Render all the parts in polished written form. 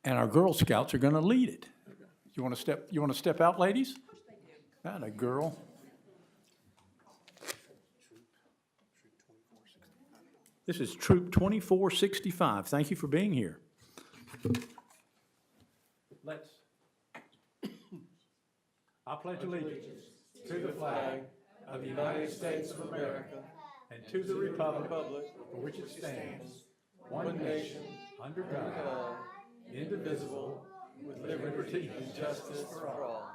and our Girl Scouts are going to lead it. You want to step out, ladies? That a girl. This is Troop 2465. Thank you for being here. Let's. I pledge allegiance to the flag of the United States of America and to the republic for which it stands, one nation, under God, indivisible, with liberty and justice for all.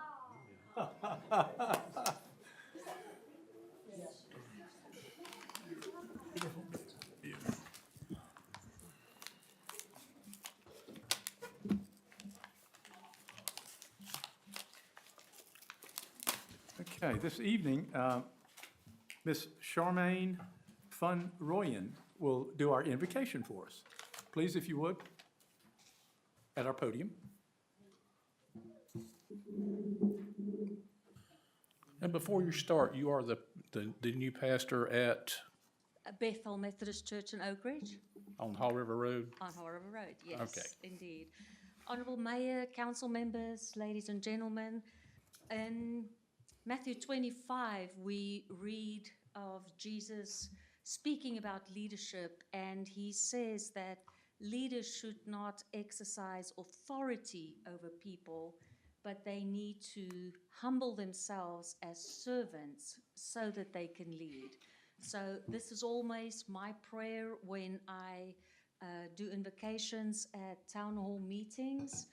Okay, this evening, Ms. Charmaine Fun-Royan will do our invocation for us. Please, if you would, at our podium. And before you start, you are the new pastor at, Bethel Methodist Church in Oak Ridge on Haw River Road? on Haw River Road, yes, Okay. indeed. Honourable Mayor, council members, ladies and gentlemen, in Matthew 25, we read of Jesus speaking about leadership, and he says that leaders should not exercise authority over people, but they need to humble themselves as servants so that they can lead. So this is always my prayer when I do invocations at town hall meetings,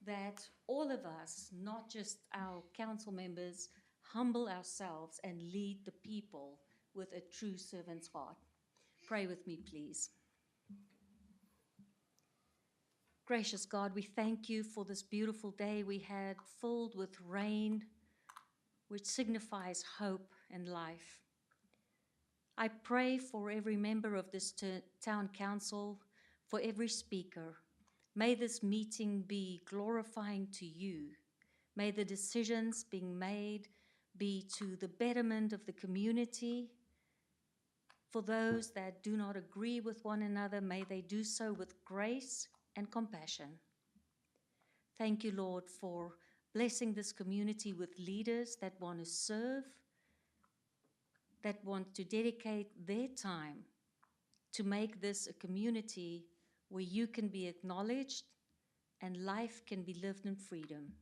that all of us, not just our council members, humble ourselves and lead the people with a true servant's heart. Pray with me, please. Gracious God, we thank you for this beautiful day we had, filled with rain, which signifies hope and life. I pray for every member of this town council, for every speaker. May this meeting be glorifying to you. May the decisions being made be to the betterment of the community. For those that do not agree with one another, may they do so with grace and compassion. Thank you, Lord, for blessing this community with leaders that want to serve, that want to dedicate their time to make this a community where you can be acknowledged and life can be lived in freedom.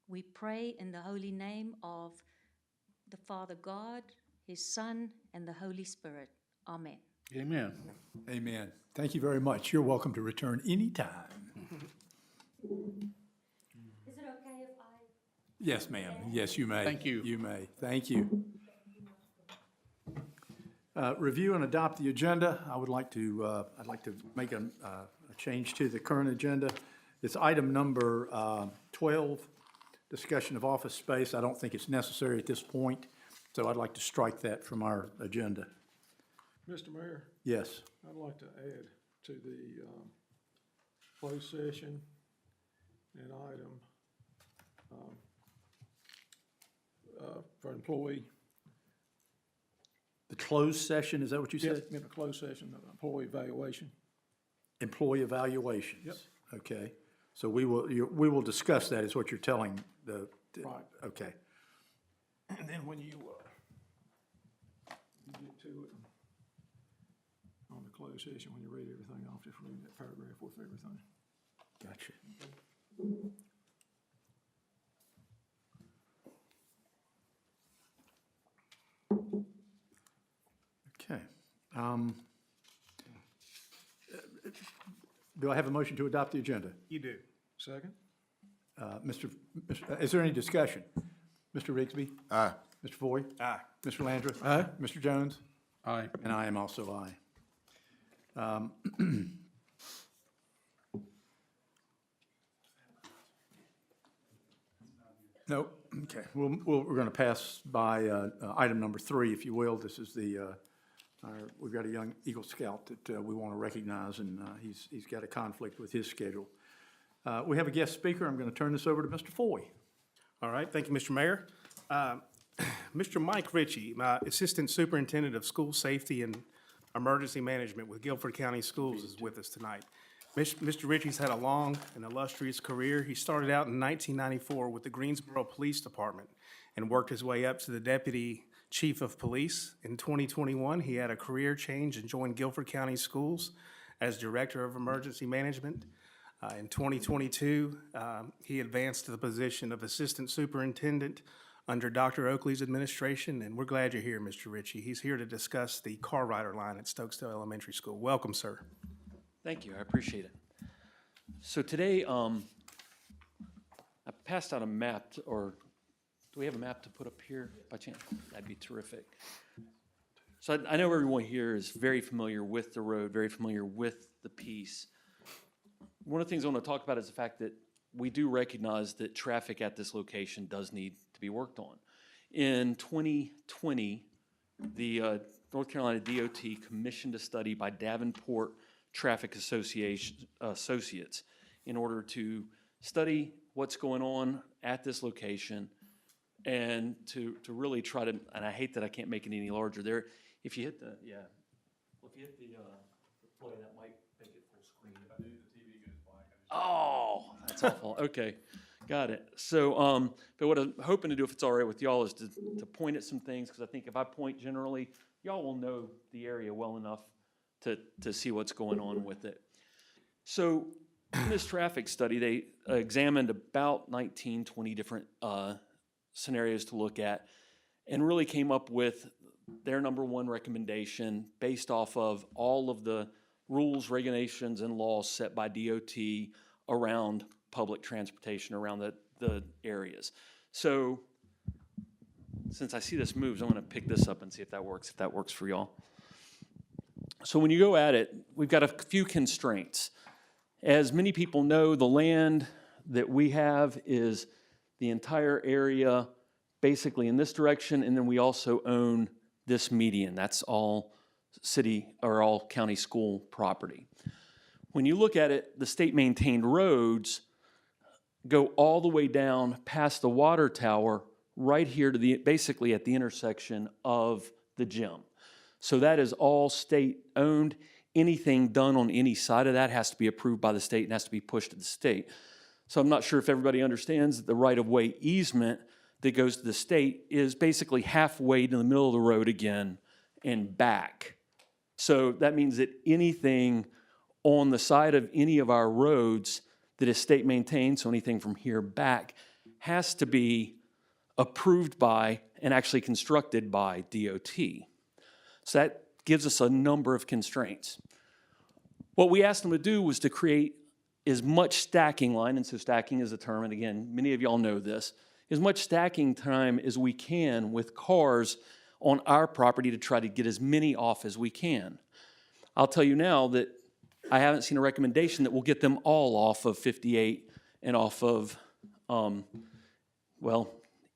We pray in the holy name of the Father God, His Son, and the Holy Spirit. Amen. Amen. Amen. Thank you very much. You're welcome to return anytime. Is it okay if I... Yes, ma'am. Yes, you may. Thank you. You may. Thank you. Review and adopt the agenda. I'd like to make a change to the current agenda. It's item number 12, discussion of office space. I don't think it's necessary at this point, so I'd like to strike that from our agenda. Mr. Mayor, Yes. I'd like to add to the closed session an item for employee. The closed session, is that what you said? In a closed session, employee evaluation. Employee evaluations? Yep. Okay. So we will discuss that, is what you're telling the. Right. Okay. And then when you get to it, on the closed session, when you read everything off, just read that paragraph with everything. Gotcha. Okay. Do I have a motion to adopt the agenda? You do. Second? Is there any discussion? Mr. Rigsby? Aye. Mr. Foy? Aye. Mr. Landrith? Aye. Mr. Jones? Aye. And I am also aye. Nope, okay, we're going to pass by item number 3, if you will. This is we've got a young Eagle Scout that we want to recognize, and he's got a conflict with his schedule. We have a guest speaker. I'm going to turn this over to Mr. Foy. All right, thank you, Mr. Mayor. Mr. Mike Ritchie, my Assistant Superintendent of School Safety and Emergency Management with Guilford County Schools, is with us tonight. Mr. Ritchie's had a long and illustrious career. He started out in 1994 with the Greensboro Police Department and worked his way up to the Deputy Chief of Police. In 2021, he had a career change and joined Guilford County Schools as Director of Emergency Management. In 2022, he advanced to the position of Assistant Superintendent under Dr. Oakley's administration, and we're glad you're here, Mr. Ritchie. He's here to discuss the car rider line at Stokesdale Elementary School. Welcome, sir. Thank you, I appreciate it. So today, I passed out a map, or do we have a map to put up here by chance? That'd be terrific. So I know everyone here is very familiar with the road, very familiar with the piece. One of the things I want to talk about is the fact that we do recognize that traffic at this location does need to be worked on. In 2020, the North Carolina DOT commissioned a study by Davenport Traffic Associates in order to study what's going on at this location and to really try to, and I hate that I can't make it any larger there. If you hit the, yeah, well, if you hit the play, that might make it full screen. If I do, the TV goes black. Oh, that's awful. Okay, got it. So, but what I'm hoping to do, if it's all right with y'all, is to point at some things, because I think if I point generally, y'all will know the area well enough to see what's going on with it. So in this traffic study, they examined about 19, 20 different scenarios to look at and really came up with their number one recommendation based off of all of the rules, regulations, and laws set by DOT around public transportation around the areas. So since I see this moves, I'm going to pick this up and see if that works for y'all. So when you go at it, we've got a few constraints. As many people know, the land that we have is the entire area basically in this direction, and then we also own this median. That's all city or all county school property. When you look at it, the state-maintained roads go all the way down past the water tower right here to basically at the intersection of the gym. So that is all state-owned. Anything done on any side of that has to be approved by the state and has to be pushed to the state. So I'm not sure if everybody understands that the right-of-way easement that goes to the state is basically halfway to the middle of the road again and back. So that means that anything on the side of any of our roads that is state-maintained, so anything from here back, has to be approved by and actually constructed by DOT. So that gives us a number of constraints. What we asked them to do was to create as much stacking line, and so stacking is a term, and again, many of y'all know this, as much stacking time as we can with cars on our property to try to get as many off as we can. I'll tell you now that I haven't seen a recommendation that will get them all off of 58 and off of,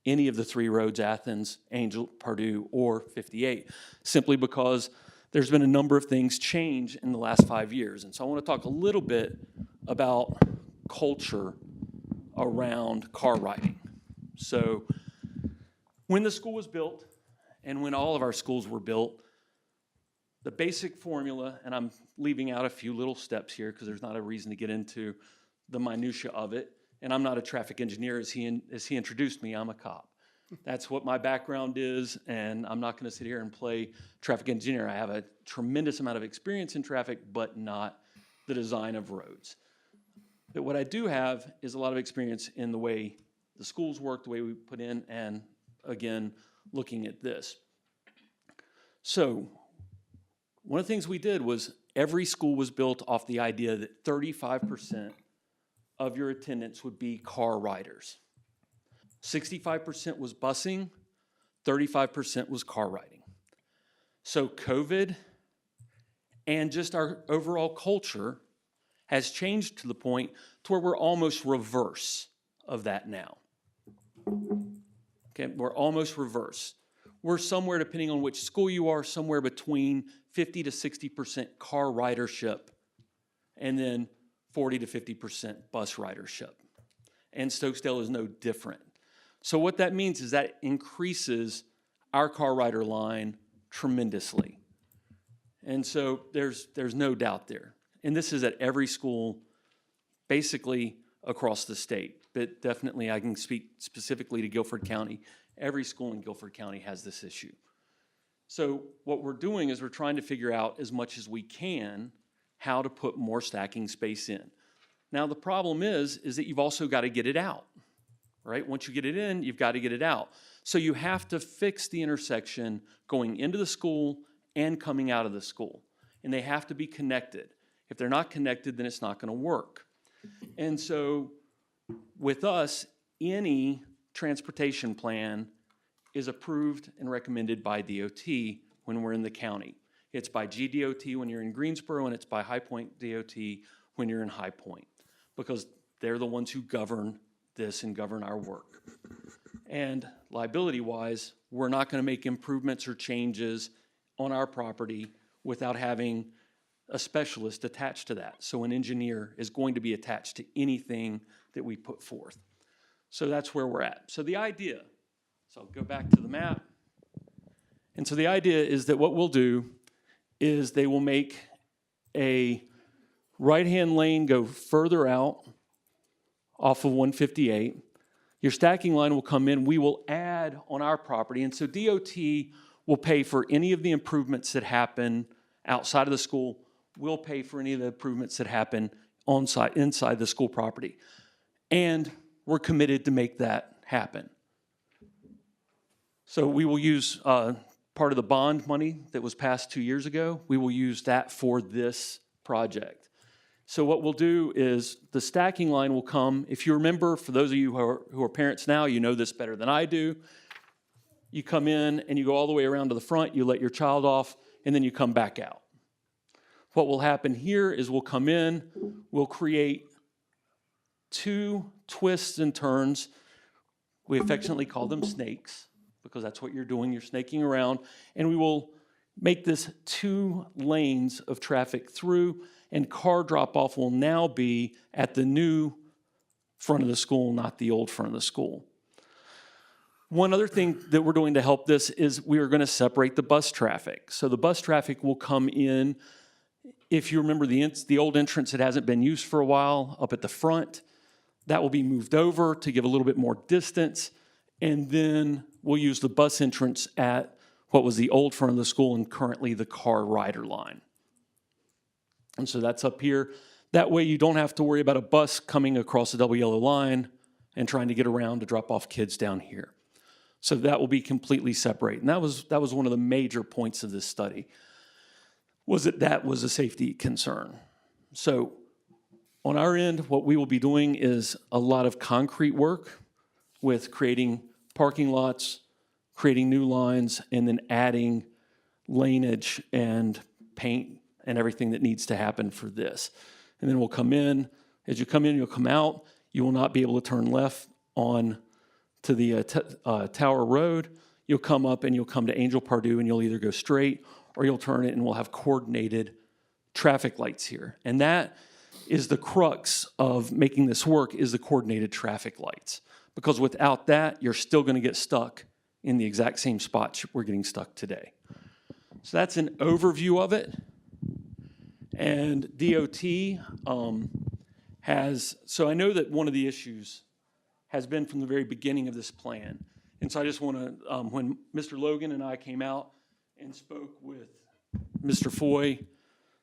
any of the three roads, Athens, Angel, Purdue, or 58, simply because there's been a number of things change in the last 5 years. And so I want to talk a little bit about culture around car riding. So when the school was built and when all of our schools were built, the basic formula, and I'm leaving out a few little steps here because there's not a reason to get into the minutia of it, and I'm not a traffic engineer. As he introduced me, I'm a cop. That's what my background is, and I'm not going to sit here and play traffic engineer. I have a tremendous amount of experience in traffic, but not the design of roads. But what I do have is a lot of experience in the way the schools work, the way we put in, and again, looking at this. So one of the things we did was every school was built off the idea that 35% of your attendance would be car riders. 65% was busing, 35% was car riding. So COVID and just our overall culture has changed to the point to where we're almost reverse of that now. Okay, we're almost reverse. We're somewhere, depending on which school you are, somewhere between 50 to 60% car ridership and then 40 to 50% bus ridership. And Stokesdale is no different. So what that means is that increases our car rider line tremendously. And so there's no doubt there. And this is at every school, basically across the state. But definitely I can speak specifically to Guilford County. Every school in Guilford County has this issue. So what we're doing is we're trying to figure out as much as we can how to put more stacking space in. Now the problem is that you've also got to get it out, right? Once you get it in, you've got to get it out. So you have to fix the intersection going into the school and coming out of the school. And they have to be connected. If they're not connected, then it's not going to work. And so with us, any transportation plan is approved and recommended by DOT when we're in the county. It's by GDOT when you're in Greensboro, and it's by High Point DOT when you're in High Point, because they're the ones who govern this and govern our work. And liability-wise, we're not going to make improvements or changes on our property without having a specialist attached to that. So an engineer is going to be attached to anything that we put forth. So that's where we're at. So the idea, so I'll go back to the map. And so the idea is that what we'll do is they will make a right-hand lane go further out off of 158. Your stacking line will come in. We will add on our property. And so DOT will pay for any of the improvements that happen outside of the school. We'll pay for any of the improvements that happen inside the school property. And we're committed to make that happen. So we will use part of the bond money that was passed 2 years ago. We will use that for this project. So what we'll do is the stacking line will come. If you remember, for those of you who are parents now, you know this better than I do. You come in and you go all the way around to the front, you let your child off, and then you come back out. What will happen here is we'll come in, we'll create 2 twists and turns. We affectionately call them snakes, because that's what you're doing. You're snaking around. And we will make this 2 lanes of traffic through, and car drop-off will now be at the new front of the school, not the old front of the school. One other thing that we're doing to help this is we are going to separate the bus traffic. So the bus traffic will come in, if you remember the old entrance that hasn't been used for a while up at the front, that will be moved over to give a little bit more distance. And then we'll use the bus entrance at what was the old front of the school and currently the car rider line. And so that's up here. That way you don't have to worry about a bus coming across the double yellow line and trying to get around to drop off kids down here. So that will be completely separate. And that was one of the major points of this study, was that was a safety concern. So on our end, what we will be doing is a lot of concrete work with creating parking lots, creating new lines, and then adding laneage and paint and everything that needs to happen for this. And then we'll come in. As you come in, you'll come out. You will not be able to turn left on to the Tower Road. You'll come up and you'll come to Angel Pardue, and you'll either go straight or you'll turn it, and we'll have coordinated traffic lights here. And that is the crux of making this work, is the coordinated traffic lights. Because without that, you're still going to get stuck in the exact same spots we're getting stuck today. So that's an overview of it. And DOT so I know that one of the issues has been from the very beginning of this plan. And so I just want to, when Mr. Logan and I came out and spoke with Mr. Foy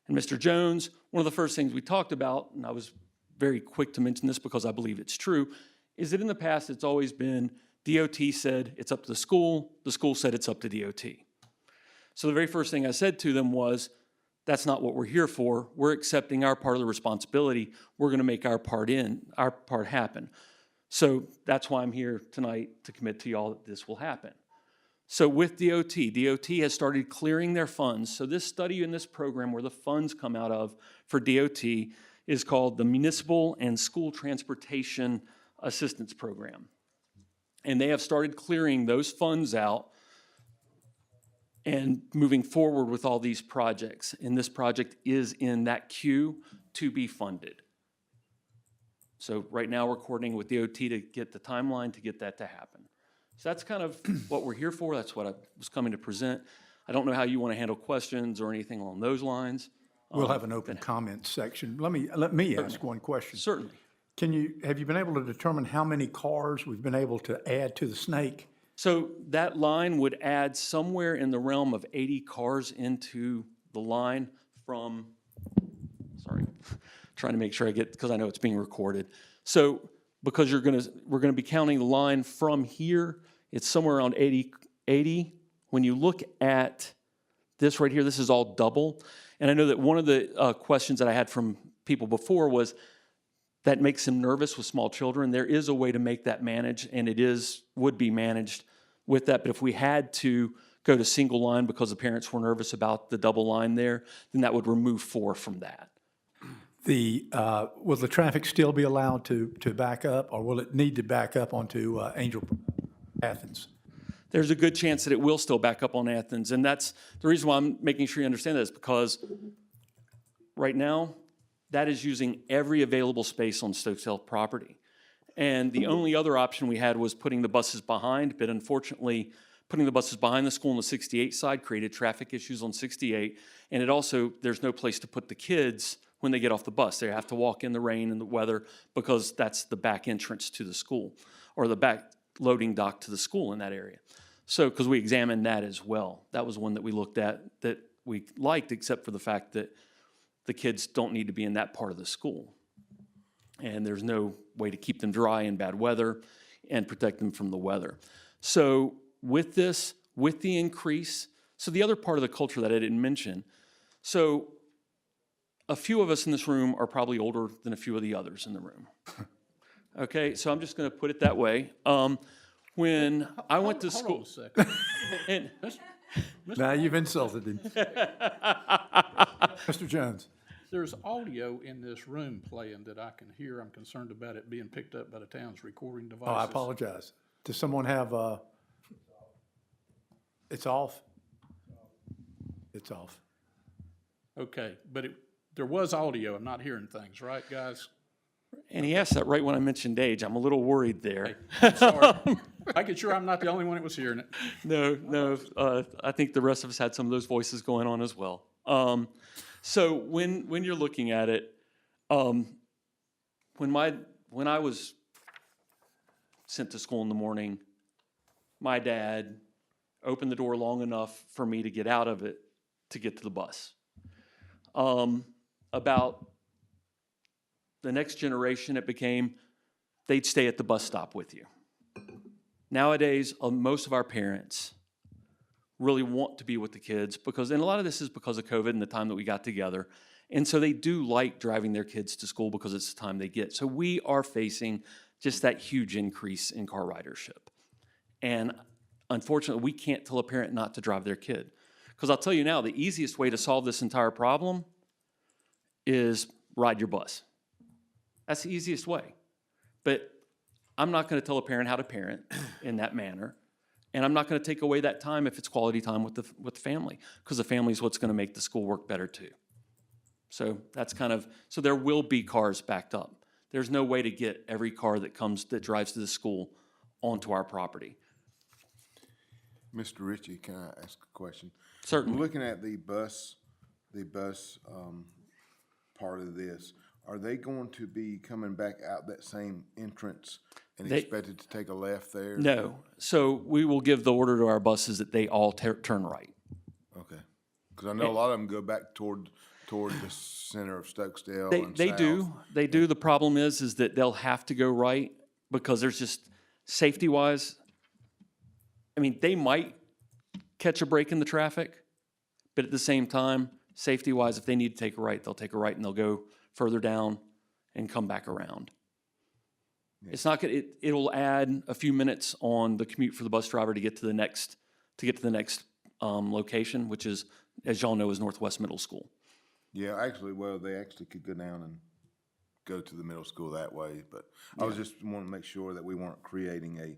and Mr. Jones, one of the first things we talked about, and I was very quick to mention this because I believe it's true, is that in the past it's always been DOT said it's up to the school said it's up to DOT. So the very first thing I said to them was, that's not what we're here for. We're accepting our part of the responsibility. We're going to make our part happen. So that's why I'm here tonight, to commit to y'all that this will happen. So with DOT has started clearing their funds. So this study in this program where the funds come out of for DOT is called the Municipal and School Transportation Assistance Program. And they have started clearing those funds out and moving forward with all these projects. And this project is in that queue to be funded. So right now we're coordinating with DOT to get the timeline to get that to happen. So that's kind of what we're here for. That's what I was coming to present. I don't know how you want to handle questions or anything along those lines. We'll have an open comment section. Let me ask one question. Certainly. Have you been able to determine how many cars we've been able to add to the snake? So that line would add somewhere in the realm of 80 cars into the line from, sorry, trying to make sure I get, because I know it's being recorded. So because we're gonna be counting the line from here, it's somewhere around 80. When you look at this right here, this is all double. And I know that one of the questions that I had from people before was, that makes them nervous with small children. There is a way to make that manage, and would be managed with that. But if we had to go to single line because the parents were nervous about the double line there, then that would remove 4 from that. Will the traffic still be allowed to back up, or will it need to back up onto Athens? There's a good chance that it will still back up on Athens, and that's the reason why I'm making sure you understand this, because right now, that is using every available space on Stokesdale property. And the only other option we had was putting the buses behind, but unfortunately, putting the buses behind the school on the 68 side created traffic issues on 68, and it also, there's no place to put the kids when they get off the bus. They have to walk in the rain and the weather because that's the back entrance to the school, or the back loading dock to the school in that area. So, because we examined that as well. That was one that we looked at that we liked, except for the fact that the kids don't need to be in that part of the school. And there's no way to keep them dry in bad weather and protect them from the weather. So with this, with the increase, so the other part of the culture that I didn't mention, so a few of us in this room are probably older than a few of the others in the room. Okay, so I'm just gonna put it that way. When I went to school. Hold on a second. And, Now you've insulted him. Mr. Jones. There's audio in this room playing that I can hear. I'm concerned about it being picked up by the town's recording devices. Oh, I apologize. Does someone have, it's off? It's off. Okay, but there was audio. I'm not hearing things, right, guys? and he asked that right when I mentioned age. I'm a little worried there. Sorry. Making sure I'm not the only one that was hearing it. No, I think the rest of us had some of those voices going on as well. So when you're looking at it, when I was sent to school in the morning, my dad opened the door long enough for me to get out of it to get to the bus. About the next generation, it became they'd stay at the bus stop with you. Nowadays, most of our parents really want to be with the kids because, and a lot of this is because of COVID and the time that we got together. And so they do like driving their kids to school because it's the time they get. So we are facing just that huge increase in car ridership. And unfortunately, we can't tell a parent not to drive their kid. Because I'll tell you now, the easiest way to solve this entire problem is ride your bus. That's the easiest way. But I'm not going to tell a parent how to parent in that manner. And I'm not going to take away that time if it's quality time with the family, because the family is what's going to make the school work better too. So that's so there will be cars backed up. There's no way to get every car that drives to the school onto our property. Mr. Ritchie, can I ask a question? Certainly. Looking at the bus part of this, are they going to be coming back out that same entrance and expected to take a left there? No. So we will give the order to our buses that they all turn right. Okay. Because I know a lot of them go back toward the center of Stokesdale and They south. do. They do. The problem is that they'll have to go right because there's just safety-wise. I mean, they might catch a break in the traffic, but at the same time, safety-wise, if they need to take a right, they'll take a right and they'll go further down and come back around. Yeah. It's not gonna. It'll add a few minutes on the commute for the bus driver to get to the next location, which is, as y'all know, is Northwest Middle School. Yeah, they actually could go down and go to the middle school that way, but I was just wanting to make sure that we weren't creating a.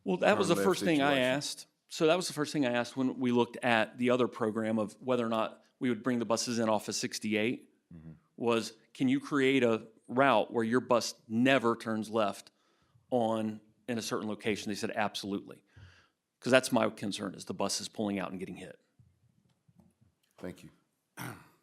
Well, that was the left first thing I situation. asked. So that was the first thing I asked when we looked at the other program of whether or not we would bring the buses in off of 68, was can you create a route where your bus never turns left in a certain location? They said absolutely. Because that's my concern, is the bus is pulling out and getting hit. Thank you.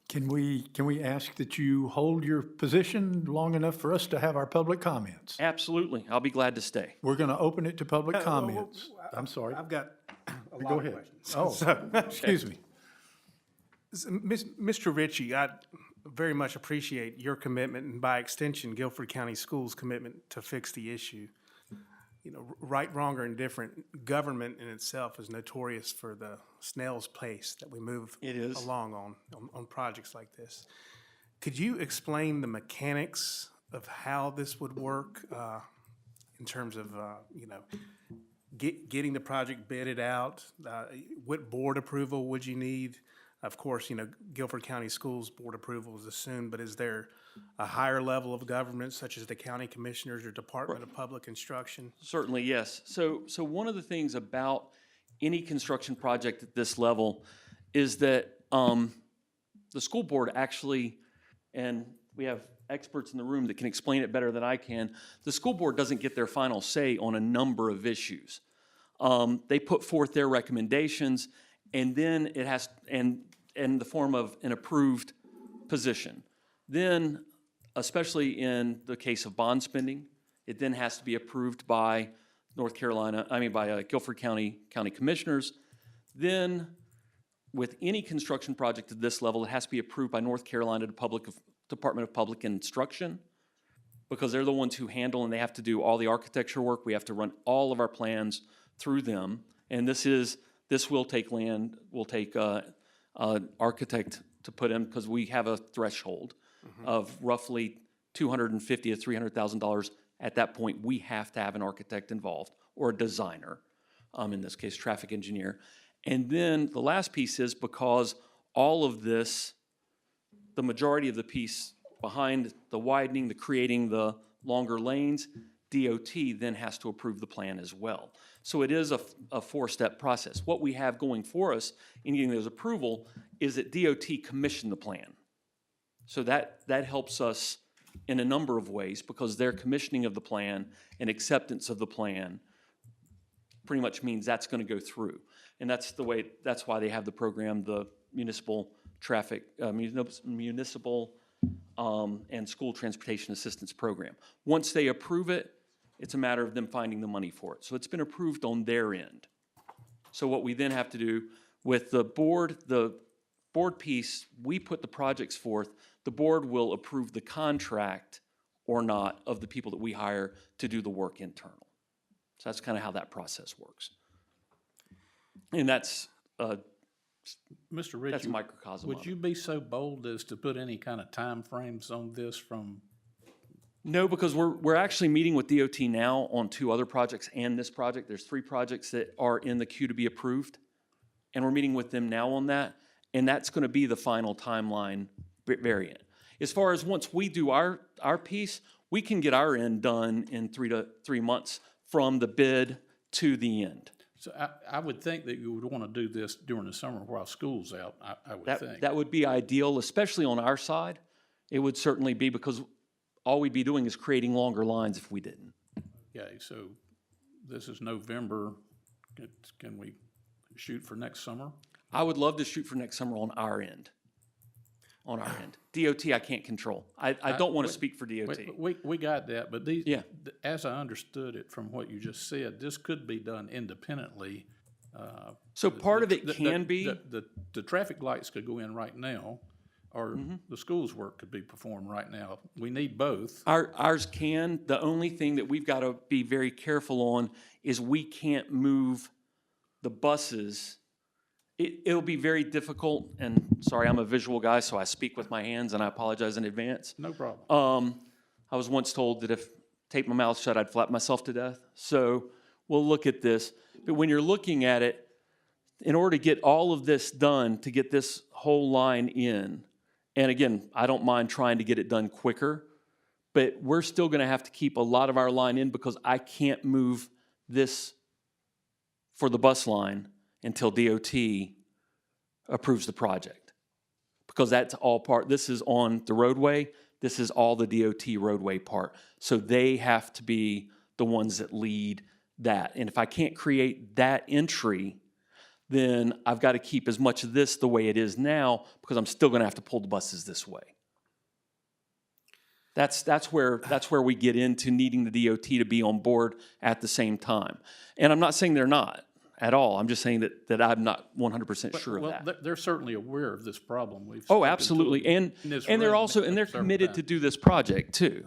Can we ask that you hold your position long enough for us to have our public comments? Absolutely. I'll be glad to stay. We're going to open it to public comments. I'm sorry. I've got a lot Go of ahead. questions. Oh, So, excuse me. Mr. Ritchie, I very much appreciate your commitment and by extension Guilford County Schools' commitment to fix the issue. You know, right, wrong, or indifferent, government in itself is notorious for the snail's pace that we move It is. along on projects like this. Could you explain the mechanics of how this would work in terms of, you know, getting the project bidded out? What board approval would you need? Of course, you know, Guilford County Schools Board approval is assumed, but is there a higher level of government such as the county commissioners or Department of Public Instruction? Certainly, yes. So one of the things about any construction project at this level is that the school board actually, and we have experts in the room that can explain it better than I can, the school board doesn't get their final say on a number of issues. They put forth their recommendations, and then it has, and in the form of an approved position. Then, especially in the case of bond spending, it then has to be approved by Guilford County Commissioners. Then, with any construction project at this level, it has to be approved by North Carolina Department of Public Instruction, because they're the ones who handle, and they have to do all the architecture work. We have to run all of our plans through them. And this will take land, will take architect to put in, because we have a threshold of roughly $250,000 to $300,000. At that point, we have to have an architect involved, or a designer, in this case, traffic engineer. And then the last piece is, because all of this, the majority of the piece behind the widening, the creating the longer lanes, DOT then has to approve the plan as well. So it is a four-step process. What we have going for us in getting those approval is that DOT commissioned the plan. So that helps us in a number of ways, because their commissioning of the plan and acceptance of the plan pretty much means that's going to go through. And that's why they have the program, the municipal traffic, municipal and school transportation assistance program. Once they approve it, it's a matter of them finding the money for it. So it's been approved on their end. So what we then have to do with the board piece, we put the projects forth. The board will approve the contract or not of the people that we hire to do the work internal. So that's kind of how that process works. And that's Mr. Ritchie, that's a microcosm would of you it. be so bold as to put any kind of time frames on this from? No, because we're actually meeting with DOT now on 2 other projects and this project. There's 3 projects that are in the queue to be approved, and we're meeting with them now on that, and that's going to be the final timeline variant. As far as once we do our piece, we can get our end done in 3 months from the bid to the end. So I would think that you would want to do this during the summer while school's out, I would think. That would be ideal, especially on our side. It would certainly be, because all we'd be doing is creating longer lines if we didn't. Okay, so this is November. Can we shoot for next summer? I would love to shoot for next summer on our end. On our end. DOT, I can't control. I don't want to speak for DOT. We got that, but these, Yeah. as I understood it from what you just said, this could be done independently. So part of it The- can the- be, The traffic lights could go in right now, or the school's work could be performed right now. We need both. ours can. The only thing that we've got to be very careful on is we can't move the buses. It'll be very difficult, and sorry, I'm a visual guy, so I speak with my hands, and I apologize in advance. No problem. I was once told that if I taped my mouth shut, I'd flap myself to death. So we'll look at this. But when you're looking at it, in order to get all of this done, to get this whole line in, and again, I don't mind trying to get it done quicker, but we're still going to have to keep a lot of our line in, because I can't move this for the bus line until DOT approves the project. Because that's all part, this is on the roadway, this is all the DOT roadway part. So they have to be the ones that lead that. And if I can't create that entry, then I've got to keep as much of this the way it is now because I'm still going to have to pull the buses this way. That's where we get into needing the DOT to be on board at the same time. And I'm not saying they're not at all. I'm just saying that I'm not 100% sure of that. Well, they're certainly aware of this problem. We've Oh, spoken to absolutely. them in this And they're room also, and they're several committed to times. do this project too.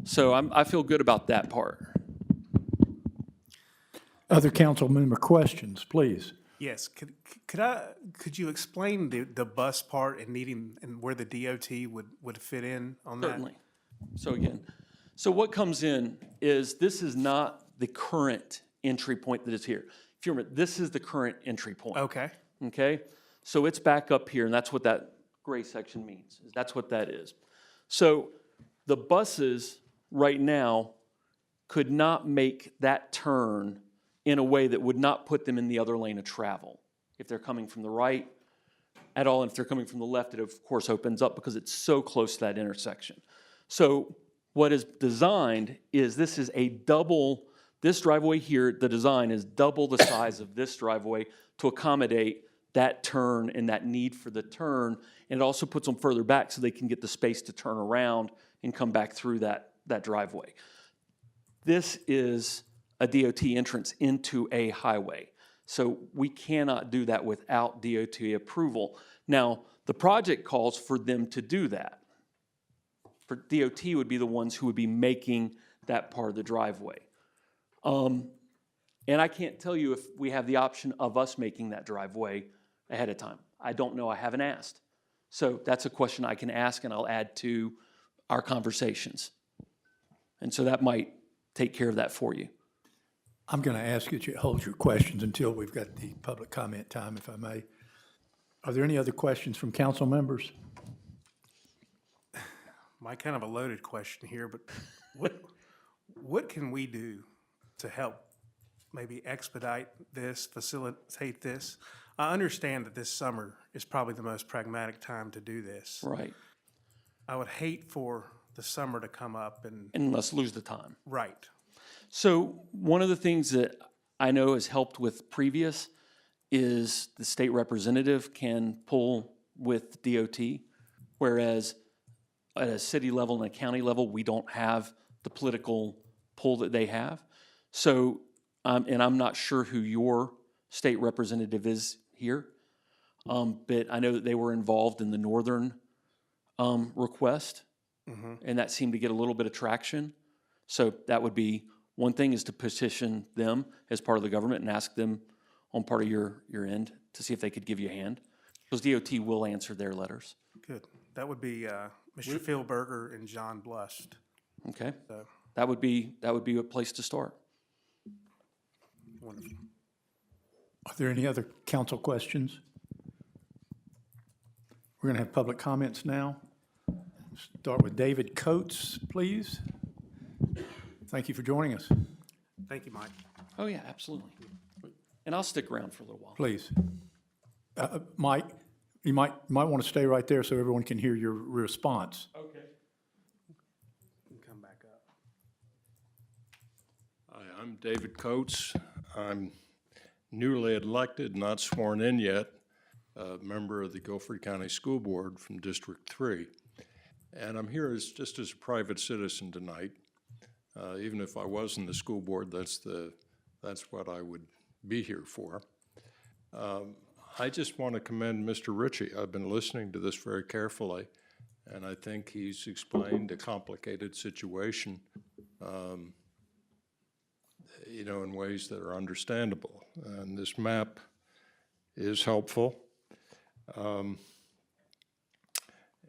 So I feel good about that part. Other council member questions, please? Yes, could you explain the bus part and needing, and where the DOT would fit in on that? Certainly. So what comes in is, this is not the current entry point that is here. If you remember, this is the current entry point. Okay, Okay? So it's back up here, and that's what that gray section means. That's what that is. So the buses right now could not make that turn in a way that would not put them in the other lane of travel. If they're coming from the right at all, and if they're coming from the left, it of course opens up because it's so close to that intersection. So what is designed is, this is a double, this driveway here, the design is double the size of this driveway to accommodate that turn and that need for the turn. And it also puts them further back so they can get the space to turn around and come back through that driveway. This is a DOT entrance into a highway. So we cannot do that without DOT approval. Now, the project calls for them to do that. For DOT would be the ones who would be making that part of the driveway. And I can't tell you if we have the option of us making that driveway ahead of time. I don't know, I haven't asked. So that's a question I can ask, and I'll add to our conversations. And so that might take care of that for you. I'm going to ask you to hold your questions until we've got the public comment time, if I may. Are there any other questions from council members? my kind of a loaded question here, but what can we do to help maybe expedite this, facilitate this? I understand that this summer is probably the most pragmatic time to do this. Right. I would hate for the summer to come up and, And let's lose the time. right. So one of the things that I know has helped with previous is the state representative can pull with DOT, whereas at a city level and a county level, we don't have the political pull that they have. So, and I'm not sure who your state representative is here, but I know that they were involved in the northern request, and that seemed to get a little bit of traction. So that would be one thing, is to petition them as part of the government and ask them on part of your end to see if they could give you a hand. Because DOT will answer their letters. Good. That would be Mr. Philberger and John Blust. Okay? So, That would be a place to start. wonderful. Are there any other council questions? We're going to have public comments now. Start with David Coates, please. Thank you for joining us. Thank you, Mike. Oh, yeah, absolutely. And I'll stick around for a little while. Please. Mike, you might want to stay right there so everyone can hear your response. Okay. You can come back up. Hi, I'm David Coates. I'm newly elected, not sworn in yet, a member of the Guilford County School Board from District 3. And I'm here just as a private citizen tonight. Even if I was in the school board, that's what I would be here for. I just want to commend Mr. Ritchie. I've been listening to this very carefully, and I think he's explained a complicated situation, in ways that are understandable. And this map is helpful.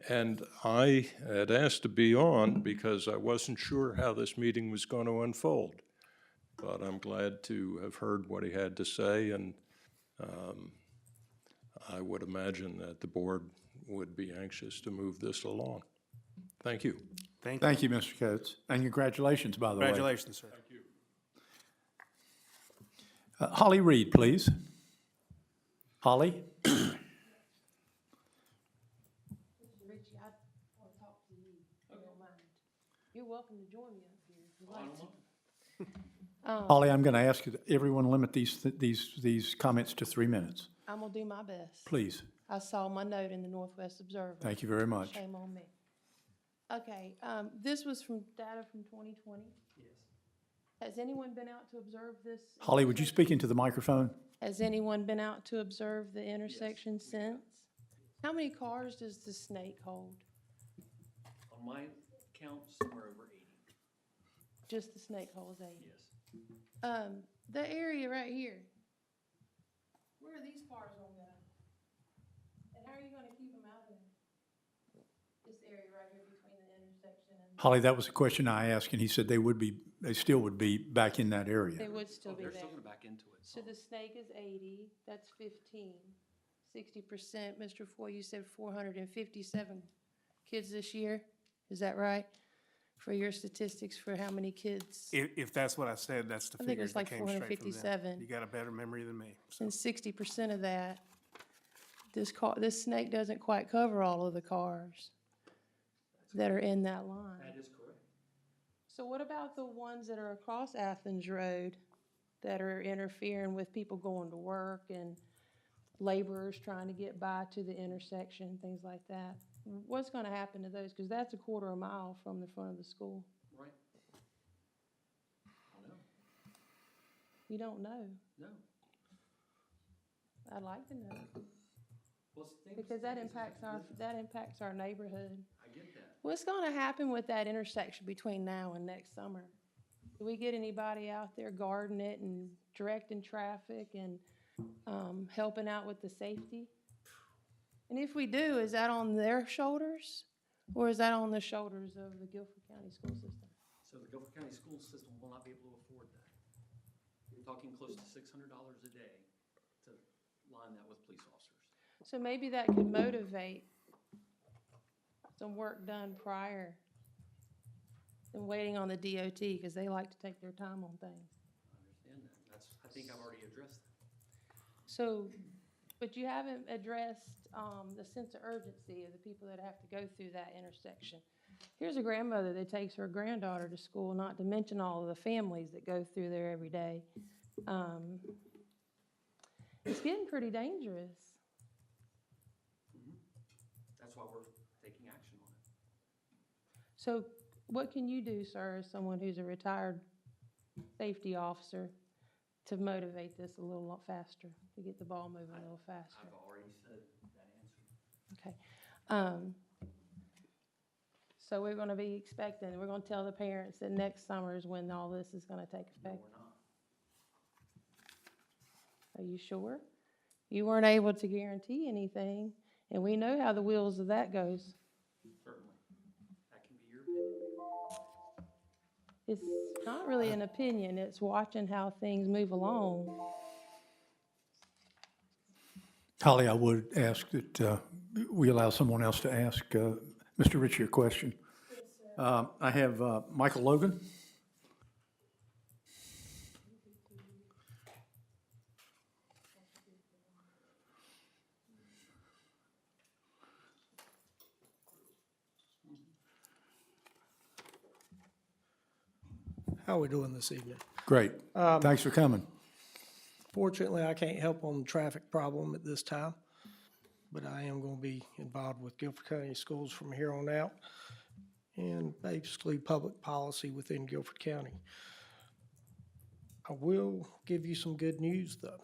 And I had asked to be on because I wasn't sure how this meeting was going to unfold. But I'm glad to have heard what he had to say, and I would imagine that the board would be anxious to move this along. Thank you. Thank you, Mr. Coates, and congratulations, by the way. Congratulations, sir. Holly Reed, please. Holly? Richie, I want to talk to you, if you don't mind. You're welcome to join me up here if you like to. Holly, I'm going to ask you, everyone limit these comments to 3 minutes, I'm gonna do my best. please. I saw my note in the Northwest Observer. Thank you very much. Shame on me. Okay, this was from data from 2020. Yes. Has anyone been out to observe this? Holly, would you intersection? speak into the microphone? Has anyone been out to observe the intersection since? How many cars does the snake hold? On my count, somewhere over 80. Just the snake holds 80? Yes. The area right here, where are these cars gonna go? And how are you gonna keep them out of there? This area right here between the intersection and, Holly, that was a question I asked, and he said they still would be back in that they area. would still be They're there. still gonna back into it. So the snake is 80, that's 15. 60%, Mr. Foy, you said 457 kids this year? Is that right? For your statistics for how many kids? If that's what I said, that's the I think it figures was that like came straight from them. 457. You got a better memory than me. And 60% of that, this snake doesn't quite cover all of the cars that are in that line. That is correct. So what about the ones that are across Athens Road that are interfering with people going to work and laborers trying to get by to the intersection, things like that? What's gonna happen to those? Because that's a quarter of a mile from the front of the school. Right. I know. You don't know. No. I'd like to know, Well, because that impacts our neighborhood. I get that. What's gonna happen with that intersection between now and next summer? Do we get anybody out there guarding it and directing traffic and helping out with the safety? And if we do, is that on their shoulders, or is that on the shoulders of the Guilford County school system? So the Guilford County school system will not be able to afford that. You're talking close to $600 a day to line that with police officers. So maybe that could motivate some work done prior than waiting on the DOT, because they like to take their time on things. I understand that. I think I've already addressed that. So, but you haven't addressed the sense of urgency of the people that have to go through that intersection. Here's a grandmother that takes her granddaughter to school, not to mention all of the families that go through there every day. It's getting pretty dangerous. That's why we're taking action on it. So what can you do, sir, as someone who's a retired safety officer, to motivate this a little lot faster, to get the ball moving a little faster? I've already said that answer. Okay. So we're gonna be expecting, we're gonna tell the parents that next summer is when all this is gonna take No, effect. we're not. Are you sure? You weren't able to guarantee anything, and we know how the wheels of that goes. Certainly. That can be your opinion. It's not really an opinion, it's watching how things move along. Holly, I would ask that we allow someone else to ask Mr. Ritchie a question. I have Michael Logan. How are we doing this evening? Great. Thanks for coming. Fortunately, I can't help on the traffic problem at this time, but I am going to be involved with Guilford County Schools from here on out, and basically public policy within Guilford County. I will give you some good news, though.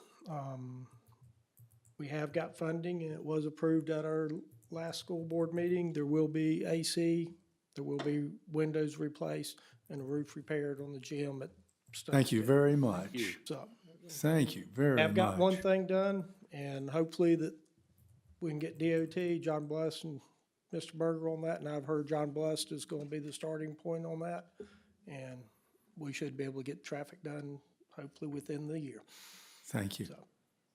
We have got funding, and it was approved at our last school board meeting. There will be AC, there will be windows replaced, and a roof repaired on the gym at Stokesdale. Thank you very much. So, Thank you very much. I've got one thing done, and hopefully that we can get DOT, John Bless and Mr. Berger on that, and I've heard John Bless is gonna be the starting point on that, and we should be able to get traffic done hopefully within the year. Thank you. So, all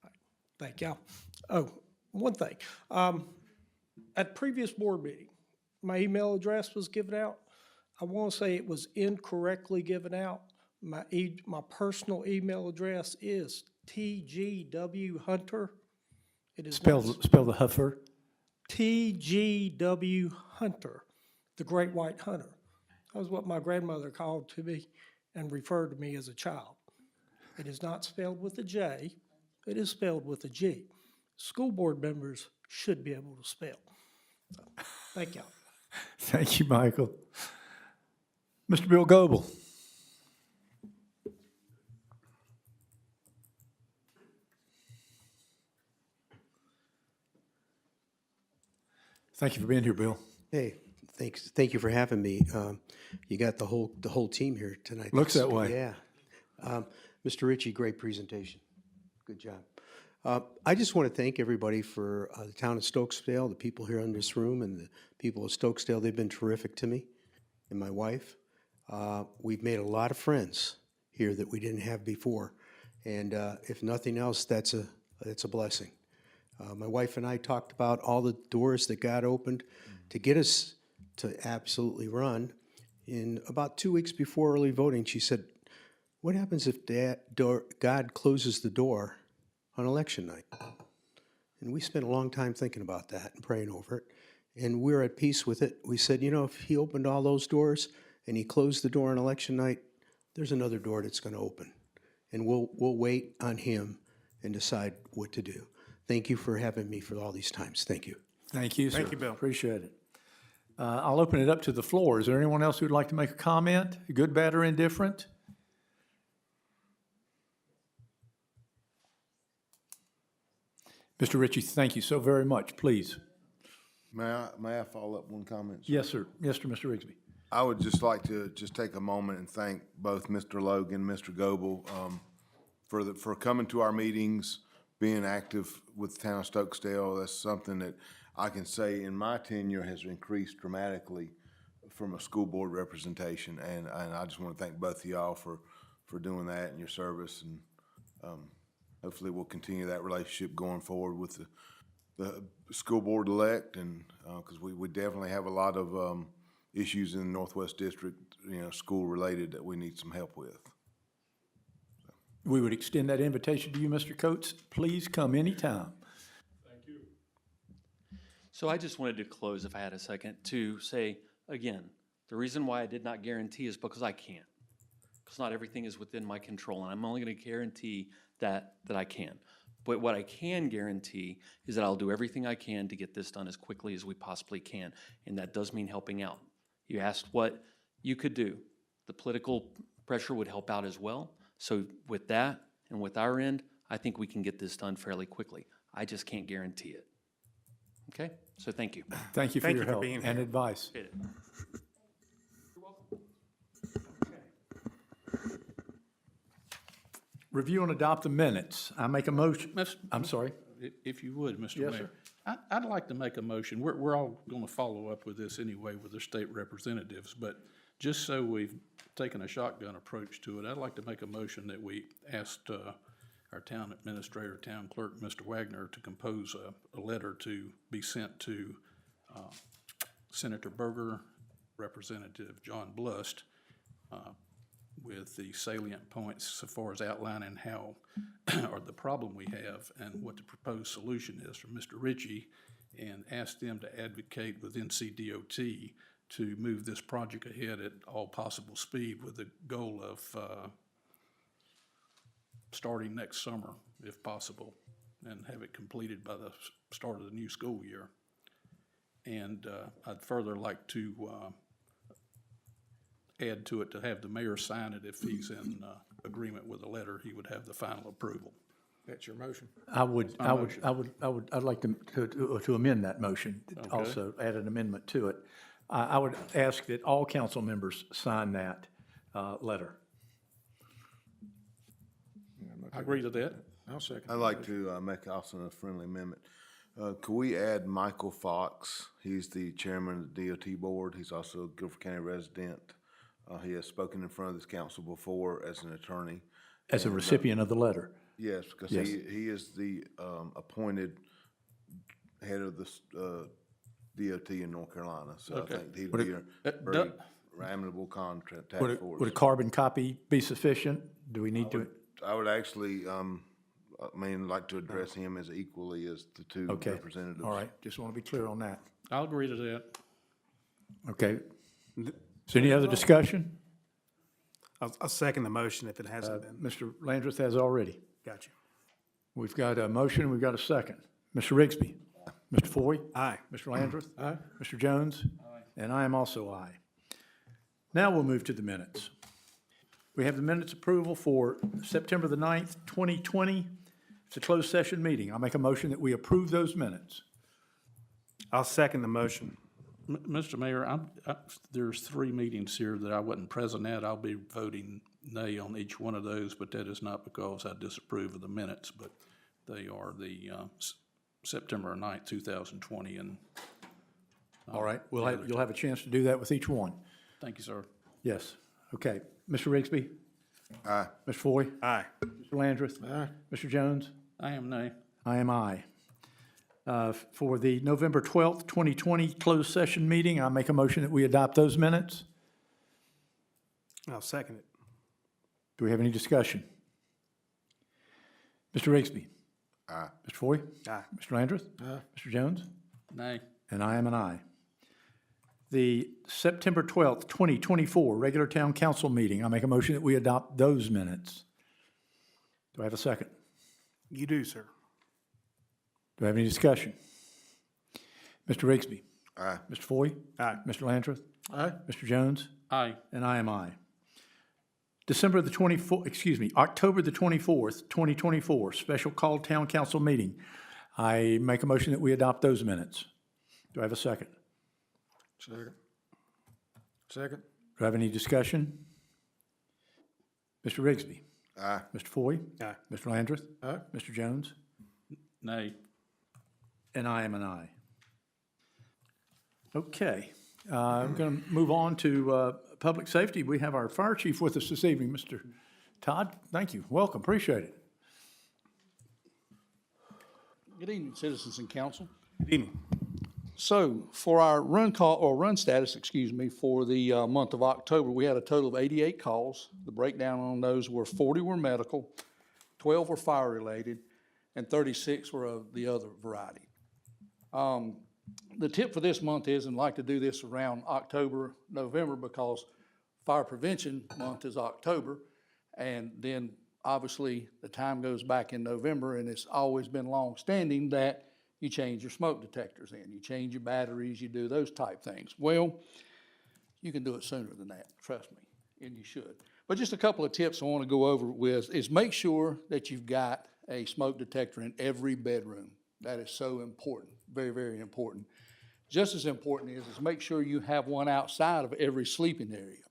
right, thank y'all. Oh, one thing, at previous board meeting, my email address was given out. I wanna say it was incorrectly given out. My personal email address is TGW It is Spell the Huffer. TGW Hunter, the Great White Hunter. That was what my grandmother called to me and referred to me as a child. It is not spelled with a J. It is spelled with a G. School board members should be able to spell. So, thank y'all. Thank you, Michael. Mr. Bill Goble. Thank you for being here, Bill. Hey, thanks. Thank you for having me. You got the whole team here tonight. Looks that way. Yeah. Mr. Ritchie, great presentation. Good job. I just want to thank everybody for the town of Stokesdale, the people here in this room, and the people of Stokesdale. They've been terrific to me and my wife. We've made a lot of friends here that we didn't have before, and if nothing else, that's a blessing. My wife and I talked about all the doors that God opened to get us to absolutely run. In about 2 weeks before early voting, she said, "What happens if God closes the door on election night?" And we spent a long time thinking about that and praying over it. And we're at peace with it. We said, if he opened all those doors and he closed the door on election night, there's another door that's going to open. And we'll wait on him and decide what to do. Thank you for having me for all these times. Thank you. Thank you, sir. Thank you, Bill. Appreciate it. I'll open it up to the floor. Is there anyone else who'd like to make a comment, good, bad, or indifferent? Mr. Ritchie, thank you so very much. Please. May I follow up one comment? Sir? Yes, sir. Yes, sir, Mr. Rigsby. I would just like to just take a moment and thank both Mr. Logan, Mr. Goble, for coming to our meetings, being active with the town of Stokesdale. That's something that I can say in my tenure has increased dramatically from a school board representation. And I just want to thank both of y'all for doing that and your service. And hopefully we'll continue that relationship going forward with the school board elect. And because we definitely have a lot of issues in the Northwest District, school related, that we need some help with. We would extend that invitation to you, Mr. Coates. Please come anytime. So I just wanted to close, if I had a second, to say, again, the reason why I did not guarantee is because I can't. Because not everything is within my control, and I'm only going to guarantee that I can. But what I can guarantee is that I'll do everything I can to get this done as quickly as we possibly can, and that does mean helping out. You asked what you could do. The political pressure would help out as well. So with that and with our end, I think we can get this done fairly quickly. I just can't guarantee it. Okay? So thank you. Thank you for Thank your you for help being and here. advice. Appreciate it. Review and adopt the minutes. I make a motion. I'm sorry. If you would, Mr. Yes, Mayor. I'd like to make a motion. We're all going to follow up with this anyway with the state representatives, but just so we've taken a shotgun approach to it, I'd like to make a motion that we asked our town administrator, town clerk, Mr. Wagner, to compose a letter to be sent to Senator Berger, Representative John Blust, with the salient points so far as outlining how, or the problem we have and what the proposed solution is from Mr. Ritchie, and ask them to advocate with NCDOT to move this project ahead at all possible speed with the goal of starting next summer, if possible, and have it completed by the start of the new school year. And I'd further like to add to it to have the mayor sign it. If he's in agreement with the letter, he would have the final approval. That's your motion. I'd like to amend that motion, also add an amendment to it. I would ask that all council members sign that letter. I agree to that. I'll second. I'd like to make also a friendly amendment. Could we add Michael Fox? He's the chairman of the DOT board. He's also a Guilford County resident. He has spoken in front of this council before as an attorney. As a recipient of the letter. Yes, because Yes. he is the appointed head of the DOT in North Carolina. So Okay. I think he'd Would be it- a very amenable contract Would for would a us. carbon copy be sufficient? Do we need to? I would actually, like to address him as equally as the two Okay, representatives. all right, just want to be clear on that. I'll agree to that. Okay. Is there any other discussion? I'll second the motion if it hasn't been. Mr. Landrith has already. Got you. We've got a motion, we've got a second. Mr. Rigsby. Mr. Foy. Aye. Mr. Landrith. Aye. Mr. Jones. And I am also aye. Now we'll move to the minutes. We have the minutes approval for September the 9th, 2020. It's a closed session meeting. I'll make a motion that we approve those minutes. I'll second the motion. Mr. Mayor, there's 3 meetings here that I wasn't present at. I'll be voting nay on each one of those, but that is not because I disapprove of the minutes, but they are the September 9th, 2020, and All right, you'll have a chance to do that with each one. thank you, sir. Yes, okay. Mr. Rigsby. Aye. Mr. Foy. Aye. Mr. Landrith. Aye. Mr. Jones. I am nay. I am aye. For the November 12th, 2020 closed session meeting, I make a motion that we adopt those minutes. I'll second it. Do we have any discussion? Mr. Rigsby. Aye. Mr. Foy. Aye. Mr. Landrith. Aye. Mr. Jones. Nay. And I am an aye. The September 12th, 2024 regular town council meeting, I make a motion that we adopt those minutes. Do I have a second? You do, sir. Do I have any discussion? Mr. Rigsby. Aye. Mr. Foy. Aye. Mr. Landrith. Aye. Mr. Jones. Aye. And I am aye. October the 24th, 2024, special call town council meeting. I make a motion that we adopt those minutes. Do I have a second? Second. Second. Do I have any discussion? Mr. Rigsby. Aye. Mr. Foy. Aye. Mr. Landrith. Aye. Mr. Jones. Nay. And I am an aye. Okay, I'm going to move on to public safety. We have our fire chief with us this evening, Mr. Todd. Thank you. Welcome. Appreciate it. Good evening, citizens and council. Good evening. So for our run status, for the month of October, we had a total of 88 calls. The breakdown on those were 40 were medical, 12 were fire related, and 36 were of the other variety. The tip for this month is, and like to do this around October, November, because fire prevention month is October, and then obviously the time goes back in November, and it's always been long-standing that you change your smoke detectors in, you change your batteries, you do those type things. Well, you can do it sooner than that, trust me, and you should. But just a couple of tips I want to go over with is make sure that you've got a smoke detector in every bedroom. That is so important, very, very important. Just as important is make sure you have one outside of every sleeping area.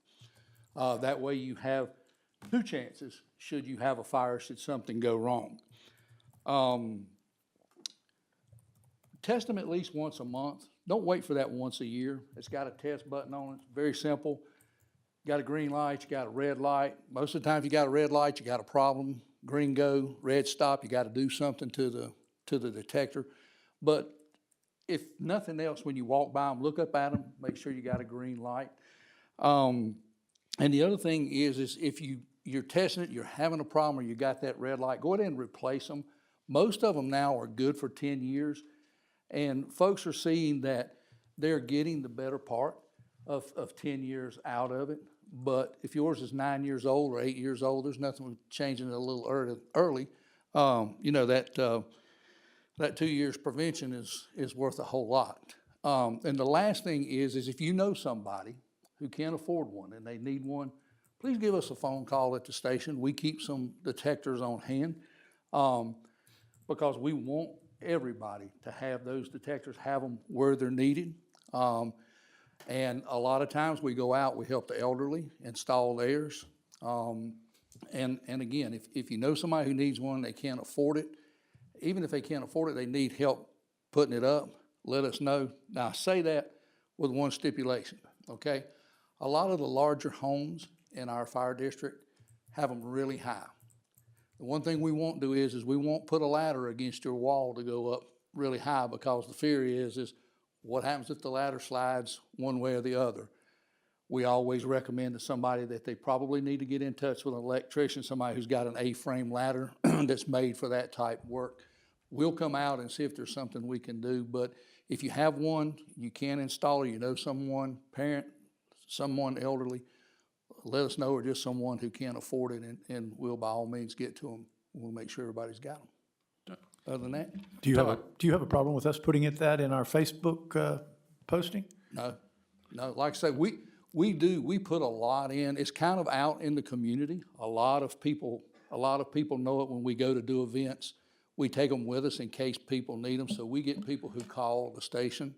That way you have 2 chances should you have a fire, should something go wrong. Test them at least once a month. Don't wait for that once a year. It's got a test button on it. It's very simple. You got a green light, you got a red light. Most of the time if you got a red light, you got a problem. Green go, red stop, you got to do something to the detector. But if nothing else, when you walk by them, look up at them, make sure you got a green light. And the other thing is if you're testing it, you're having a problem, or you got that red light, go ahead and replace them. Most of them now are good for 10 years. And folks are seeing that they're getting the better part of 10 years out of it. But if yours is 9 years old or 8 years old, there's nothing with changing it a little early. That 2 years prevention is worth a whole lot. And the last thing is if you know somebody who can't afford one and they need one, please give us a phone call at the station. We keep some detectors on hand because we want everybody to have those detectors, have them where they're needed. And a lot of times we go out, we help the elderly install theirs. And again, if you know somebody who needs one, they can't afford it, even if they can't afford it, they need help putting it up, let us know. Now, I say that with one stipulation, okay? A lot of the larger homes in our fire district have them really high. The one thing we won't do is we won't put a ladder against your wall to go up really high, because the fear is what happens if the ladder slides one way or the other? We always recommend to somebody that they probably need to get in touch with an electrician, somebody who's got an A-frame ladder that's made for that type work. We'll come out and see if there's something we can do, but if you have one, you can install it, you know someone, parent, someone elderly, let us know, or just someone who can't afford it, and we'll by all means get to them. We'll make sure everybody's got them. Other than that, Do you have a problem with us putting that in our Facebook posting? no, like I said, we put a lot in. It's kind of out in the community. A lot of people know it when we go to do events. We take them with us in case people need them. So we get people who call the station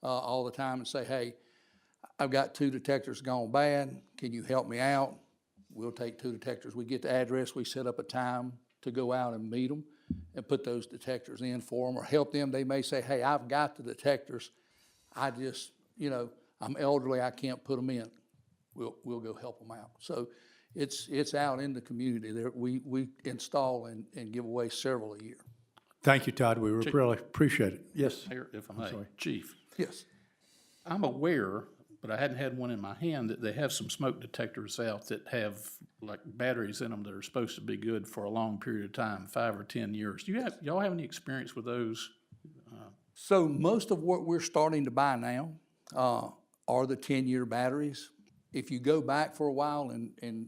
all the time and say, hey, I've got 2 detectors gone bad. Can you help me out? We'll take 2 detectors. We get the address. We set up a time to go out and meet them and put those detectors in for them or help them. They may say, hey, I've got the detectors. I just, I'm elderly. I can't put them in. We'll go help them out. So it's out in the community. There, we install and give away several a year. Thank you, Todd. We really appreciate it. Yes. Mayor, if I may, sorry. Chief, Yes. I'm aware, but I hadn't had one in my hand, that they have some smoke detectors out that have like batteries in them that are supposed to be good for a long period of time, 5 or 10 years. Y'all have any experience with those? So most of what we're starting to buy now are the 10-year batteries. If you go back for a while, and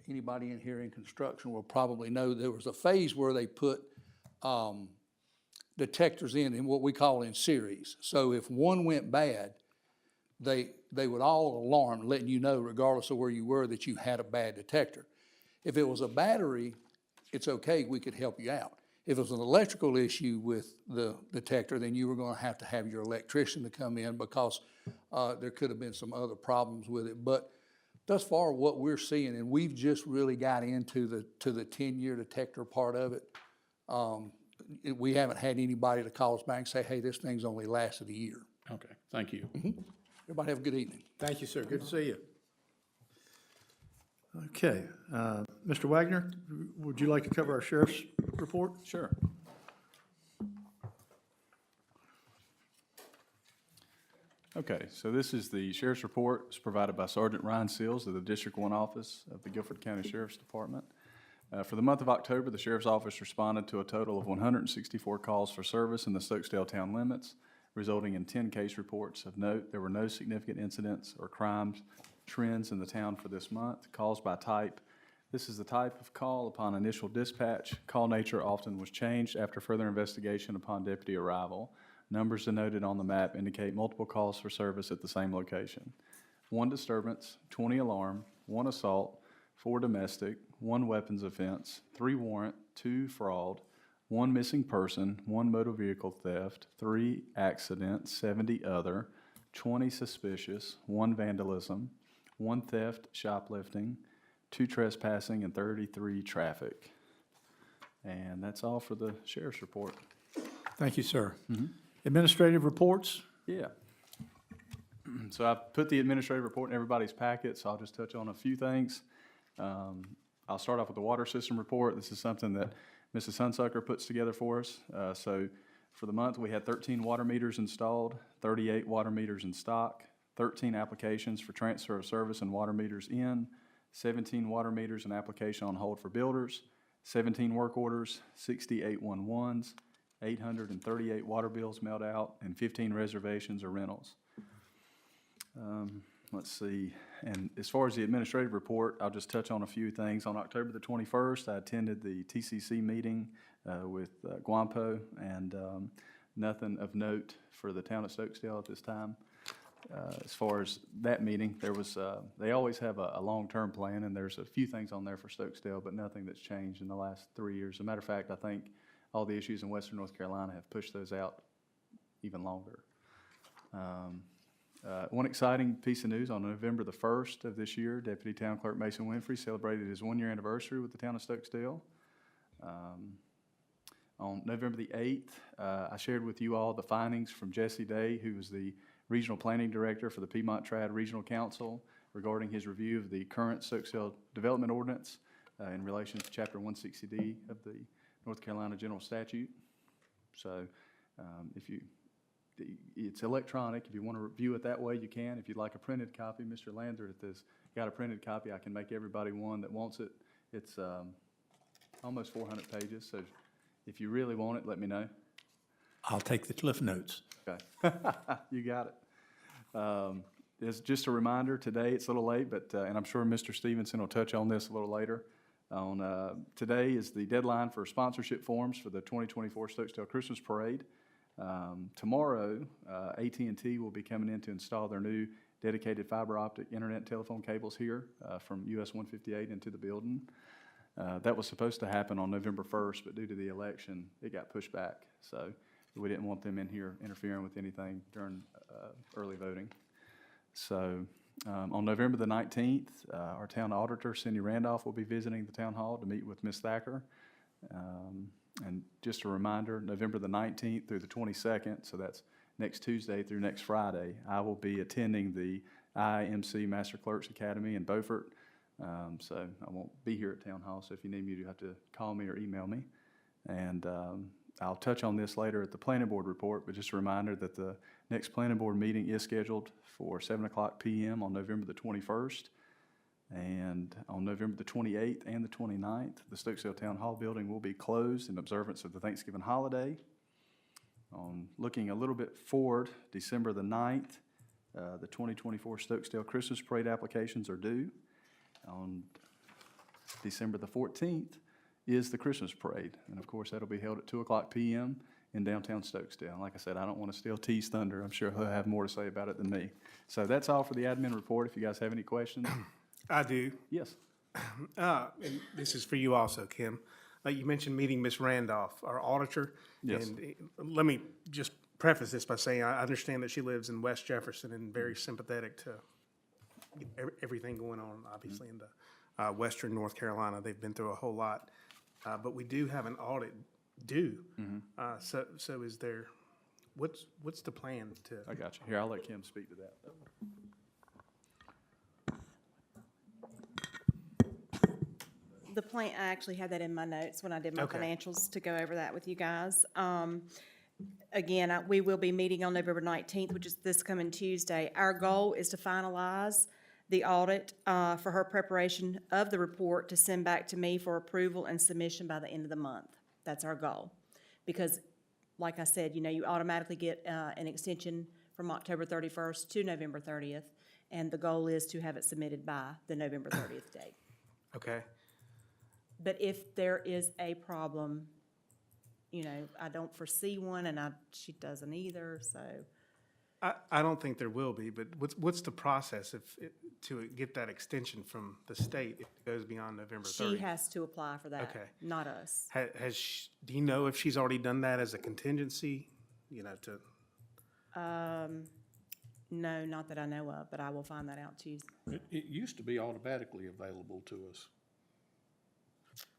anybody in here in construction will probably know, there was a phase where they put detectors in what we call in series. So if one went bad, they would all alarm, letting you know, regardless of where you were, that you had a bad detector. If it was a battery, it's okay, we could help you out. If it was an electrical issue with the detector, then you were gonna have to have your electrician to come in because there could have been some other problems with it. But thus far, what we're seeing, and we've just really got into the 10-year detector part of it, we haven't had anybody to call us back and say, hey, this thing's only lasted a year. Okay, thank you. Everybody have a good evening. Thank you, sir. Good to see you. Okay. Mr. Wagner, would you like to cover our sheriff's report? Sure. Okay, so this is the sheriff's report. It's provided by Sergeant Ryan Seals of the District 1 Office of the Guilford County Sheriff's Department. For the month of October, the Sheriff's Office responded to a total of 164 calls for service in the Stokesdale town limits, resulting in 10 case reports. Of note, there were no significant incidents or crimes trends in the town for this month. Calls by type. This is the type of call upon initial dispatch. Call nature often was changed after further investigation upon deputy arrival. Numbers denoted on the map indicate multiple calls for service at the same location. 1 disturbance, 20 alarm, 1 assault, 4 domestic, 1 weapons offense, 3 warrant, 2 fraud, 1 missing person, 1 motor vehicle theft, 3 accident, 70 other, 20 suspicious, 1 vandalism, 1 theft, shoplifting, 2 trespassing, and 33 traffic. And that's all for the sheriff's report. Thank you, sir. Administrative reports? Yeah. So I've put the administrative report in everybody's packet, so I'll just touch on a few things. I'll start off with the water system report. This is something that Mrs. Hunsucker puts together for us. So for the month, we had 13 water meters installed, 38 water meters in stock, 13 applications for transfer of service and water meters in, 17 water meters in application on hold for builders, 17 work orders, 68 811s, 838 water bills mailed out, and 15 reservations or rentals. Let's see, and as far as the administrative report, I'll just touch on a few things. On October the 21st, I attended the TCC meeting with Guampo, and nothing of note for the town of Stokesdale at this time. As far as that meeting, there was, they always have a long-term plan, and there's a few things on there for Stokesdale, but nothing that's changed in the last 3 years. As a matter of fact, I think all the issues in western North Carolina have pushed those out even longer. One exciting piece of news, on November the 1st of this year, Deputy Town Clerk Mason Winfrey celebrated his 1-year anniversary with the town of Stokesdale. On November the 8th, I shared with you all the findings from Jesse Day, who was the Regional Planning Director for the Piedmont Triad Regional Council, regarding his review of the current Stokesdale Development Ordinance in relation to Chapter 160D of the North Carolina General Statute. So it's electronic. If you want to review it that way, you can. If you'd like a printed copy, Mr. Landert has got a printed copy. I can make everybody one that wants it. It's almost 400 pages, so if you really want it, let me know. I'll take the Cliff Notes. Okay. You got it. as just a reminder, today, it's a little late, but, and I'm sure Mr. Stevenson will touch on this a little later. Today is the deadline for sponsorship forms for the 2024 Stokesdale Christmas Parade. Tomorrow, AT&T will be coming in to install their new dedicated fiber optic internet and telephone cables here from US 158 into the building. That was supposed to happen on November 1st, but due to the election, it got pushed back. So we didn't want them in here interfering with anything during early voting. So on November the 19th, our town auditor, Cindy Randolph, will be visiting the town hall to meet with Ms. Thacker. And just a reminder, November the 19th through the 22nd, so that's next Tuesday through next Friday, I will be attending the IMC Master Clerks Academy in Beaufort. So I won't be here at Town Hall, so if you need me, you have to call me or email me. And I'll touch on this later at the Planning Board report, but just a reminder that the next Planning Board meeting is scheduled for 7:00 p.m. on November the 21st. And on November the 28th and the 29th, the Stokesdale Town Hall building will be closed in observance of the Thanksgiving holiday. Looking a little bit forward, December the 9th, the 2024 Stokesdale Christmas Parade applications are due. On December the 14th is the Christmas Parade. And of course, that'll be held at 2:00 p.m. in downtown Stokesdale. Like I said, I don't want to steal T's thunder. I'm sure he'll have more to say about it than me. So that's all for the admin report. If you guys have any questions. I do. Yes. And this is for you also, Kim. You mentioned meeting Ms. Randolph, our auditor. Yes. And let me just preface this by saying I understand that she lives in West Jefferson and very sympathetic to everything going on, obviously, in the western North Carolina. They've been through a whole lot. But we do have an audit due. So is there, what's the plan to? I got you. Here, I'll let Kim speak to that. The plan, I actually had that in my notes when I did my Okay. financials to go over that with you guys. Again, we will be meeting on November 19th, which is this coming Tuesday. Our goal is to finalize the audit for her preparation of the report to send back to me for approval and submission by the end of the month. That's our goal. Because, like I said, you automatically get an extension from October 31st to November 30th, and the goal is to have it submitted by the November 30th date. Okay. But if there is a problem, I don't foresee one, and she doesn't either, so. I don't think there will be, but what's the process to get that extension from the state if it goes beyond November 30th? She has to apply for that, Okay. not us. Do you know if she's already done that as a contingency, to? No, not that I know of, but I will find that out Tuesday. It used to be automatically available to us.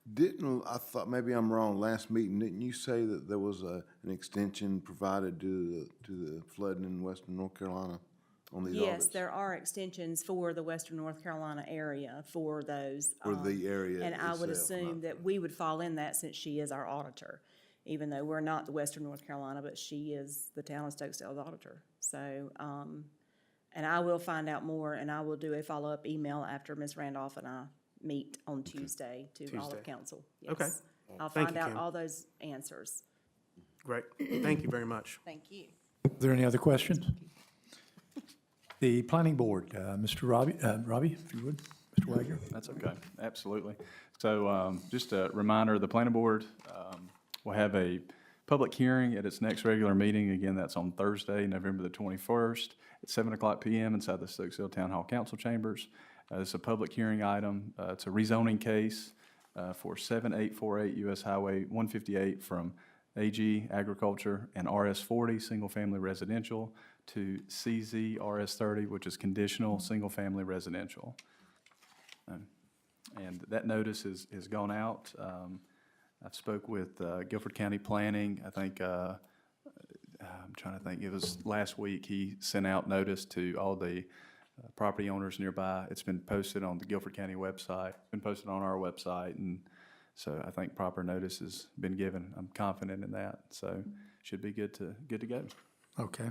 I thought, maybe I'm wrong, last meeting, didn't you say that there was an extension provided to the flooding in western North Carolina on these audits? Yes, there are extensions for the western North Carolina area for those. For the area And I would itself, assume not- that we would fall in that since she is our auditor, even though we're not the western North Carolina, but she is the town of Stokesdale's auditor. So, and I will find out more, and I will do a follow-up email after Ms. Randolph and I meet on Tuesday to all Tuesday. of council. Okay. Yes. I'll Thank find you, out Kim. all those answers. Great. Thank you very much. Thank you. Are there any other questions? The planning board, Mr. Robbie, if you would, Mr. Wagner. That's okay, absolutely. So just a reminder, the planning board will have a public hearing at its next regular meeting. Again, that's on Thursday, November the 21st at 7:00 p.m. inside the Stokesdale Town Hall Council Chambers. It's a public hearing item. It's a rezoning case for 7848 US Highway 158 from AG Agriculture and RS40, single-family residential, to CZ RS30, which is conditional, single-family residential. And that notice has gone out. I've spoke with Guilford County Planning. I think, I'm trying to think, it was last week, he sent out notice to all the property owners nearby. It's been posted on the Guilford County website, been posted on our website, and so I think proper notice has been given. I'm confident in that, so should be good to go. Okay,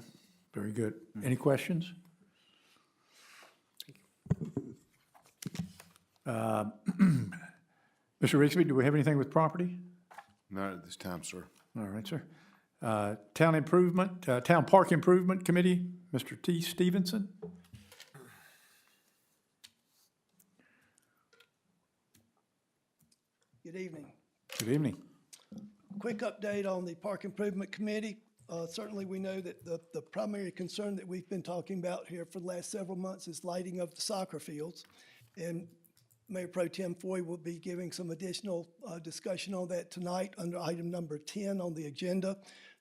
very good. Any questions? Mr. Rigsby, do we have anything with property? Not at this time, sir. All right, sir. Town Improvement, Town Park Improvement Committee, Mr. T. Stevenson. Good evening. Good evening. Quick update on the Park Improvement Committee. Certainly, we know that the primary concern that we've been talking about here for the last several months is lighting of the soccer fields. And Mayor Pro Tem Foy will be giving some additional discussion on that tonight under item number 10 on the agenda.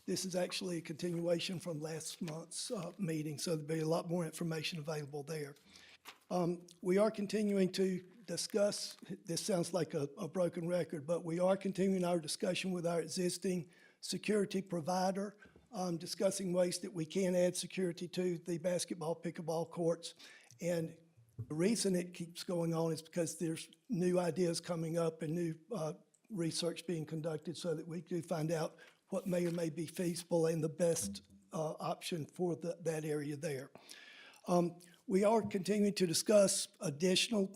This is actually a continuation from last month's meeting, so there'll be a lot more information available there. We are continuing to discuss, this sounds like a broken record, but we are continuing our discussion with our existing security provider, discussing ways that we can add security to the basketball, pickleball courts. And the reason it keeps going on is because there's new ideas coming up and new research being conducted so that we do find out what may or may be feasible and the best option for that area there. We are continuing to discuss additional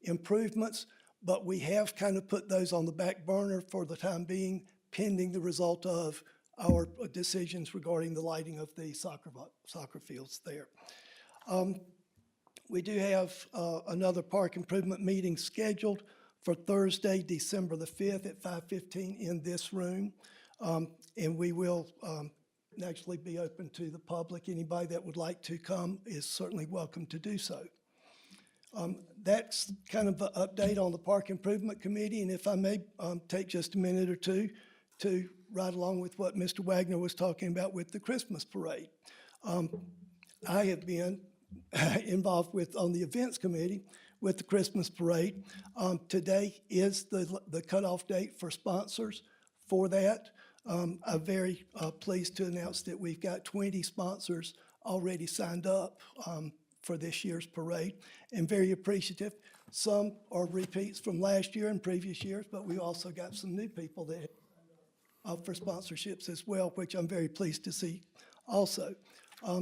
improvements, but we have kind of put those on the back burner for the time being, pending the result of our decisions regarding the lighting of the soccer fields there. We do have another park improvement meeting scheduled for Thursday, December the 5th at 5:15 in this room. And we will actually be open to the public. Anybody that would like to come is certainly welcome to do so. That's kind of an update on the Park Improvement Committee, and if I may take just a minute or two to ride along with what Mr. Wagner was talking about with the Christmas parade. I have been involved on the events committee with the Christmas parade. Today is the cutoff date for sponsors for that. I'm very pleased to announce that we've got 20 sponsors already signed up for this year's parade, and very appreciative. Some are repeats from last year and previous years, but we also got some new people that for sponsorships as well, which I'm very pleased to see also.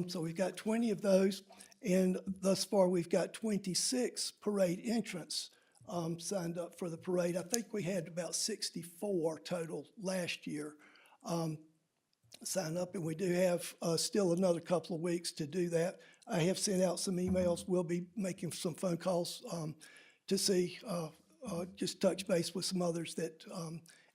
So we've got 20 of those, and thus far we've got 26 parade entrants signed up for the parade. I think we had about 64 total last year sign up, and we do have still another couple of weeks to do that. I have sent out some emails. We'll be making some phone calls to see, just touch base with some others that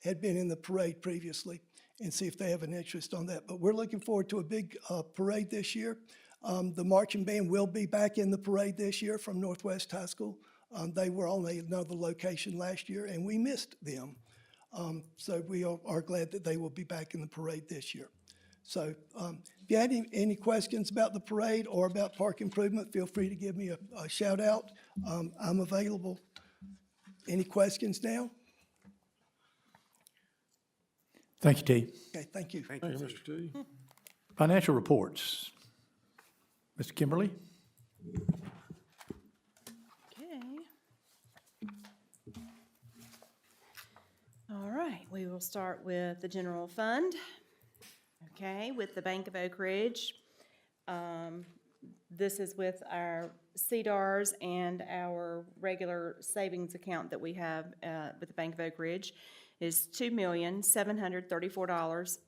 had been in the parade previously and see if they have an interest on that. But we're looking forward to a big parade this year. The marching band will be back in the parade this year from Northwest High School. They were on another location last year, and we missed them. So we are glad that they will be back in the parade this year. So if you had any questions about the parade or about park improvement, feel free to give me a shout out. I'm available. Any questions now? Thank you, T. Okay, thank you. Thank you, Mr. T. Financial reports. Mr. Kimberly? Okay. All right, we will start with the general fund. Okay, with the Bank of Oak Ridge. This is with our CDARS and our regular savings account that we have with the Bank of Oak Ridge is $2,734,000.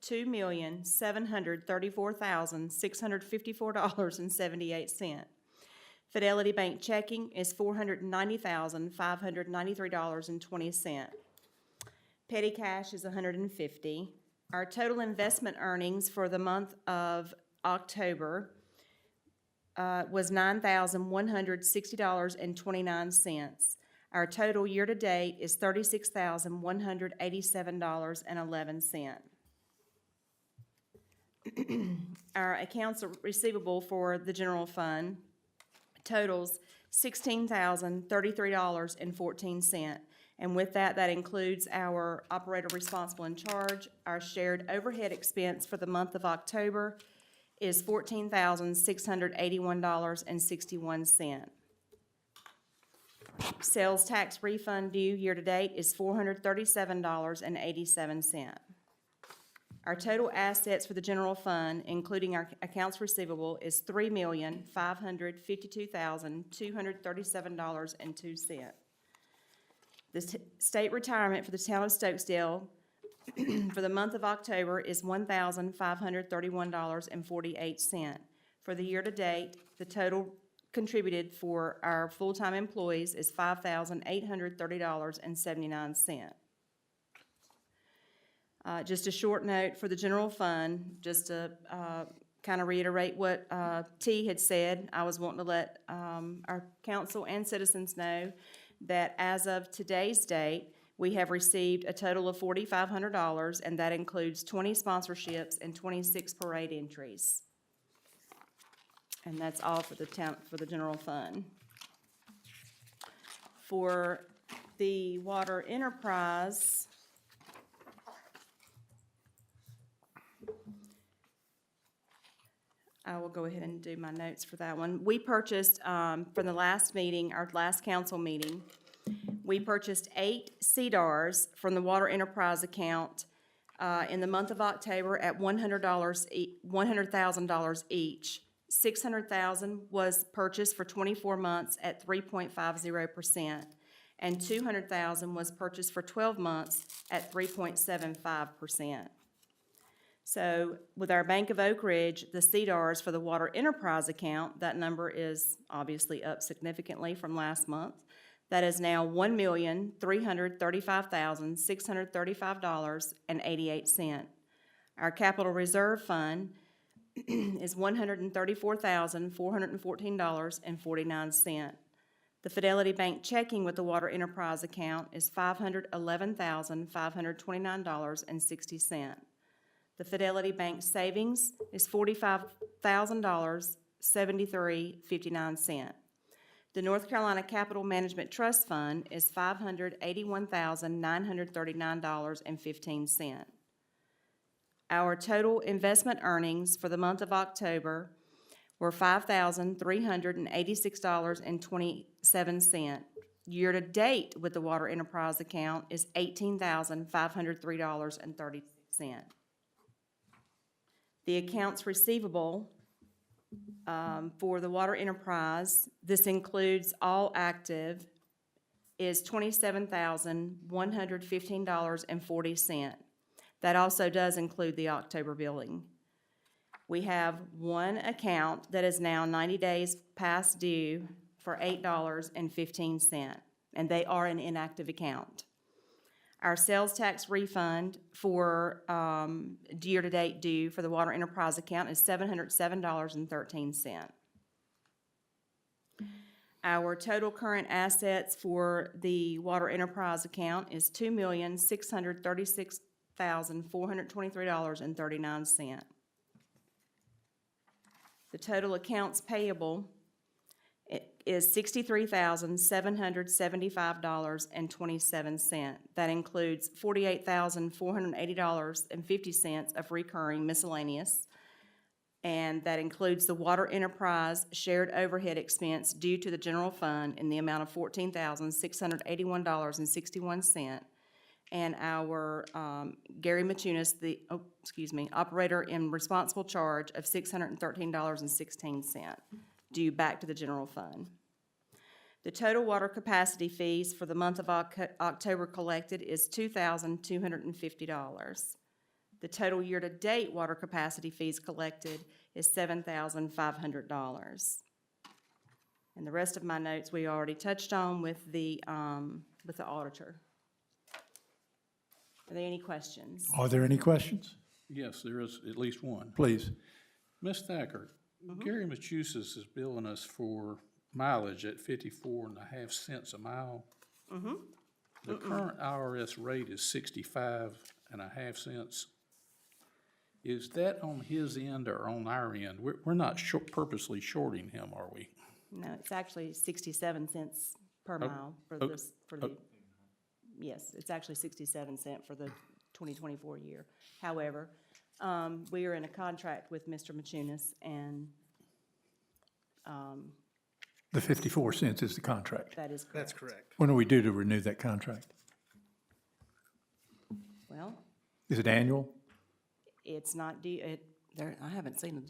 $2,734,654.78. Fidelity Bank checking is $490,593.20. Petty cash is $150. Our total investment earnings for the month of October was $9,160.29. Our total year-to-date is $36,187.11. Our accounts receivable for the general fund totals $16,033.14. And with that, that includes our operator responsible in charge. Our shared overhead expense for the month of October is $14,681.61. Sales tax refund due year-to-date is $437.87. Our total assets for the general fund, including our accounts receivable, is $3,552,237.02. The state retirement for the town of Stokesdale for the month of October is $1,531.48. For the year-to-date, the total contributed for our full-time employees is $5,830.79. Just a short note for the general fund, just to kind of reiterate what T had said. I was wanting to let our council and citizens know that as of today's date, we have received a total of $4,500, and that includes 20 sponsorships and 26 parade entries. And that's all for the town, for the general fund. For the water enterprise, I will go ahead and do my notes for that one. We purchased, from the last meeting, our last council meeting, we purchased 8 CDRs from the water enterprise account in the month of October at $100,000 each. $600,000 was purchased for 24 months at 3.50%, and $200,000 was purchased for 12 months at 3.75%. So with our Bank of Oak Ridge, the CDRs for the water enterprise account, that number is obviously up significantly from last month. That is now $1,335,635.88. Our capital reserve fund is $134,414.49. The Fidelity Bank checking with the water enterprise account is $511,529.60. The Fidelity Bank savings is $45,000, $73.59. The North Carolina Capital Management Trust Fund is $581,939.15. Our total investment earnings for the month of October were $5,386.27. Year-to-date with the water enterprise account is $18,503.36. The accounts receivable for the water enterprise, this includes all active, is $27,115.40. That also does include the October billing. We have one account that is now 90 days past due for $8.15, and they are an inactive account. Our sales tax refund for year-to-date due for the water enterprise account is $707.13. Our total current assets for the water enterprise account is $2,636,423.39. The total accounts payable is $63,775.27. That includes $48,480.50 of recurring miscellaneous, and that includes the water enterprise shared overhead expense due to the general fund in the amount of $14,681.61, and our Gary Machunas, operator in responsible charge of $613.16 due back to the general fund. The total water capacity fees for the month of October collected is $2,250. The total year-to-date water capacity fees collected is $7,500. And the rest of my notes we already touched on with the auditor. Are there any questions? Are there any questions? Yes, there is at least one. Please. Ms. Thacker, Gary Machusis is billing us for mileage at 54.5 cents a mile. The current IRS rate is 65.5 cents. Is that on his end or on our end? We're not purposely shorting him, are we? No, it's actually 67 cents per mile for this, yes, it's actually 67 cents for the 2024 year. However, we are in a contract with Mr. Machunas, and The 54 cents is the contract. that is correct. That's correct. When are we due to renew that contract? Well, Is it annual? it's not due, I haven't seen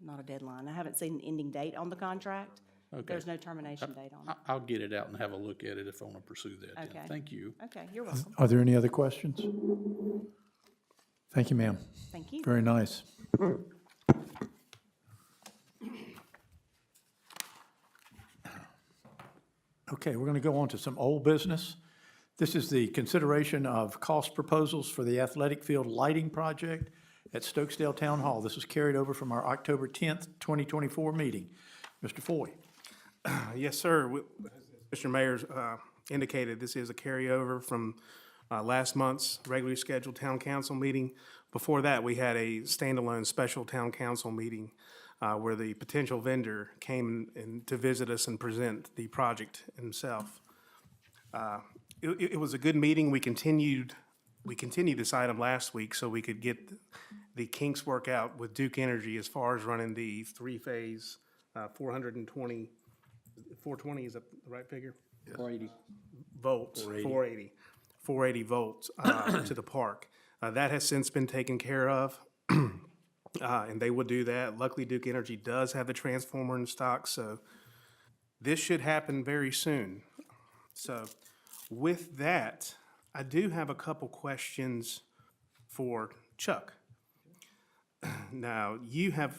not a deadline. I haven't seen an ending date on the contract. Okay. There's no termination date on it. I'll get it out and have a look at it if I want to pursue that. then. Okay. Thank you. Okay, you're welcome. Are there any other questions? Thank you, ma'am. Thank you. Very nice. Okay, we're going to go on to some old business. This is the consideration of cost proposals for the athletic field lighting project at Stokesdale Town Hall. This was carried over from our October 10th, 2024 meeting. Mr. Foy. Yes, sir. As Mr. Mayor indicated, this is a carryover from last month's regularly scheduled town council meeting. Before that, we had a standalone special town council meeting where the potential vendor came in to visit us and present the project himself. It was a good meeting. We continued this item last week so we could get the kinks work out with Duke Energy as far as running the three-phase 420 is that the right figure? 480. Volts, 480 volts to the park. That has since been taken care of, and they will do that. Luckily, Duke Energy does have the transformer in stock, so this should happen very soon. So with that, I do have a couple questions for Chuck. Now, you have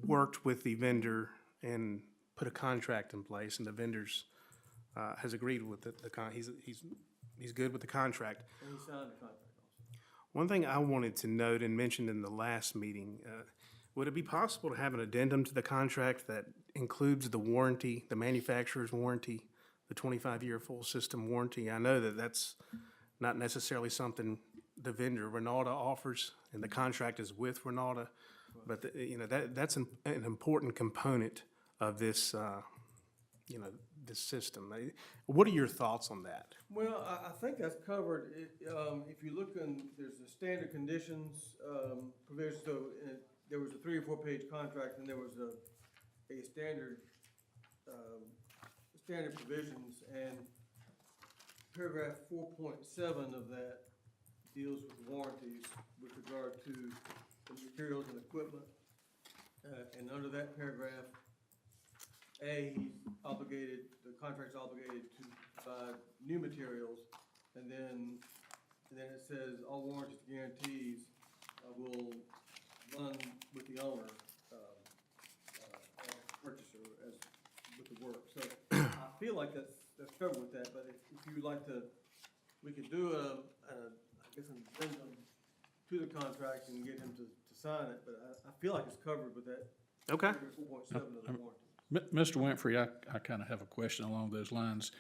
worked with the vendor and put a contract in place, and the vendor's has agreed with he's good with the contract. And he signed the contract also. One thing I wanted to note and mentioned in the last meeting, would it be possible to have an addendum to the contract that includes the warranty, the manufacturer's warranty, the 25-year full system warranty? I know that that's not necessarily something the vendor, Renata, offers, and the contract is with Renata, but that's an important component of this, this system. What are your thoughts on that? Well, I think that's covered. If you look in, there's the standard conditions provision. So there was a 3 or 4 page contract, and there was a standard provisions, and paragraph 4.7 of that deals with warranties with regard to the materials and equipment. And under that paragraph, he's obligated, the contract's obligated to provide new materials, and then it says all warranties and guarantees will run with the owner, as purchaser, as with the work. So I feel like that's covered with that, but if you would like to, we could do an addendum to the contract and get him to sign it, but I feel like it's covered with that. Okay. 4.7 of the warranty. Mr. Winfrey, I kind of have a question along those lines.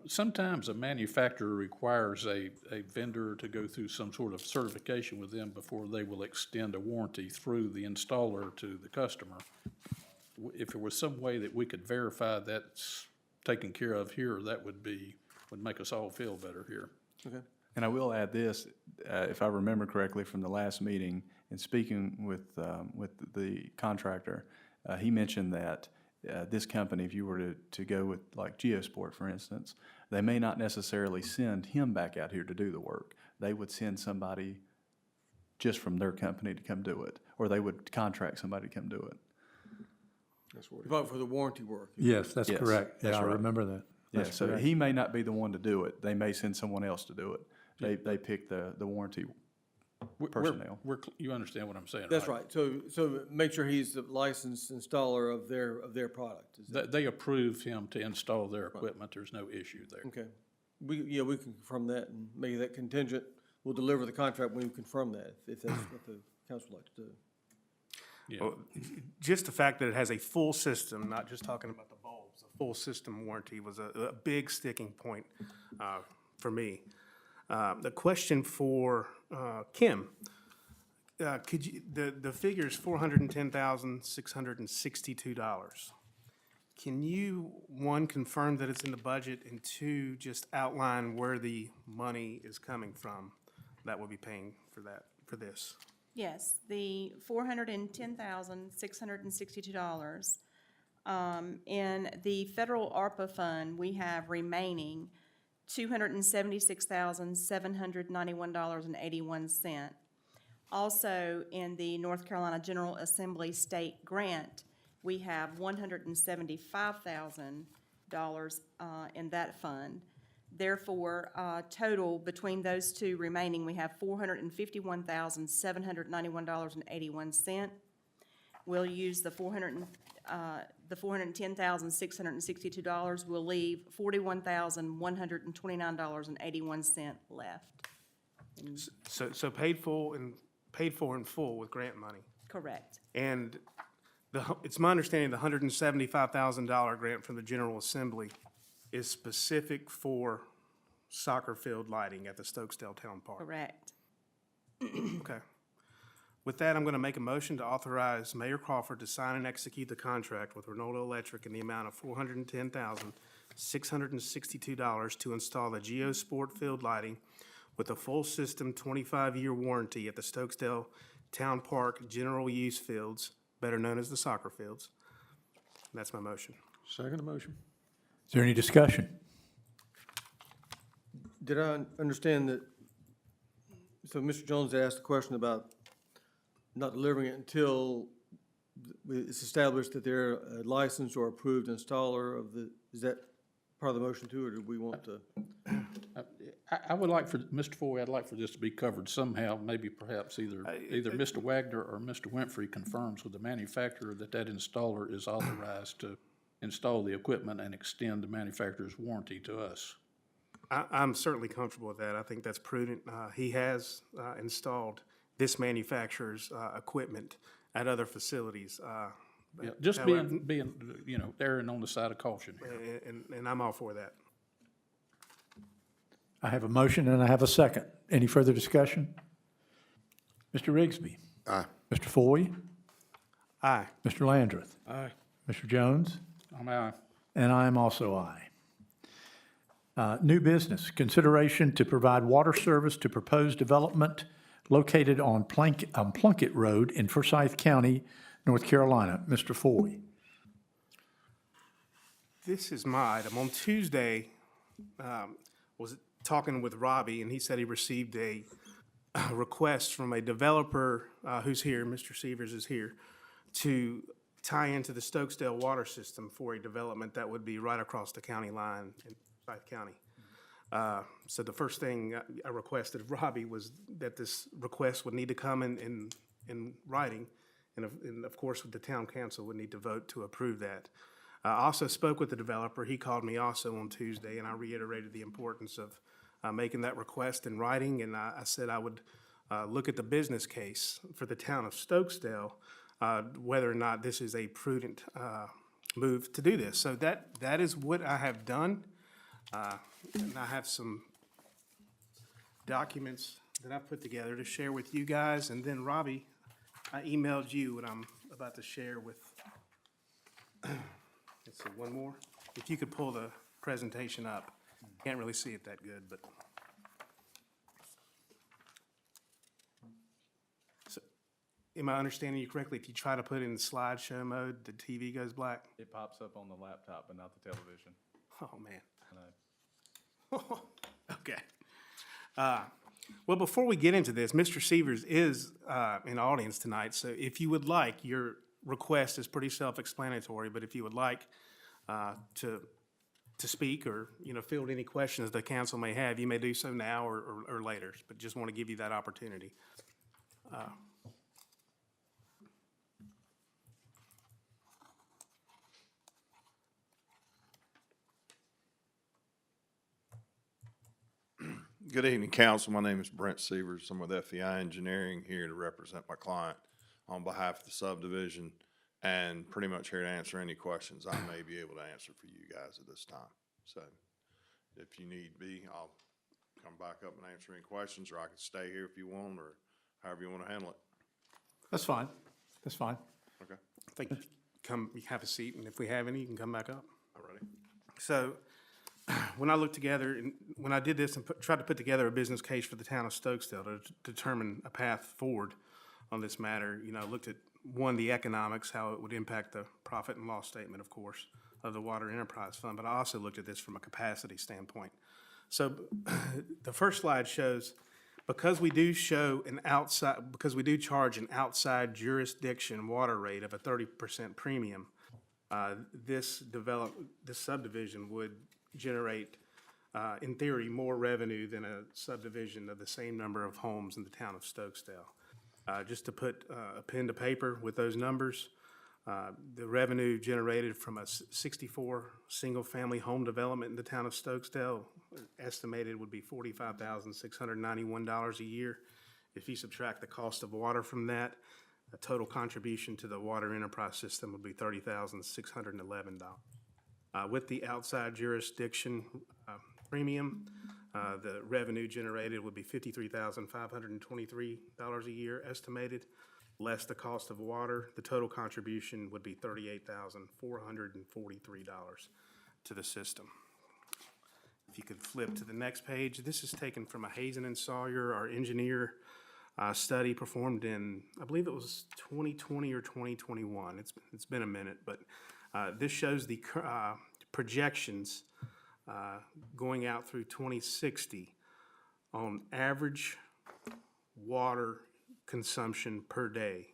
Sometimes a manufacturer requires a vendor to go through some sort of certification with them before they will extend a warranty through the installer to the customer. If there was some way that we could verify that's taken care of here, that would make us all feel better here. Okay. And I will add this, if I remember correctly from the last meeting, in speaking with the contractor, he mentioned that this company, if you were to go with like Geosport, for instance, they may not necessarily send him back out here to do the work. They would send somebody just from their company to come do it, or they would contract somebody to come do it. That's what. Vote for the warranty work. Yes, that's Yes, correct. that's Yeah, I right. remember that. Yeah, That's so correct. he may not be the one to do it. They may send someone else to do it. They pick the warranty personnel. You understand what I'm saying, right? That's right. So make sure he's the licensed installer of their product. Is that- They approve him to install their equipment. There's no issue there. Okay. We can confirm that and make that contingent. We'll deliver the contract when we confirm that, if that's what the council would like to do. Yeah. Well, just the fact that it has a full system, not just talking about the bulbs, a full system warranty was a big sticking point for me. The question for Kim, could you, the figure is $410,662. Can you, one, confirm that it's in the budget, and two, just outline where the money is coming from that will be paying for this? Yes, the $410,662. In the federal ARPA fund, we have remaining $276,791.81. Also, in the North Carolina General Assembly State Grant, we have $175,000 in that fund. Therefore, total between those two remaining, we have $451,791.81. We'll use the $410,662. We'll leave $41,129.81 left. So paid for in full with grant money. Correct. And it's my understanding the $175,000 grant from the General Assembly is specific for soccer field lighting at the Stokesdale Town Park. Correct. Okay. With that, I'm going to make a motion to authorize Mayor Crawford to sign and execute the contract with Ronaldo Electric in the amount of $410,662 to install the Geosport field lighting with a full system 25-year warranty at the Stokesdale Town Park General Use Fields, better known as the soccer fields. That's my motion. Second motion. Is there any discussion? Did I understand that, so Mr. Jones asked a question about not delivering it until it's established that they're a licensed or approved installer of the, is that part of the motion too, or do we want to? I would like for, Mr. Foy, I'd like for this to be covered somehow, maybe perhaps either Mr. Wagner or Mr. Winfrey confirms with the manufacturer that that installer is authorized to install the equipment and extend the manufacturer's warranty to us. I'm certainly comfortable with that. I think that's prudent. He has installed this manufacturer's equipment at other facilities. Yeah, just however- being, you know, erring on the side of caution here. And I'm all for that. I have a motion and I have a second. Any further discussion? Mr. Rigsby? Aye. Mr. Foy? Aye. Mr. Landrith? Aye. Mr. Jones? I'm aye. And I am also aye. New business, consideration to provide water service to proposed development located on Plunkett Road in Forsyth County, North Carolina. Mr. Foy. This is my item. On Tuesday, was talking with Robbie, and he said he received a request from a developer who's here, Mr. Severs is here, to tie into the Stokesdale water system for a development that would be right across the county line in Forsyth County. So the first thing I requested of Robbie was that this request would need to come in writing, and of course, the town council would need to vote to approve that. I also spoke with the developer. He called me also on Tuesday, and I reiterated the importance of making that request in writing, and I said I would look at the business case for the town of Stokesdale, whether or not this is a prudent move to do this. So that is what I have done. And I have some documents that I've put together to share with you guys. And then, Robbie, I emailed you what I'm about to share with, let's see, one more. If you could pull the presentation up. Can't really see it that good, but. So, am I understanding you correctly? If you try to put it in slideshow mode, the TV goes black? It pops up on the laptop, but not the television. Oh, man. I know. Okay. Well, before we get into this, Mr. Severs is in the audience tonight, so if you would like, your request is pretty self-explanatory, but if you would like to speak or, you know, field any questions the council may have, you may do so now or later, but just want to give you that opportunity. Good evening, council. My name is Brent Severs. I'm with FEI Engineering, here to represent my client on behalf of the subdivision, and pretty much here to answer any questions I may be able to answer for you guys at this time. So if you need me, I'll come back up and answer any questions, or I can stay here if you want, or however you want to handle it. That's fine. That's fine. Okay. I think you have a seat, and if we have any, you can come back up. All righty. So when I looked together, and when I did this and tried to put together a business case for the town of Stokesdale to determine a path forward on this matter, you know, I looked at, one, the economics, how it would impact the profit and loss statement, of course, of the Water Enterprise Fund, but I also looked at this from a capacity standpoint. So the first slide shows, because we do charge an outside jurisdiction water rate of a 30% premium, this subdivision would generate, in theory, more revenue than a subdivision of the same number of homes in the town of Stokesdale. Just to put a pen to paper with those numbers, the revenue generated from a 64 single-family home development in the town of Stokesdale estimated would be $45,691 a year. If you subtract the cost of water from that, the total contribution to the water enterprise system would be $30,611. With the outside jurisdiction premium, the revenue generated would be $53,523 a year estimated, less the cost of water. The total contribution would be $38,443 to the system. If you could flip to the next page, this is taken from a Hazen and Sawyer, our engineer, study performed in, I believe it was 2020 or 2021. It's been a minute, but this shows the projections going out through 2060 on average water consumption per day,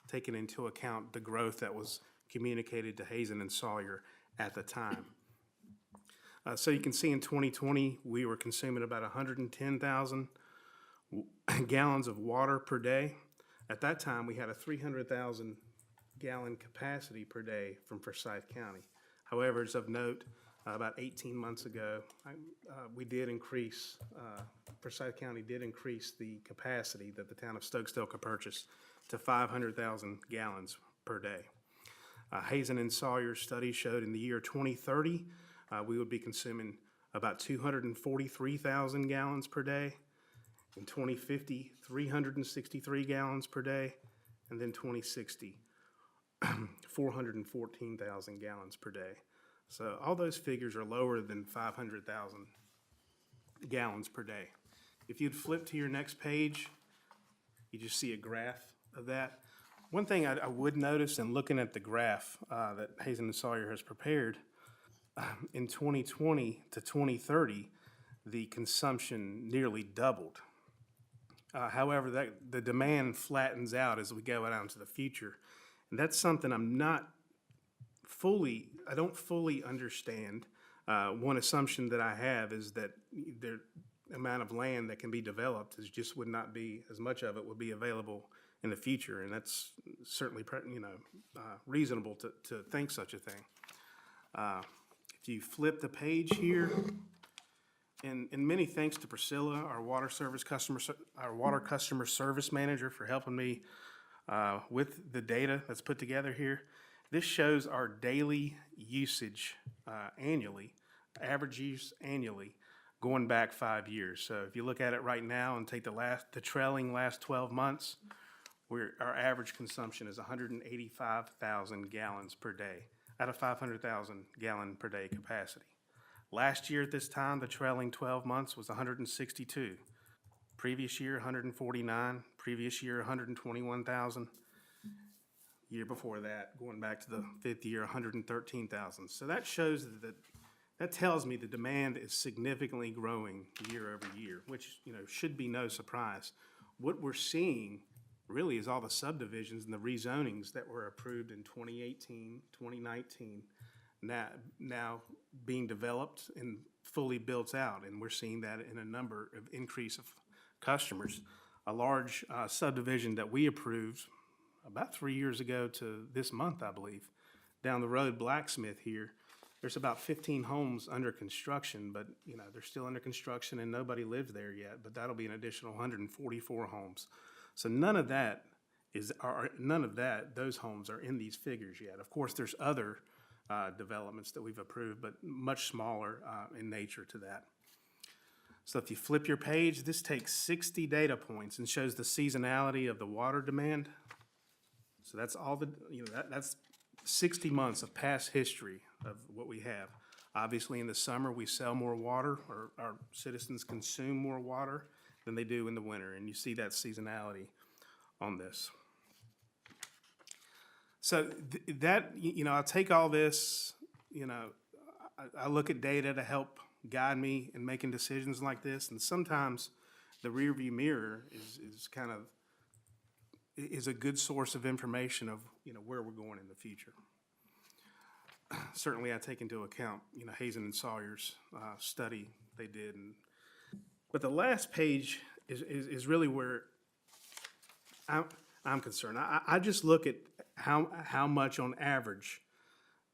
taking into account the growth that was communicated to Hazen and Sawyer at the time. So you can see in 2020, we were consuming about 110,000 gallons of water per day. At that time, we had a 300,000 gallon capacity per day from Forsyth County. However, as of note, about 18 months ago, we did increase, Forsyth County did increase the capacity that the town of Stokesdale could purchase to 500,000 gallons per day. Hazen and Sawyer's study showed in the year 2030, we would be consuming about 243,000 gallons per day. In 2050, 363 gallons per day. And then 2060, 414,000 gallons per day. So all those figures are lower than 500,000 gallons per day. If you'd flip to your next page, you just see a graph of that. One thing I would notice in looking at the graph that Hazen and Sawyer has prepared, in 2020 to 2030, the consumption nearly doubled. However, the demand flattens out as we go out into the future. And that's something I don't fully understand. One assumption that I have is that the amount of land that can be developed just would not be, as much of it would be available in the future. And that's certainly, reasonable to think such a thing. If you flip the page here, and many thanks to Priscilla, our water customer service manager, for helping me with the data that's put together here. This shows our daily usage annually, average use annually, going back 5 years. So if you look at it right now and take the trailing last 12 months, our average consumption is 185,000 gallons per day out of 500,000 gallon per day capacity. Last year at this time, the trailing 12 months was 162. Previous year, 149. Previous year, 121,000. Year before that, going back to the fifth year, 113,000. So that shows that tells me the demand is significantly growing year over year, which should be no surprise. What we're seeing really is all the subdivisions and the rezonings that were approved in 2018, 2019, now being developed and fully built out, and we're seeing that in a number of increase of customers. A large subdivision that we approved about 3 years ago to this month, I believe, down the road, Blacksmith here, there's about 15 homes under construction, but they're still under construction and nobody lives there yet, but that'll be an additional 144 homes. So none of those homes are in these figures yet. Of course, there's other developments that we've approved, but much smaller in nature to that. So if you flip your page, this takes 60 data points and shows the seasonality of the water demand. So that's all that's 60 months of past history of what we have. Obviously, in the summer, we sell more water, or our citizens consume more water than they do in the winter, and you see that seasonality on this. So I take all this, I look at data to help guide me in making decisions like this, and sometimes the rearview mirror is a good source of information of where we're going in the future. Certainly, I take into account Hazen and Sawyer's study they did, but the last page is really where I'm concerned. I just look at how much on average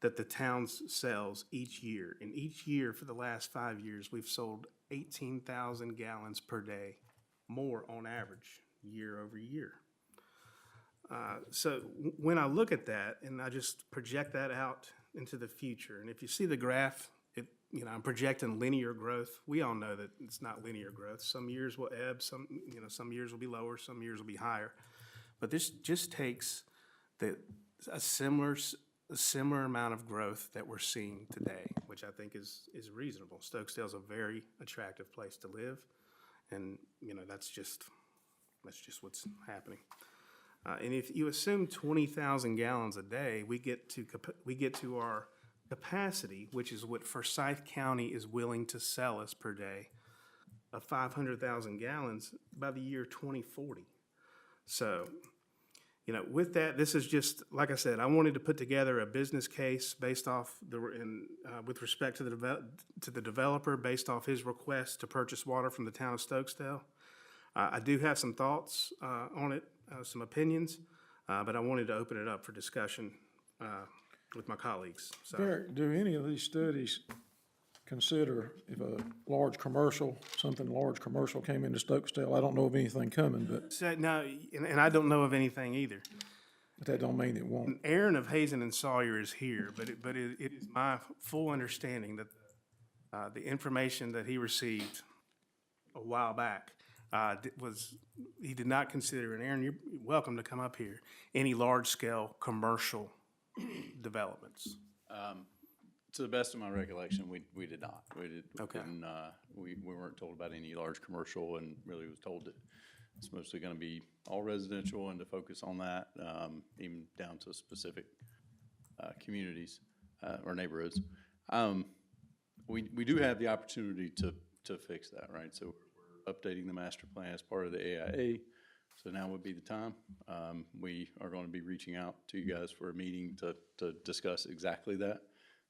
that the town sells each year. And each year for the last 5 years, we've sold 18,000 gallons per day, more on average, year over year. So when I look at that and I just project that out into the future, and if you see the graph, I'm projecting linear growth. We all know that it's not linear growth. Some years will ebb, some years will be lower, some years will be higher. But this just takes a similar amount of growth that we're seeing today, which I think is reasonable. Stokesdale's a very attractive place to live, and that's just what's happening. And if you assume 20,000 gallons a day, we get to our capacity, which is what Forsyth County is willing to sell us per day, of 500,000 gallons by the year 2040. So, with that, this is just, like I said, I wanted to put together a business case based off with respect to the developer, based off his request to purchase water from the town of Stokesdale. I do have some thoughts on it, some opinions, but I wanted to open it up for discussion with my colleagues. So. Derek, do any of these studies consider if something large commercial came into Stokesdale? I don't know of anything coming, but. So, no, and I don't know of anything either. But that don't mean it won't. Aaron of Hazen and Sawyer is here, but it is my full understanding that the information that he received a while back he did not consider, and Aaron, you're welcome to come up here, any large-scale commercial developments. To the best of my recollection, we did not. Okay. We weren't told about any large commercial, and really was told that it's mostly going to be all residential and to focus on that, even down to specific communities or neighborhoods. We do have the opportunity to fix that, right? So we're updating the master plan as part of the AIA. So now would be the time. We are going to be reaching out to you guys for a meeting to discuss exactly that,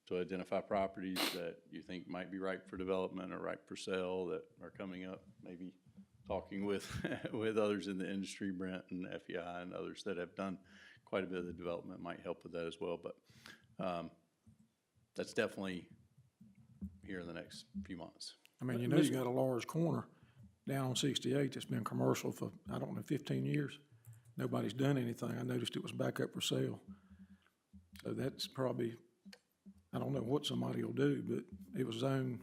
to identify properties that you think might be ripe for development or ripe for sale that are coming up, maybe talking with others in the industry, Brent and FEI and others that have done quite a bit of the development might help with that as well. But that's definitely here in the next few months. I mean, you got a large corner down on 68 that's been commercial for, 15 years. Nobody's done anything. I noticed it was back up for sale. So that's probably, I don't know what somebody will do, but it was zoned,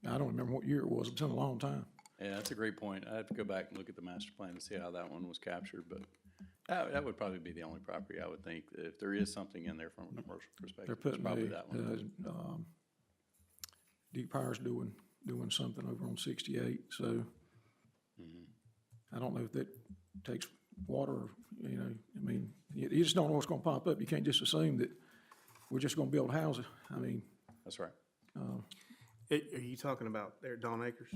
I don't remember what year it was. It's been a long time. Yeah, that's a great point. I have to go back and look at the master plan to see how that one was captured, but that would probably be the only property I would think, that if there is something in there from a commercial perspective, They're it's putting probably that one. Deep Power's doing something over on 68, so I don't know if that takes water, or, I mean, you just don't know what's gonna pop up. You can't just assume that we're just gonna build houses. I mean. That's right. Are you talking about there, Don Acres?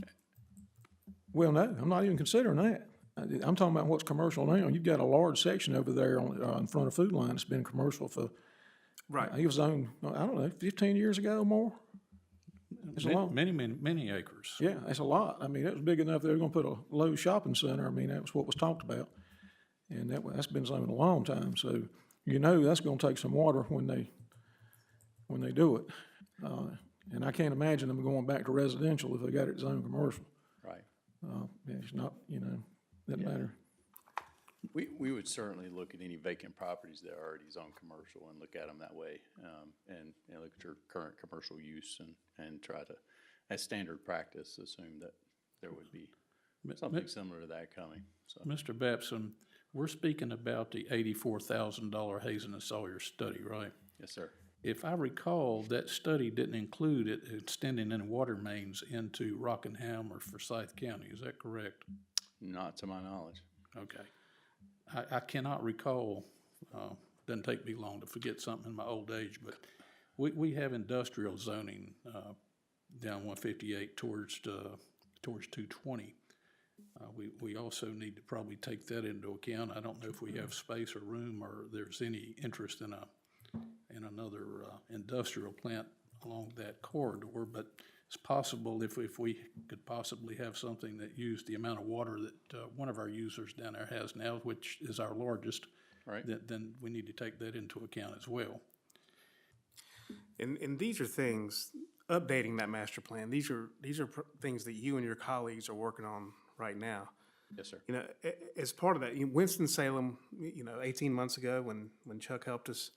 Well, no, I'm not even considering that. I'm talking about what's commercial now. You've got a large section over there in front of Food Line that's been commercial for. Right. It was zoned, I don't know, 15 years ago or more. It's a lot. Many acres. Yeah, that's a lot. I mean, it was big enough they were gonna put a Lowe's shopping center. I mean, that was what was talked about. And that's been zoned a long time, so that's gonna take some water when they do it. And I can't imagine them going back to residential if they got it zoned commercial. Right. It's not, doesn't matter. We would certainly look at any vacant properties that are already zoned commercial and look at them that way, and look at your current commercial use and try to, as standard practice, assume that there would be something similar to that coming. So, Mr. Babson, we're speaking about the $84,000 Hazen and Sawyer study, right? yes, sir. If I recall, that study didn't include it extending any water mains into Rockingham or Forsyth County. Is that correct? Not to my knowledge. Okay. I cannot recall, doesn't take me long to forget something in my old age, but we have industrial zoning down 158 towards 220. We also need to probably take that into account. I don't know if we have space or room, or there's any interest in another industrial plant along that corridor, but it's possible if we could possibly have something that used the amount of water that one of our users down there has now, which is our largest, Right. then we need to take that into account as well. And these are things, updating that master plan, these are things that you and your colleagues are working on right now. Yes, sir. You know, as part of that, Winston-Salem, 18 months ago, when Chuck helped us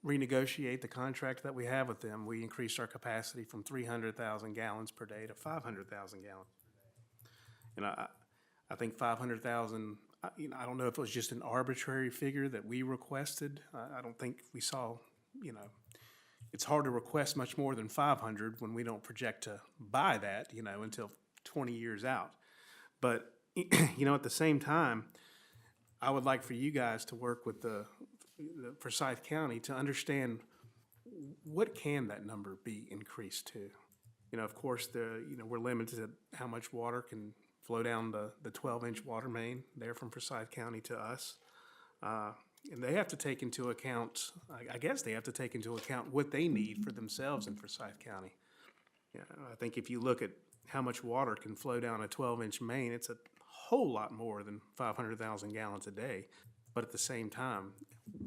renegotiate the contract that we have with them, we increased our capacity from 300,000 gallons per day to 500,000 gallons per day. And I think 500,000, I don't know if it was just an arbitrary figure that we requested. I don't think we saw, it's hard to request much more than 500 when we don't project to buy that, until 20 years out. But, at the same time, I would like for you guys to work with the Forsyth County to understand what can that number be increased to. Of course, we're limited to how much water can flow down the 12-inch water main there from Forsyth County to us. And they have to take into account, I guess they have to take into account what they need for themselves in Forsyth County. Yeah, I think if you look at how much water can flow down a 12-inch main, it's a whole lot more than 500,000 gallons a day. But at the same time,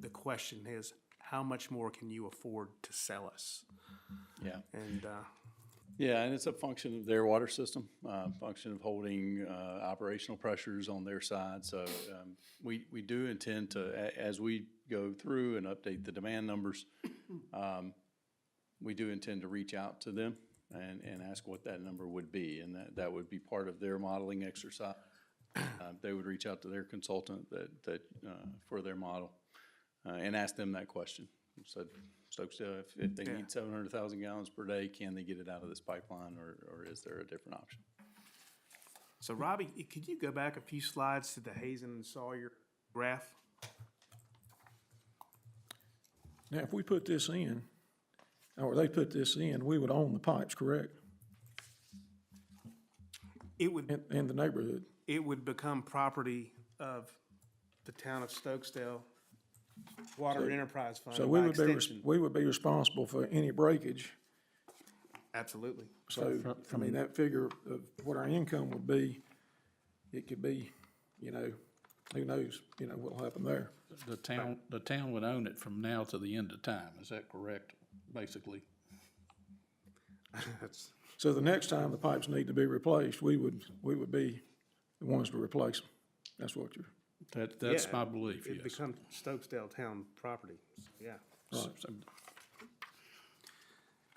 the question is, how much more can you afford to sell us? Yeah. And, Yeah, and it's a function of their water system, function of holding operational pressures on their side. So we do intend to, as we go through and update the demand numbers, we do intend to reach out to them and ask what that number would be, and that would be part of their modeling exercise. They would reach out to their consultant that for their model and ask them that question. So Stokesdale, if they need 700,000 gallons per day, can they get it out of this pipeline, or is there a different option? so Robbie, could you go back a few slides to the Hazen and Sawyer graph? Now, if we put this in, or they put this in, we would own the pipes, correct? It would, In the neighborhood. it would become property of the town of Stokesdale Water Enterprise Fund So by we would be, extension. we would be responsible for any breakage. Absolutely. So, I mean, that figure of what our income would be, it could be, who knows, what'll happen there. The town would own it from now to the end of time, is that correct, basically? That's, So the next time the pipes need to be replaced, we would be the ones to replace them. That's what you're, That's yeah, my belief, it yes. becomes Stokesdale town property, yeah. right.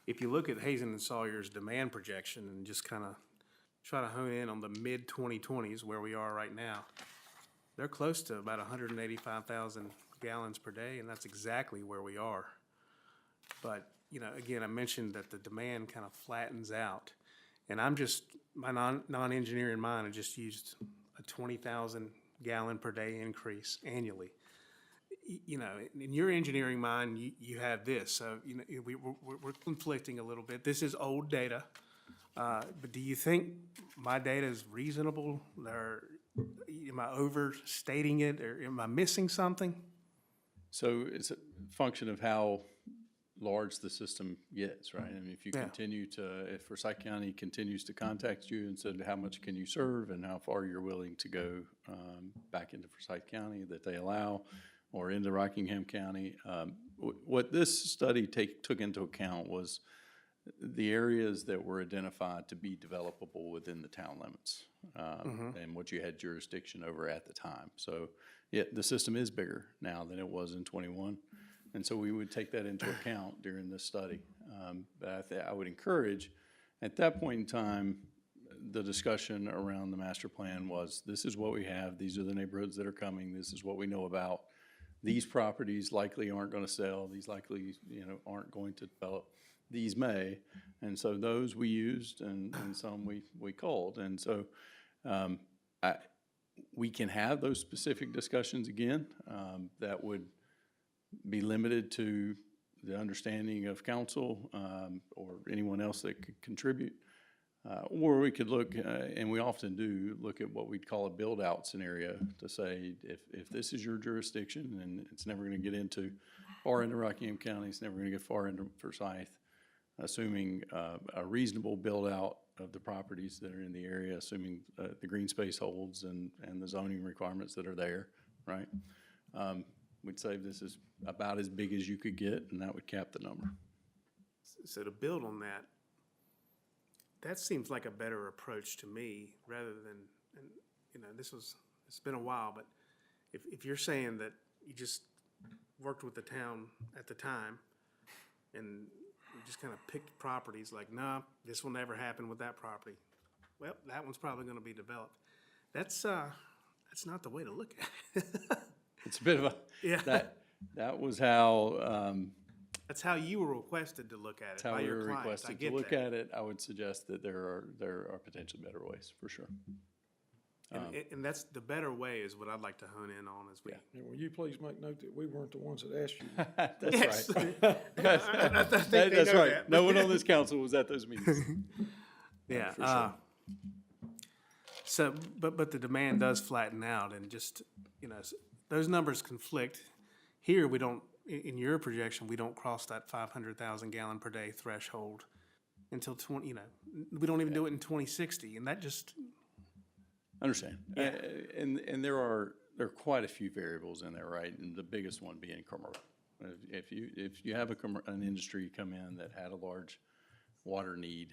If you look at Hazen and Sawyer's demand projection and just kind of try to hone in on the mid-2020s where we are right now, they're close to about 185,000 gallons per day, and that's exactly where we are. But, again, I mentioned that the demand kind of flattens out. And I'm just, my non-engineering mind, I just used a 20,000 gallon per day increase annually. In your engineering mind, you have this, so, we're conflicting a little bit. This is old data, but do you think my data is reasonable, or am I overstating it, or am I missing something? So it's a function of how large the system gets, right? I mean, if you Yeah. continue to, if Forsyth County continues to contact you and said, how much can you serve and how far you're willing to go back into Forsyth County that they allow, or into Rockingham County. What this study took into account was the areas that were identified to be developable within the town limits, and what you had jurisdiction over at the time. So, yeah, the system is bigger now than it was in '21, and so we would take that into account during this study. But I would encourage, at that point in time, the discussion around the master plan was, this is what we have, these are the neighborhoods that are coming, this is what we know about. These properties likely aren't going to sell, these likely, aren't going to develop. These may, and so those we used, and some we culled. And so we can have those specific discussions again that would be limited to the understanding of council or anyone else that could contribute. Or we could look, and we often do, look at what we'd call a build-out scenario to say, if this is your jurisdiction and it's never going to get into far into Rockingham County, it's never gonna get far into Forsyth. Assuming a reasonable build-out of the properties that are in the area, assuming the green space holds and the zoning requirements that are there, right? We'd say this is about as big as you could get, and that would cap the number. So to build on that, that seems like a better approach to me, rather than, and, you know, it's been a while, but if you're saying that you just worked with the town at the time, and you just kind of picked properties, like, nah, this will never happen with that property. Well, that one's probably gonna be developed. That's not the way to look at it. It's a bit of a, Yeah. that was how, That's how you were requested to look at it that's how by we your were clients. I requested to get look that. at it. I would suggest that there are potentially better ways, for sure. And that's, the better way is what I'd like to hone in on as we. And will you please make note that we weren't the ones that asked you? Yes. That's right. I think they That's know right. that. No one on this council was at those meetings. Yeah, for sure. so, but the demand does flatten out, and just, you know, those numbers conflict. Here, we don't, in your projection, we don't cross that 500,000 gallon per day threshold until we don't even do it in 2060, and that just, Understand. Yeah. And there are quite a few variables in there, right? And the biggest one being commercial. If you have an industry come in that had a large water need,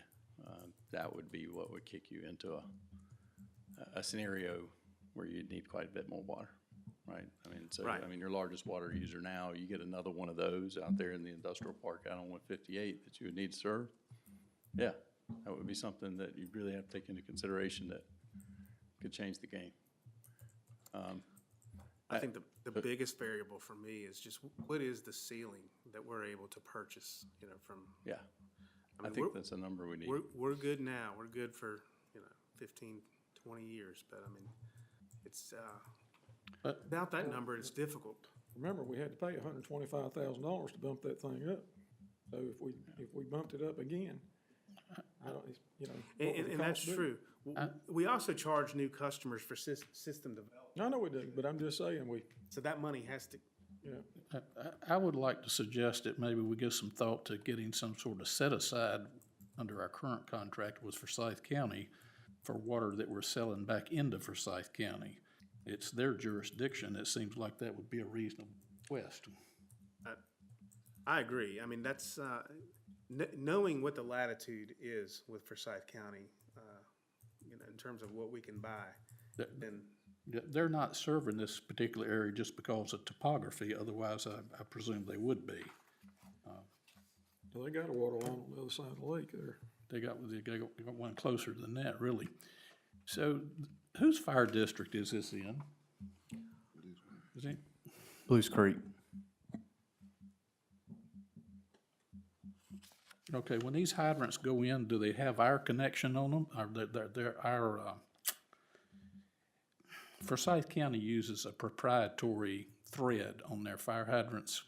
that would be what would kick you into a scenario where you'd need quite a bit more water, right? I mean, so, Right. I mean, your largest water user now, you get another one of those out there in the industrial park out on 158 that you would need to serve. Yeah, that would be something that you really have to take into consideration that could change the game. I think the biggest variable for me is just what is the ceiling that we're able to purchase, from. Yeah, I mean, think that's a number we need. We're good now. We're good for, 15, 20 years, but I mean, it's, without that number, it's difficult. Remember, we had to pay $125,000 to bump that thing up. So if we bumped it up again, I don't, what would the And that's cost be? true. We also charge new customers for system development, I know we do, but I'm just saying so that money has to, I would like to suggest that maybe we give some thought to getting some sort of set aside under our current contract with Forsyth County for water that we're selling back into Forsyth County. It's their jurisdiction. It seems like that would be a reasonable request. I agree. I mean, that's, knowing what the latitude is with Forsyth County, in terms of what we can buy, then. They're not serving this particular area just because of topography, otherwise I presume they would be. well, they got a water line on the other side of the lake there. They got one closer than that, really. So whose fire district is this in? Is it? Blues Creek. Okay, when these hydrants go in, do they have our connection on them? Or they're our, Forsyth County uses a proprietary thread on their fire hydrants.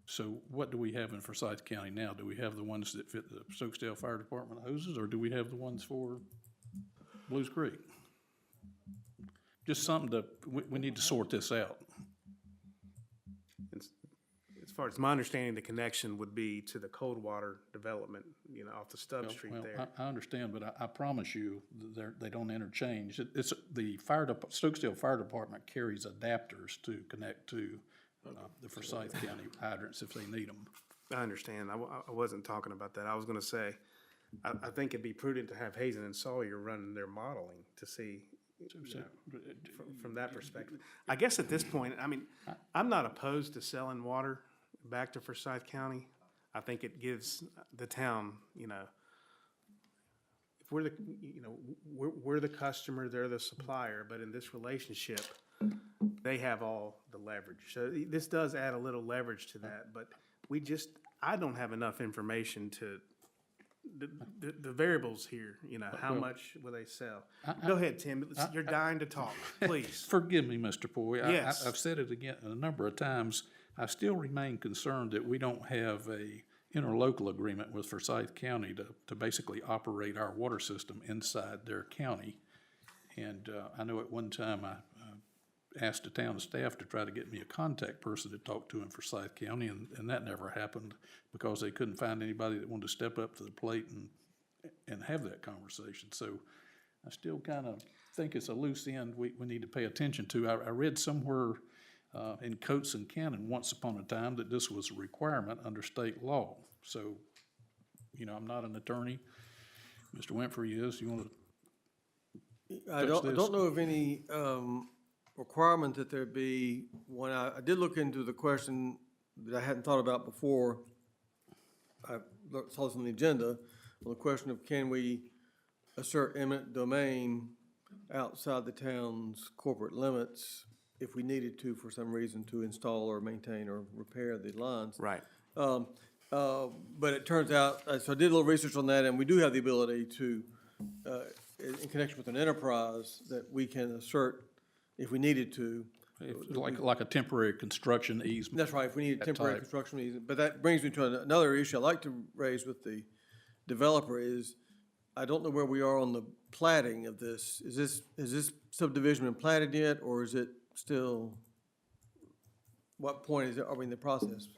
So what do we have in Forsyth County now? Do we have the ones that fit the Stokesdale Fire Department hoses, or do we have the ones for Blues Creek? Just something we need to sort this out. As far as my understanding, the connection would be to the Coldwater development, off the Stubb Street Well, there. I understand, but I promise you, they don't interchange. It's, the Stokesdale Fire Department carries adapters to connect to the Forsyth County hydrants if they need them. I understand. I wasn't talking about that. I was gonna say, I think it'd be prudent to have Hazen and Sawyer run their modeling to see, from that perspective. I guess at this point, I mean, I'm not opposed to selling water back to Forsyth County. I think it gives the town, if we're we're the customer, they're the supplier, but in this relationship, they have all the leverage. So this does add a little leverage to that, but I don't have enough information to, the variables here, how much will they sell? Go ahead, Tim. You're dying to talk, please. Forgive me, Mr. Poy. Yes. I've said it again a number of times. I still remain concerned that we don't have a interlocal agreement with Forsyth County to basically operate our water system inside their county. And I know at one time asked the town staff to try to get me a contact person to talk to him for Forsyth County, and that never happened because they couldn't find anybody that wanted to step up to the plate and have that conversation. So I still kind of think it's a loose end we need to pay attention to. I read somewhere in Coates and Cannon once upon a time that this was a requirement under state law. So, you know, I'm not an attorney. Mr. Winfrey is. You want to I don't know of any requirement that there be one. I did look into the question that I hadn't thought about before. I saw this on the agenda, on the question of can we assert eminent domain outside the town's corporate limits if we needed to for some reason to install or maintain or repair the lines. Right. But it turns out, so I did a little research on that, and we do have the ability to, in connection with an enterprise, that we can assert if we needed to. like a temporary construction easement? That's right, if we need a that temporary type. construction easement. But that brings me to another issue I'd like to raise with the developer is, I don't know where we are on the platting of this. Is this subdivision been platted yet, or is it still, what point is it, are we in the process?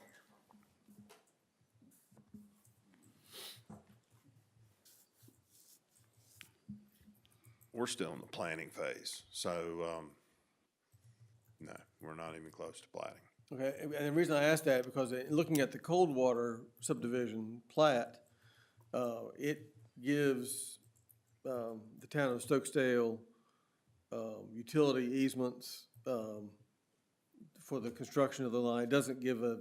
We're still in the planning phase, so, no, we're not even close to plating. Okay, and the reason I asked that, because looking at the Coldwater subdivision plat, it gives the town of Stokesdale utility easements for the construction of the line. It doesn't give a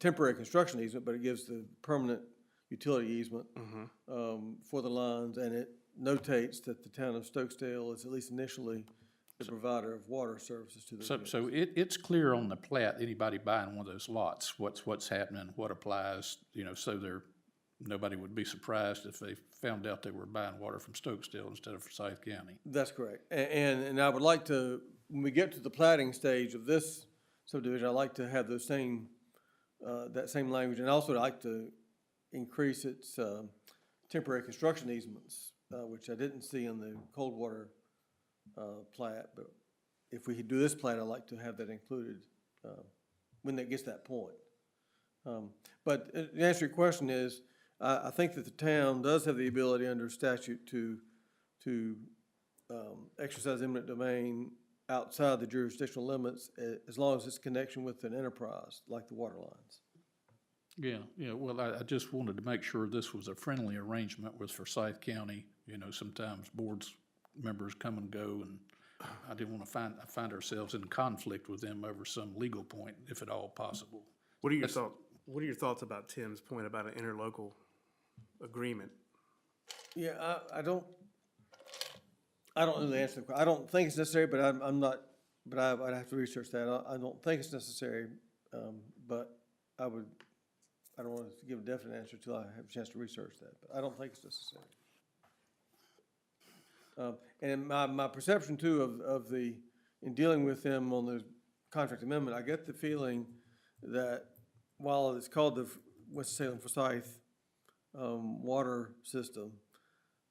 temporary construction easement, but it gives the permanent utility easement for the lines, and it notates that the town of Stokesdale is at least initially the provider of water services to the. So it's clear on the plat, anybody buying one of those lots, what's happening, what applies, you know, so nobody would be surprised if they found out they were buying water from Stokesdale instead of Forsyth County. That's correct. And I would like to, when we get to the plating stage of this subdivision, I'd like to have those same, that same language. And also I'd like to increase its temporary construction easements, which I didn't see in the Coldwater plat. But if we could do this plat, I'd like to have that included when that gets to that point. But the answer to your question is, I think that the town does have the ability under statute to exercise eminent domain outside the jurisdictional limits, as long as it's connection with an enterprise, like the water lines. Yeah, well, I just wanted to make sure this was a friendly arrangement with Forsyth County. You know, sometimes boards members come and go, and I didn't want to find ourselves in conflict with them over some legal point, if at all possible. What are your thoughts about Tim's point about an interlocal agreement? Yeah, I don't know the answer to the question. I don't think it's necessary, but I'm not, but I'd have to research that. I don't think it's necessary, but I don't want to give a definite answer until I have a chance to research that, but I don't think it's necessary. And my perception too of in dealing with them on the contract amendment, I get the feeling that while it's called the Winston-Salem Forsyth water system,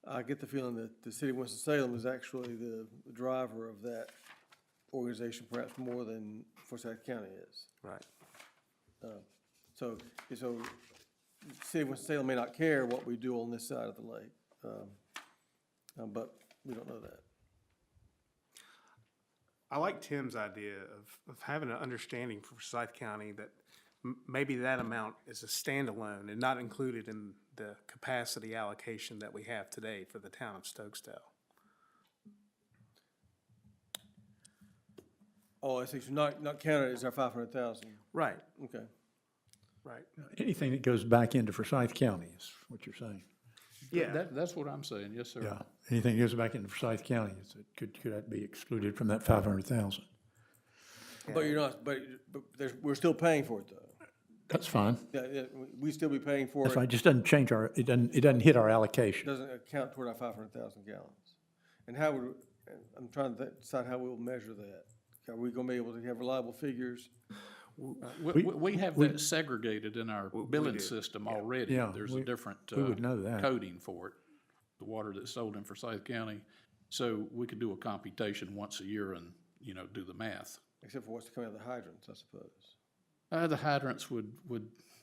I get the feeling that the city of Winston-Salem is actually the driver of that organization, perhaps more than Forsyth County is. Right. So the city of Winston-Salem may not care what we do on this side of the lake, but we don't know that. I like Tim's idea of having an understanding for Forsyth County that maybe that amount is a standalone and not included in the capacity allocation that we have today for the town of Stokesdale. Oh, I see, so not counted as our 500,000. Right. Okay. Right. Anything that goes back into Forsyth County is what you're saying. Yeah. That's what I'm saying, yes, sir. Yeah, anything that goes back into Forsyth County, could that be excluded from that 500,000? But you're not, but we're still paying for it though. That's fine. Yeah, we still be paying for it. That's fine, it just doesn't change it doesn't hit our allocation. Doesn't account toward our 500,000 gallons. And I'm trying to decide how we'll measure that. Are we gonna be able to have reliable figures? We have that segregated in our billing system already. Yeah, There's a different we would know that. coding for it, the water that's sold in Forsyth County. So we could do a computation once a year and do the math. Except for what's coming out of the hydrants, I suppose. The hydrants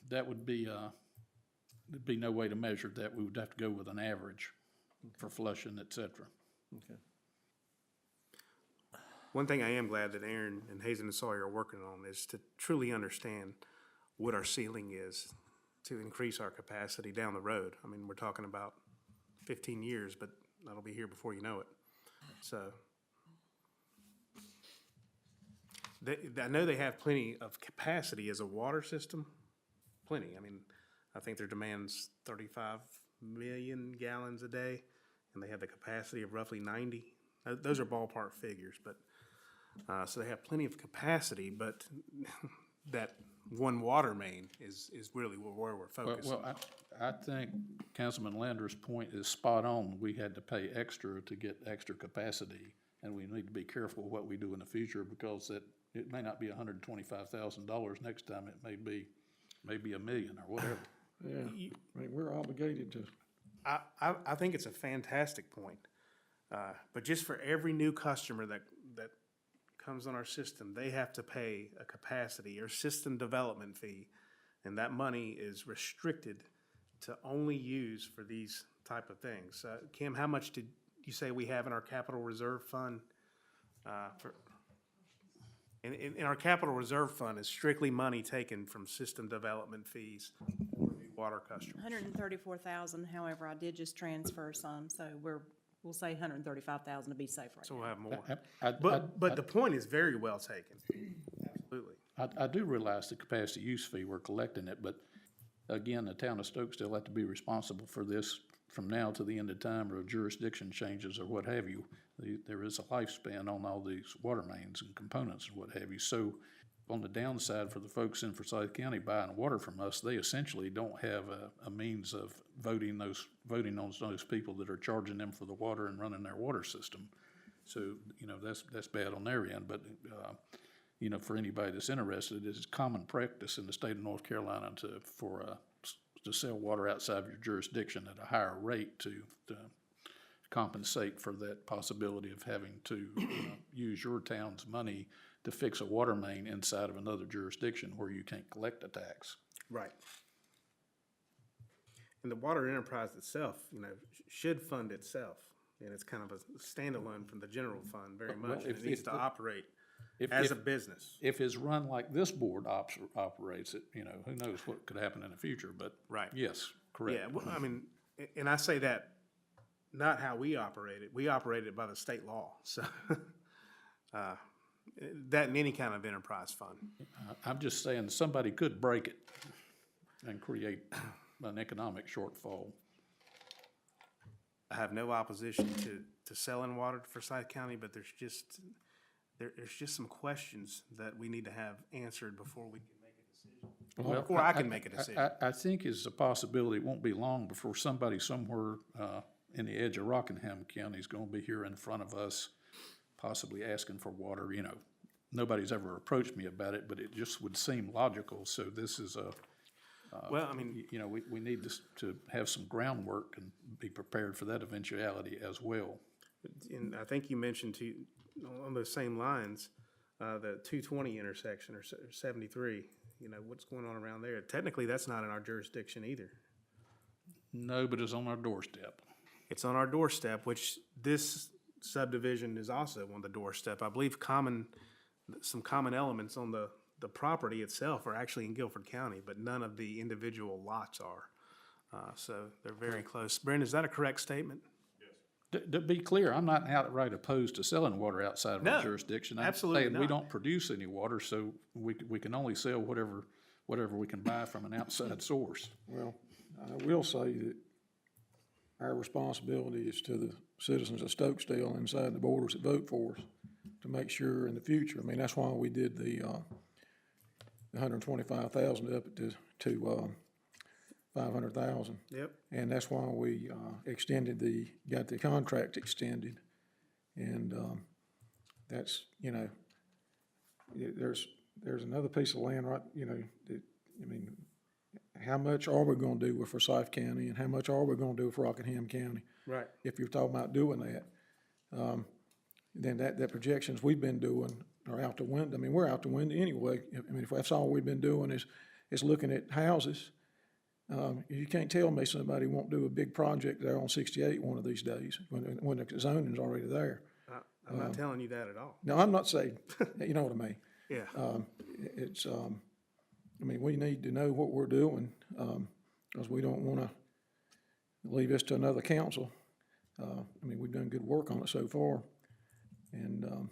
that would be, there'd be no way to measure that. We would have to go with an average for flushing, et cetera. Okay. One thing I am glad that Aaron and Hazen and Sawyer are working on is to truly understand what our ceiling is to increase our capacity down the road. I mean, we're talking about 15 years, but that'll be here before you know it. So I know they have plenty of capacity as a water system, plenty. I mean, I think their demand's 35 million gallons a day, and they have the capacity of roughly 90. Those are ballpark figures, but, so they have plenty of capacity, but that one water main is really where we're focused. Well, I think Councilman Lander's point is spot on. We had to pay extra to get extra capacity, and we need to be careful what we do in the future, because it may not be $125,000 next time. It may be $1 million or whatever. Yeah, I mean, we're obligated to. I think it's a fantastic point. But just for every new customer that comes on our system, they have to pay a capacity or system development fee. And that money is restricted to only use for these type of things. Kim, how much did you say we have in our capital reserve fund? In our capital reserve fund is strictly money taken from system development fees for new water customers. 134,000, however, I did just transfer some, so we'll say 135,000 to be safe right So now. we'll have more. But the point is very well taken. Absolutely. I do realize the capacity use fee, we're collecting it, but again, the town of Stokesdale have to be responsible for this from now to the end of time, or jurisdiction changes or what have you. There is a lifespan on all these water mains and components and what have you. So on the downside, for the folks in Forsyth County buying water from us, they essentially don't have a means of voting on those people that are charging them for the water and running their water system. So, that's bad on their end, but, for anybody that's interested, it's common practice in the state of North Carolina to sell water outside of your jurisdiction at a higher rate to compensate for that possibility of having to use your town's money to fix a water main inside of another jurisdiction where you can't collect a tax. Right. And the water enterprise itself, should fund itself. And it's kind of a standalone from the general fund very much. And it needs to operate as a business. If it's run like this board operates it, who knows what could happen in the future, but Right. yes, correct. Yeah, well, I mean, and I say that not how we operate it. We operate it by the state law. So that in any kind of enterprise fund. I'm just saying somebody could break it and create an economic shortfall. I have no opposition to selling water to Forsyth County, but there's just some questions that we need to have answered before we can make a decision. Well, Before I can make a decision. I think it's a possibility, it won't be long before somebody somewhere in the edge of Rockingham County is gonna be here in front of us, possibly asking for water. Nobody's ever approached me about it, but it just would seem logical. So this is Well, I mean, we need to have some groundwork and be prepared for that eventuality as well. and I think you mentioned on those same lines, the 220 intersection or 73, what's going on around there? Technically, that's not in our jurisdiction either. No, but it's on our doorstep. It's on our doorstep, which this subdivision is also on the doorstep. I believe some common elements on the property itself are actually in Guilford County, but none of the individual lots are. So they're very close. Brent, is that a correct statement? To be clear, I'm not outright opposed to selling water outside of No, our jurisdiction. absolutely I'm saying we not. don't produce any water, so we can only sell whatever we can buy from an outside source. Well, I will say that our responsibility is to the citizens of Stokesdale inside the borders that vote for us to make sure in the future. I mean, that's why we did the 125,000 up to 500,000. Yep. And that's why we got the contract extended. And that's, there's another piece of land, right, how much are we gonna do with Forsyth County and how much are we gonna do with Rockingham County? Right. If you're talking about doing that. then that projections we've been doing are out the window. I mean, we're out the window anyway. I mean, if that's all we've been doing is looking at houses, you can't tell me somebody won't do a big project there on 68 one of these days when the zoning's already there. I'm not telling you that at all. No, I'm not saying, you know what I mean? Yeah. It's, I mean, we need to know what we're doing, because we don't want to leave this to another council. I mean, we've done good work on it so far, and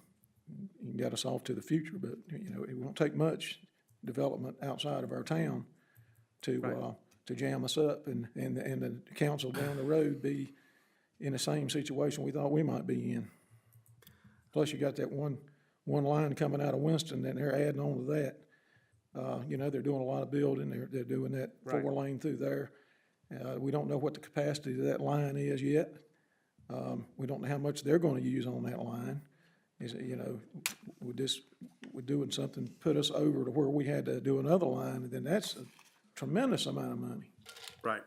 you got us off to the future, but, you know, it won't take much development outside of our town to jam us up and the council down the road be in the same situation we thought we might be in. Plus, you got that one line coming out of Winston, and they're adding on to that. You know, they're doing a lot of building, they're doing that 4-lane through there. We don't know what the capacity of that line is yet. We don't know how much they're gonna use on that line. Is it, you know, we're doing something, put us over to where we had to do another line, and then that's a tremendous amount of money. Right.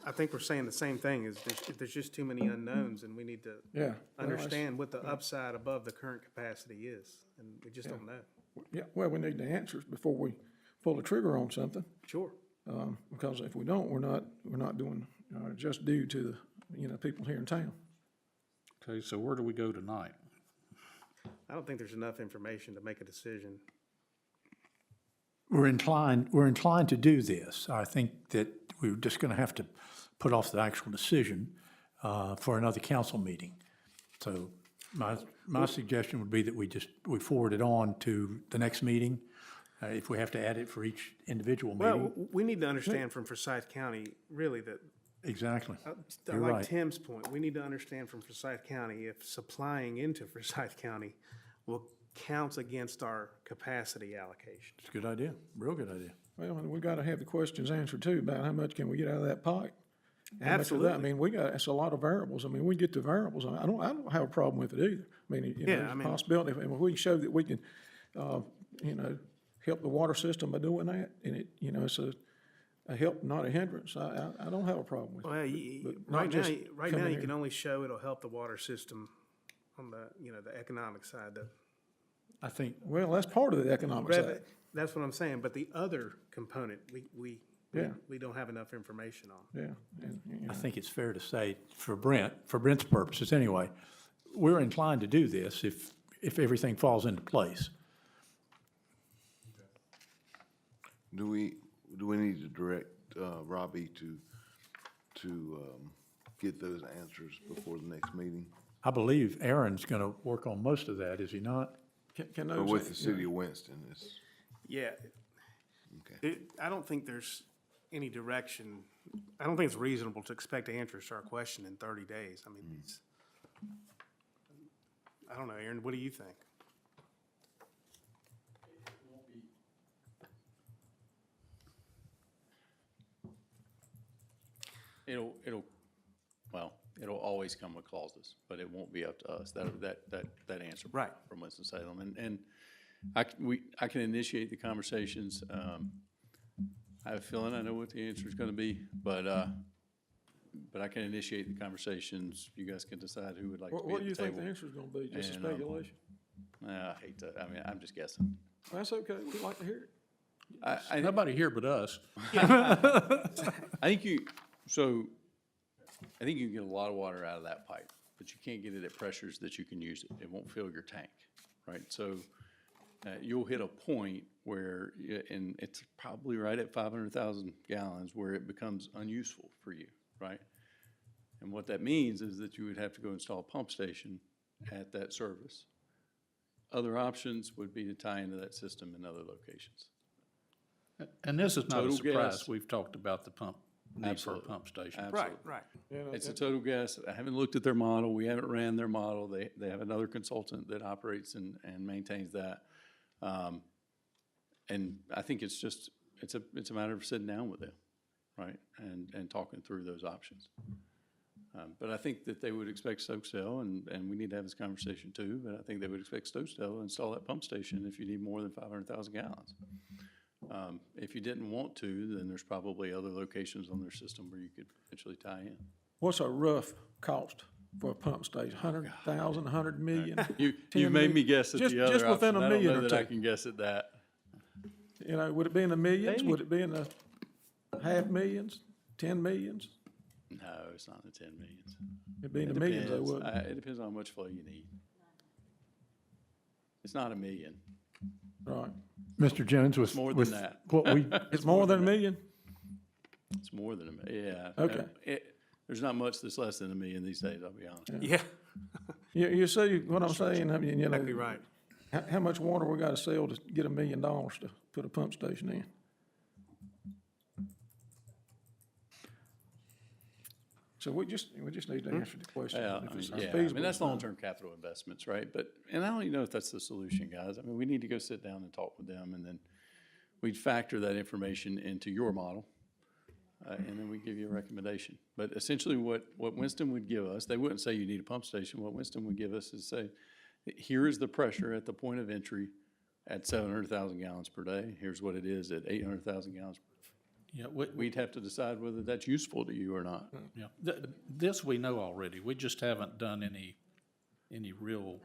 I think we're saying the same thing, is there's just too many unknowns, and we need to Yeah. understand what the upside above the current capacity is, and we just don't know. Yeah, well, we need the answers before we pull the trigger on something. Sure. Because if we don't, we're not doing, just due to the, you know, people here in town. Okay, so where do we go tonight? I don't think there's enough information to make a decision. We're inclined to do this. I think that we're just going to have to put off the actual decision for another council meeting. So my suggestion would be that we forward it on to the next meeting, if we have to add it for each individual meeting. Well, we need to understand from Forsyth County, really, that, Exactly. I You're like right. Tim's point, we need to understand from Forsyth County if supplying into Forsyth County will count against our capacity allocation. It's a good idea, real good idea. Well, and we gotta have the questions answered too, about how much can we get out of that pipe? How much of that? I Absolutely. mean, it's a lot of variables. I mean, we get the variables. I don't have a problem with it either. I mean, you know, Yeah, there's I a mean- possibility, if we can show that we can, you know, help the water system by doing that, and it, you know, it's a help, not a hindrance. I don't have a problem with it. Well, But not right now, just right now, coming you here. can only show it'll help the water system on the, you know, the economic side, I think, Well, that's part of the economic side. that's what I'm saying, but the other component, we Yeah. don't have enough information on. Yeah, and, you know, I think it's fair to say, for Brent's purposes anyway, we're inclined to do this if everything falls into place. Do we need to direct, Robbie to get those answers before the next meeting? I believe Aaron's going to work on most of that, is he not? can Or those, with the city of Winston, Yeah. Okay. I don't think there's any direction, I don't think it's reasonable to expect answers to our question in 30 days. I mean, I don't know, Aaron, what do you think? It'll always come with clauses, but it won't be up to us, that answer. Right. From Winston-Salem, and I can initiate the conversations. I have a feeling I know what the answer is gonna be, but I can initiate the conversations. You guys can decide who would like to what be do at you the think table. the answer's gonna be? Just a And, speculation? I hate to, I mean, I'm just guessing. That's okay. We'd like to hear it. Nobody here but us. I think you can get a lot of water out of that pipe, but you can't get it at pressures that you can use it. It won't fill your tank, right? So you'll hit a point where, and it's probably right at 500,000 gallons, where it becomes unuseful for you, right? And what that means is that you would have to go install a pump station at that service. Other options would be to tie into that system in other locations. And this is not a Total surprise. gas. We've talked about the need for a Absolutely. pump station. Absolutely. Right. It's a total guess. I haven't looked at their model. We haven't ran their model. They have another consultant that operates and maintains that. And I think it's just, it's a matter of sitting down with them, right? And talking through those options. But I think that they would expect Stokesdale, and we need to have this conversation too, but I think they would expect Stokesdale to install that pump station if you need more than 500,000 gallons. If you didn't want to, then there's probably other locations on their system where you could potentially tie in. What's a rough cost for a pump station? 100,000, 100 million? You 10 made me million? guess at Just- the other just within option. a I don't million know or that I two. can guess at that. You know, would it be in the millions? Hey. Would it be in the half millions, 10 millions? No, it's not in the 10 millions. It'd be in It the millions, though, depends. wouldn't it? It depends on how much flow you need. It's not a million. Right. Mr. Jones, with, more than with that. what we, It's more than a million? It's more than a million, yeah. Okay. There's not much that's less than a million these days, I'll be honest. Yeah, You see what I'm saying? I mean, you know. exactly right. How much water we gotta sell to get $1 million to put a pump station in? So we just need to answer the question. Yeah, if I it's mean, yeah, I feasible mean, that's or not. long-term capital investments, right? But, and I don't even know if that's the solution, guys. I mean, we need to go sit down and talk with them, and then we'd factor that information into your model, and then we give you a recommendation. But essentially, what Winston would give us, they wouldn't say you need a pump station. What Winston would give us is say, here is the pressure at the point of entry at 700,000 gallons per day. Here's what it is at 800,000 gallons. Yeah, We'd have to decide whether that's useful to you or not. yeah. This we know already. We just haven't done any real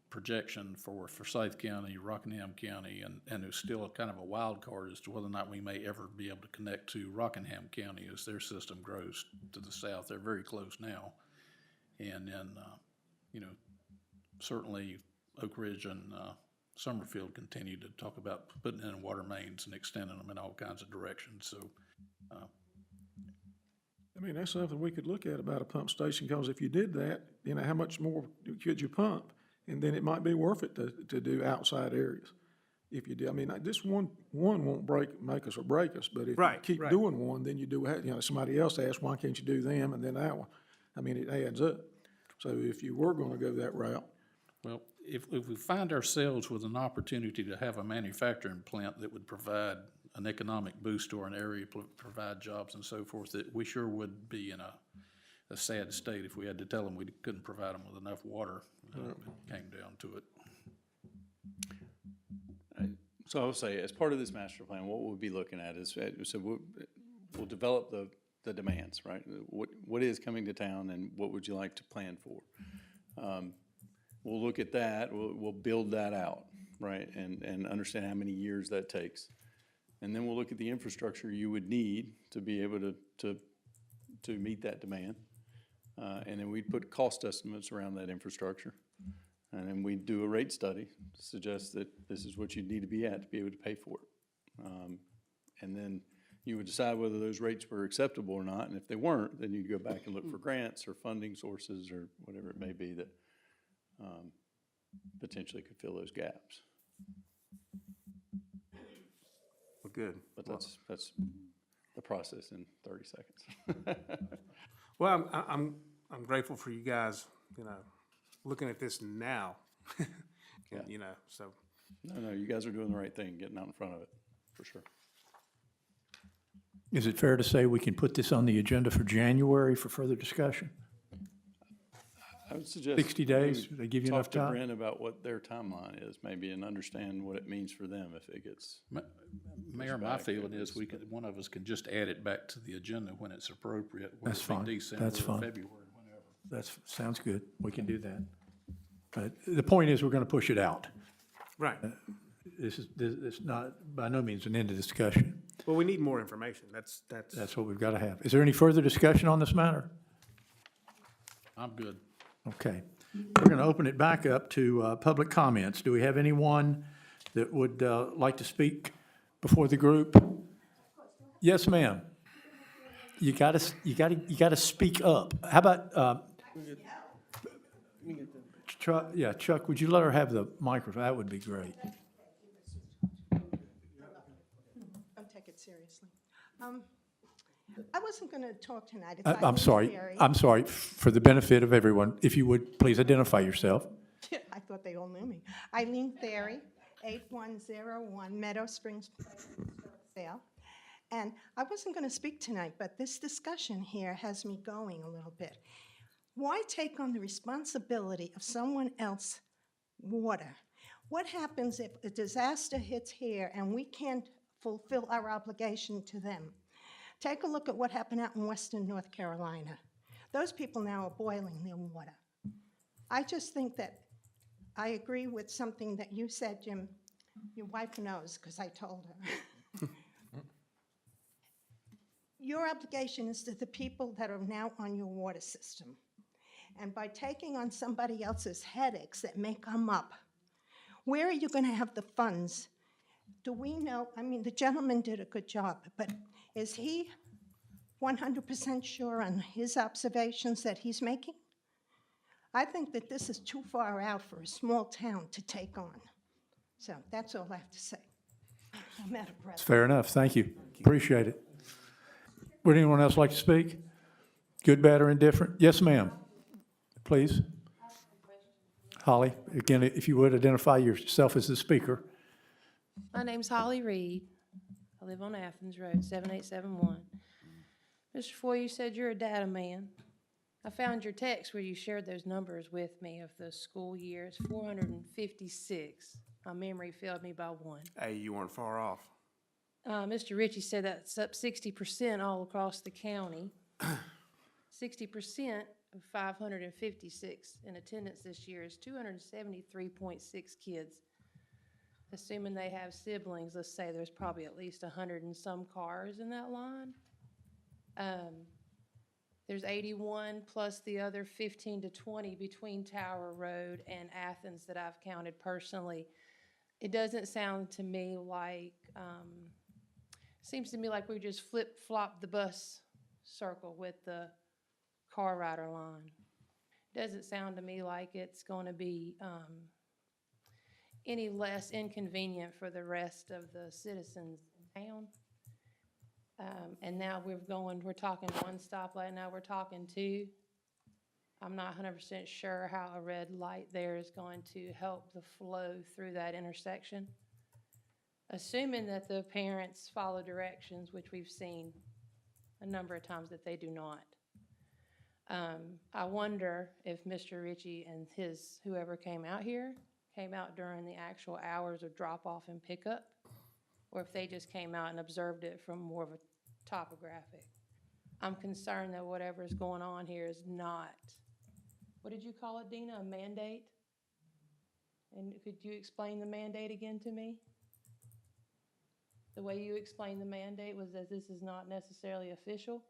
projection for Forsyth County, Rockingham County, and there's still a kind of a wild card as to whether or not we may ever be able to connect to Rockingham County as their system grows to the south. They're very close now. And then, you know, certainly Oak Ridge and Summerfield continue to talk about putting in water mains and extending them in all kinds of directions, so. I mean, that's something we could look at about a pump station, because if you did that, you know, how much more could you pump? And then it might be worth it to do outside areas. If you do, I mean, this one won't make us or break us, but if you Right, keep right. doing one, then you do, you know, somebody else asks, why can't you do them, and then that one? I mean, it adds up. So if you were gonna go that route, Well, if we find ourselves with an opportunity to have a manufacturing plant that would provide an economic boost to an area, provide jobs and so forth, that we sure would be in a sad state if we had to tell them we couldn't provide them with enough water. It came down to it. So I will say, as part of this master plan, what we'll be looking at is, so we'll develop the demands, right? What is coming to town and what would you like to plan for? We'll look at that, we'll build that out, right? And understand how many years that takes. And then we'll look at the infrastructure you would need to be able to meet that demand. And then we'd put cost estimates around that infrastructure. And then we'd do a rate study to suggest that this is what you'd need to be at to be able to pay for it. And then you would decide whether those rates were acceptable or not. And if they weren't, then you'd go back and look for grants or funding sources or whatever it may be that potentially could fill those gaps. Well, good. But that's the process in 30 seconds. Well, I'm grateful for you guys, you know, looking at this now. Yeah. You know, so. No, you guys are doing the right thing, getting out in front of it, for sure. is it fair to say we can put this on the agenda for January for further discussion? I would suggest. 60 days, maybe they give you enough Talk to time? Brent about what their timeline is, maybe, and understand what it means for them if it gets. Mayor, my back, feeling is one of us can just add it back to the agenda when it's appropriate. whether That's it be fine. December That's or fine. February, whenever. Sounds good. We can do that. But the point is, we're gonna push it out. Right. This is not, by no means, an end of discussion. Well, we need more information. That's. That's what we've got to have. Is there any further discussion on this matter? I'm good. Okay. We're going to open it back up to public comments. Do we have anyone that would like to speak before the group? Yes, ma'am. You got to speak up. How about Chuck? Yeah, Chuck, would you let her have the microphone? That would be great. I'll take it seriously. I wasn't going to talk tonight. It's I'm Eileen sorry. Ferry. I'm sorry. For the benefit of everyone, if you would, please identify yourself. I thought they all knew me. Eileen Ferry, 8101 Meadow Springs, Stokesdale. And I wasn't going to speak tonight, but this discussion here has me going a little bit. Why take on the responsibility of someone else's water? What happens if a disaster hits here and we can't fulfill our obligation to them? Take a look at what happened out in western North Carolina. Those people now are boiling their water. I just think that I agree with something that you said, Jim. Your wife knows, because I told her. Your obligation is to the people that are now on your water system. And by taking on somebody else's headaches that may come up, where are you going to have the funds? Do we know? I mean, the gentleman did a good job, but is he 100% sure on his observations that he's making? I think that this is too far out for a small town to take on. So that's all I have to say. I'm out of breath. Fair enough. Thank you. Appreciate it. Would anyone else like to speak? Good, bad, or indifferent? Yes, ma'am. Please. Holly, again, if you would, identify yourself as the speaker. My name's Holly Reed. I live on Athens Road, 7871. Mr. Foy, you said you're a data man. I found your text where you shared those numbers with me of the school years, 456. My memory failed me by one. Hey, you weren't far off. Mr. Ritchie said that's up 60% all across the county. 60% of 556 in attendance this year is 273.6 kids. Assuming they have siblings, let's say there's probably at least 100 and some cars in that line. There's 81 plus the other 15 to 20 between Tower Road and Athens that I've counted personally. It doesn't sound to me like, seems to me like we just flip-flop the bus circle with the car rider line. Doesn't sound to me like it's going to be any less inconvenient for the rest of the citizens in town. And now we're talking one stoplight, now we're talking two. I'm not 100% sure how a red light there is going to help the flow through that intersection. Assuming that the parents follow directions, which we've seen a number of times that they do not. I wonder if Mr. Ritchie and his whoever came out here came out during the actual hours of drop-off and pickup, or if they just came out and observed it from more of a topographic. I'm concerned that whatever's going on here is not, what did you call it, Dina, a mandate? And could you explain the mandate again to me? The way you explained the mandate was that this is not necessarily official,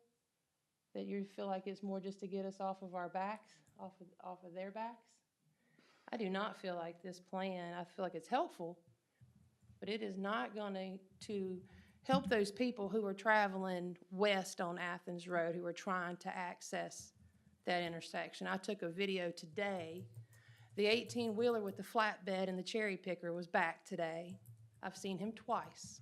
that you feel like it's more just to get us off of our backs, off of their backs? I do not feel like this plan, I feel like it's helpful, but it is not going to help those people who are traveling west on Athens Road, who are trying to access that intersection. I took a video today. The 18-wheeler with the flatbed and the cherry picker was back today. I've seen him twice.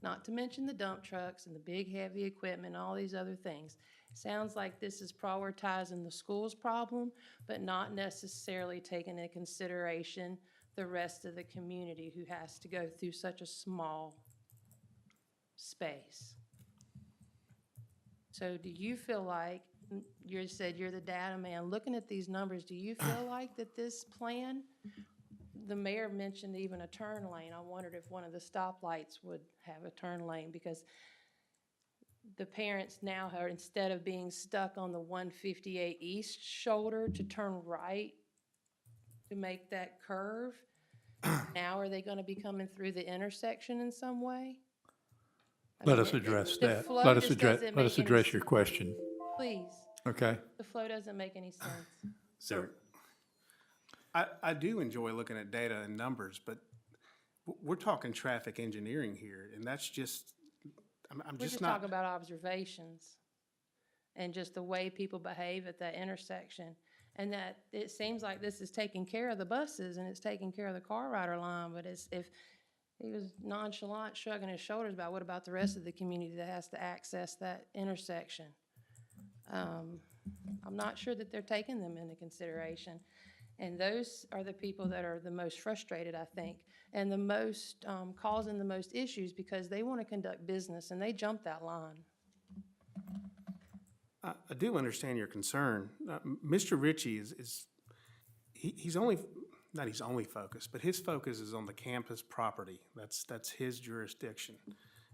Not to mention the dump trucks and the big heavy equipment and all these other things. Sounds like this is prioritizing the school's problem, but not necessarily taking into consideration the rest of the community who has to go through such a small space. So do you feel like, you said you're the data man, looking at these numbers, do you feel like that this plan, the mayor mentioned even a turn lane. I wondered if one of the stoplights would have a turn lane, because the parents now are, instead of being stuck on the 158 East shoulder to turn right to make that curve, now are they going to be coming through the intersection in some way? Let us address the that. flow Let us just address, doesn't let make us any address your question. Please. Okay? The flow doesn't make any sense. So I do enjoy looking at data and numbers, but we're talking traffic engineering here, and that's just, I'm We're just not. talking about observations and just the way people behave at that intersection. And that it seems like this is taking care of the buses and it's taking care of the car rider line, but if he was nonchalant, shrugging his shoulders about what about the rest of the community that has to access that intersection? I'm not sure that they're taking them into consideration. And those are the people that are the most frustrated, I think, and the most causing the most issues, because they want to conduct business and they jump that line. I do understand your concern. Mr. Ritchie he's only, not he's only focused, but his focus is on the campus property. That's his jurisdiction.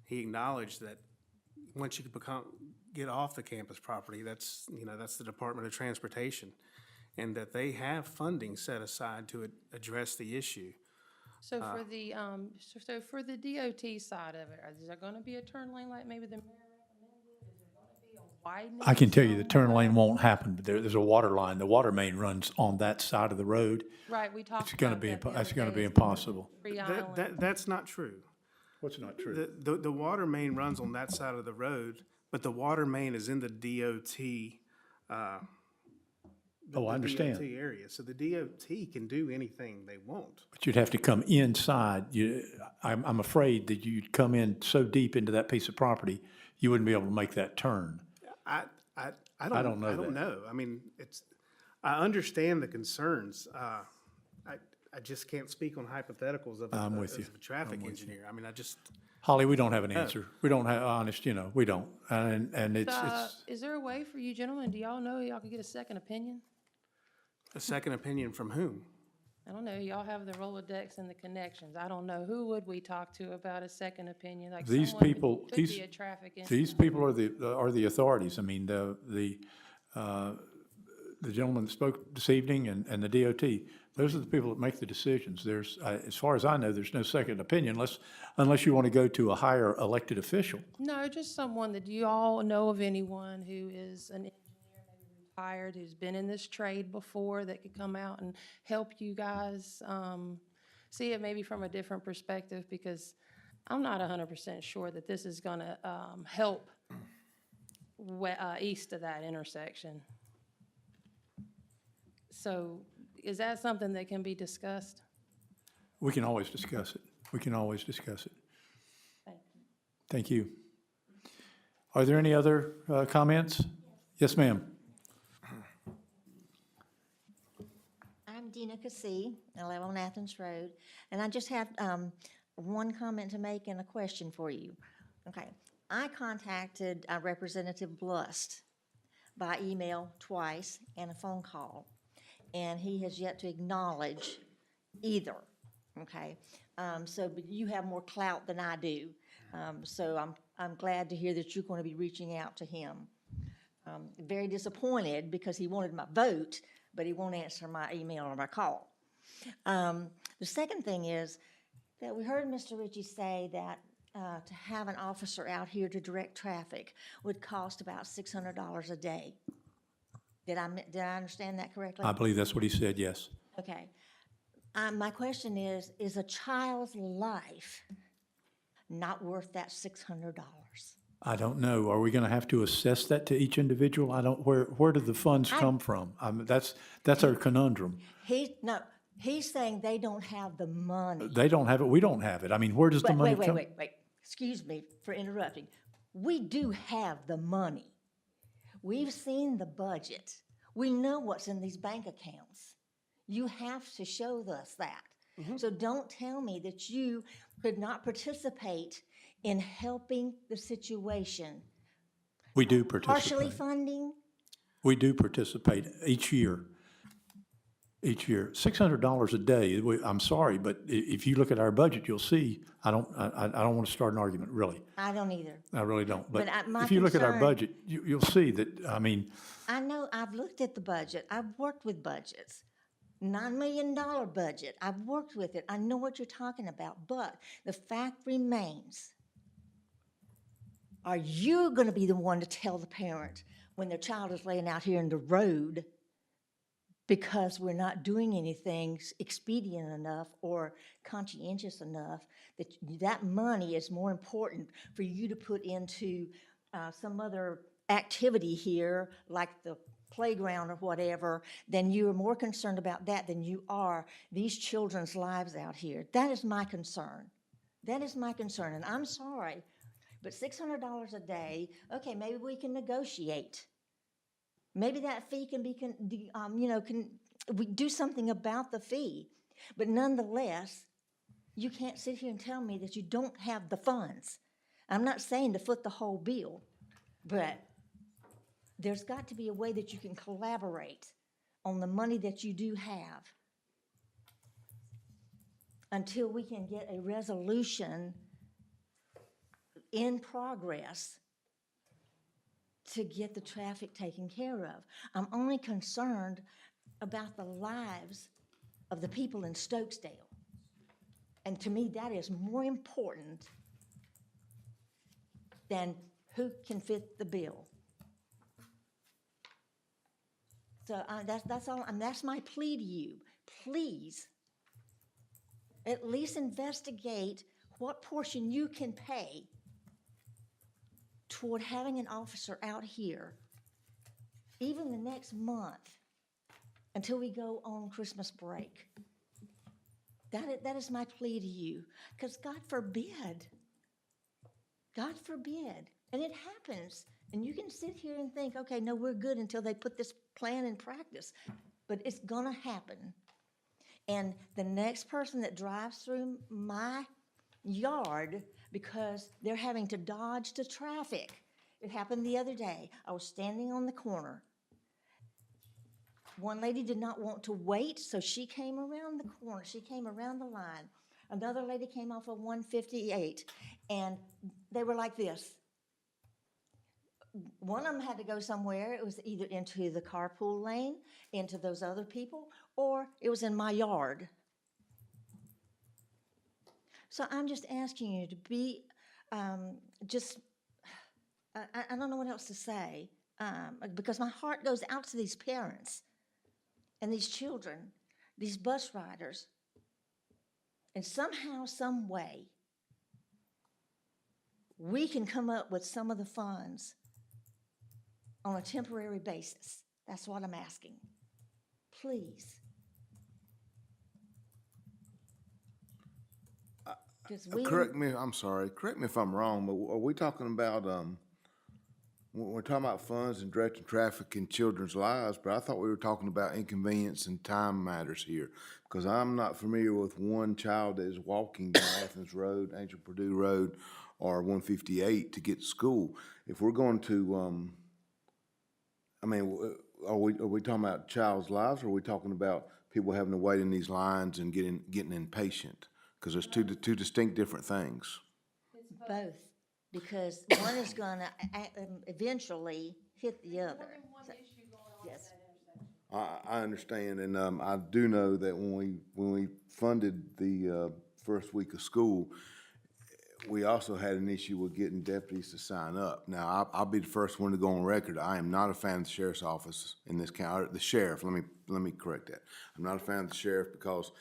He acknowledged that once you become, get off the campus property. That's, that's the Department of Transportation. And that they have funding set aside to address the issue. So for the, so for the DOT side of it, is there gonna be a turn lane like maybe the mayor recommended? Is there gonna be a widening? I can tell you the turn lane somewhere? won't happen, but there's a water line. The water main runs on that side of the road. Right, we talked It's gonna about be, that the that's other gonna day. be It's impossible. Free That, Island. that's not true. What's not true? The water main runs on that side of the road, but the water main is in the DOT, Oh, I understand. DOT area. So the DOT can do anything they want. But you'd have to come inside. I'm afraid that you'd come in so deep into that piece of property, you wouldn't be able to make that turn. I don't know I don't that. know. I mean, I understand the concerns. I just can't speak on hypotheticals of I'm a, with you. as a traffic engineer. I mean, Holly, we don't have an answer. We don't have, honest, we don't. And it's, Is there a way for you gentlemen, do y'all know y'all could get a second opinion? a second opinion from whom? I don't know, y'all have the Rolodex and the connections. I don't know, who would we talk to about a second opinion? Like these someone people, could these, be a traffic these people are the authorities. I mean, the gentleman that spoke this evening and the DOT, those are the people that make the decisions. There's, as far as I know, there's no second opinion unless you want to go to a higher elected official. No, just someone that you all know of anyone who is an engineer, maybe retired, who's been in this trade before, that could come out and help you guys see it maybe from a different perspective, because I'm not 100% sure that this is gonna help east of that intersection. So is that something that can be discussed? We can always discuss it. We can always discuss it. Thank you. Thank you. Are there any other comments? Yes, ma'am. I'm Dina Cassee, I live on Athens Road, and I just have one comment to make and a question for you. Okay, I contacted Representative Blust by email twice and a phone call, and he has yet to acknowledge either, okay? But you have more clout than I do, so I'm glad to hear that you're going to be reaching out to him. Very disappointed because he wanted my vote, but he won't answer my email or my call. The second thing is that we heard Mr. Ritchie say that to have an officer out here to direct traffic would cost about $600 a day. Did I understand that correctly? I believe that's what he said, yes. Okay. My question is a child's life not worth that $600? I don't know. Are we going to have to assess that to each individual? Where do the funds come from? That's our conundrum. He's saying they don't have the money. They don't have it, we don't have it. I mean, where does the money come? Wait. Excuse me for interrupting. We do have the money. We've seen the budget. We know what's in these bank accounts. You have to show us that. So don't tell me that you could not participate in helping the situation. We do participate. Partially funding? We do participate each year. Each year. $600 a day, I'm sorry, but if you look at our budget, you'll see, I don't want to start an argument, really. I don't either. I really don't. But my if you look at our concern- budget, you'll see that, I mean, I know, I've looked at the budget. I've worked with budgets. $9 million budget. I've worked with it. I know what you're talking about. But the fact remains, are you going to be the one to tell the parent when their child is laying out here in the road because we're not doing anything expedient enough or conscientious enough, that money is more important for you to put into some other activity here, like the playground or whatever, then you are more concerned about that than you are these children's lives out here. That is my concern. That is my concern, and I'm sorry, but $600 a day, okay, maybe we can negotiate. Maybe that fee can be, we do something about the fee. But nonetheless, you can't sit here and tell me that you don't have the funds. I'm not saying to foot the whole bill, but there's got to be a way that you can collaborate on the money that you do have until we can get a resolution in progress to get the traffic taken care of. I'm only concerned about the lives of the people in Stokesdale. And to me, that is more important than who can fit the bill. So that's all, and that's my plea to you. Please, at least investigate what portion you can pay toward having an officer out here, even the next month, until we go on Christmas break. That is my plea to you, because God forbid, and it happens, and you can sit here and think, okay, no, we're good until they put this plan in practice, but it's gonna happen. And the next person that drives through my yard because they're having to dodge the traffic. It happened the other day. I was standing on the corner. One lady did not want to wait, so she came around the corner. She came around the line. Another lady came off of 158, and they were like this. One of them had to go somewhere. It was either into the carpool lane, into those other people, or it was in my yard. So I'm just asking you to be, I don't know what else to say, because my heart goes out to these parents and these children, these bus riders. And somehow, some way, we can come up with some of the funds on a temporary basis. That's what I'm asking. Please. Correct me, I'm sorry, correct me if I'm wrong, but are we talking about, when we're talking about funds and directing traffic in children's lives, but I thought we were talking about inconvenience and time matters here. Because I'm not familiar with one child that is walking down Athens Road, Angel Purdue Road, or 158 to get to school. If we're going to, are we talking about child's lives, or are we talking about people having to wait in these lines and getting impatient? Because there's two distinct different things. Both, because one is gonna eventually hit the other. Yes. I understand, and I do know that when we funded the first week of school, we also had an issue with getting deputies to sign up. Now, I'll be the first one to go on record. I am not a fan of the sheriff's office in this county. The sheriff. Let me correct that. I'm not a fan of the sheriff because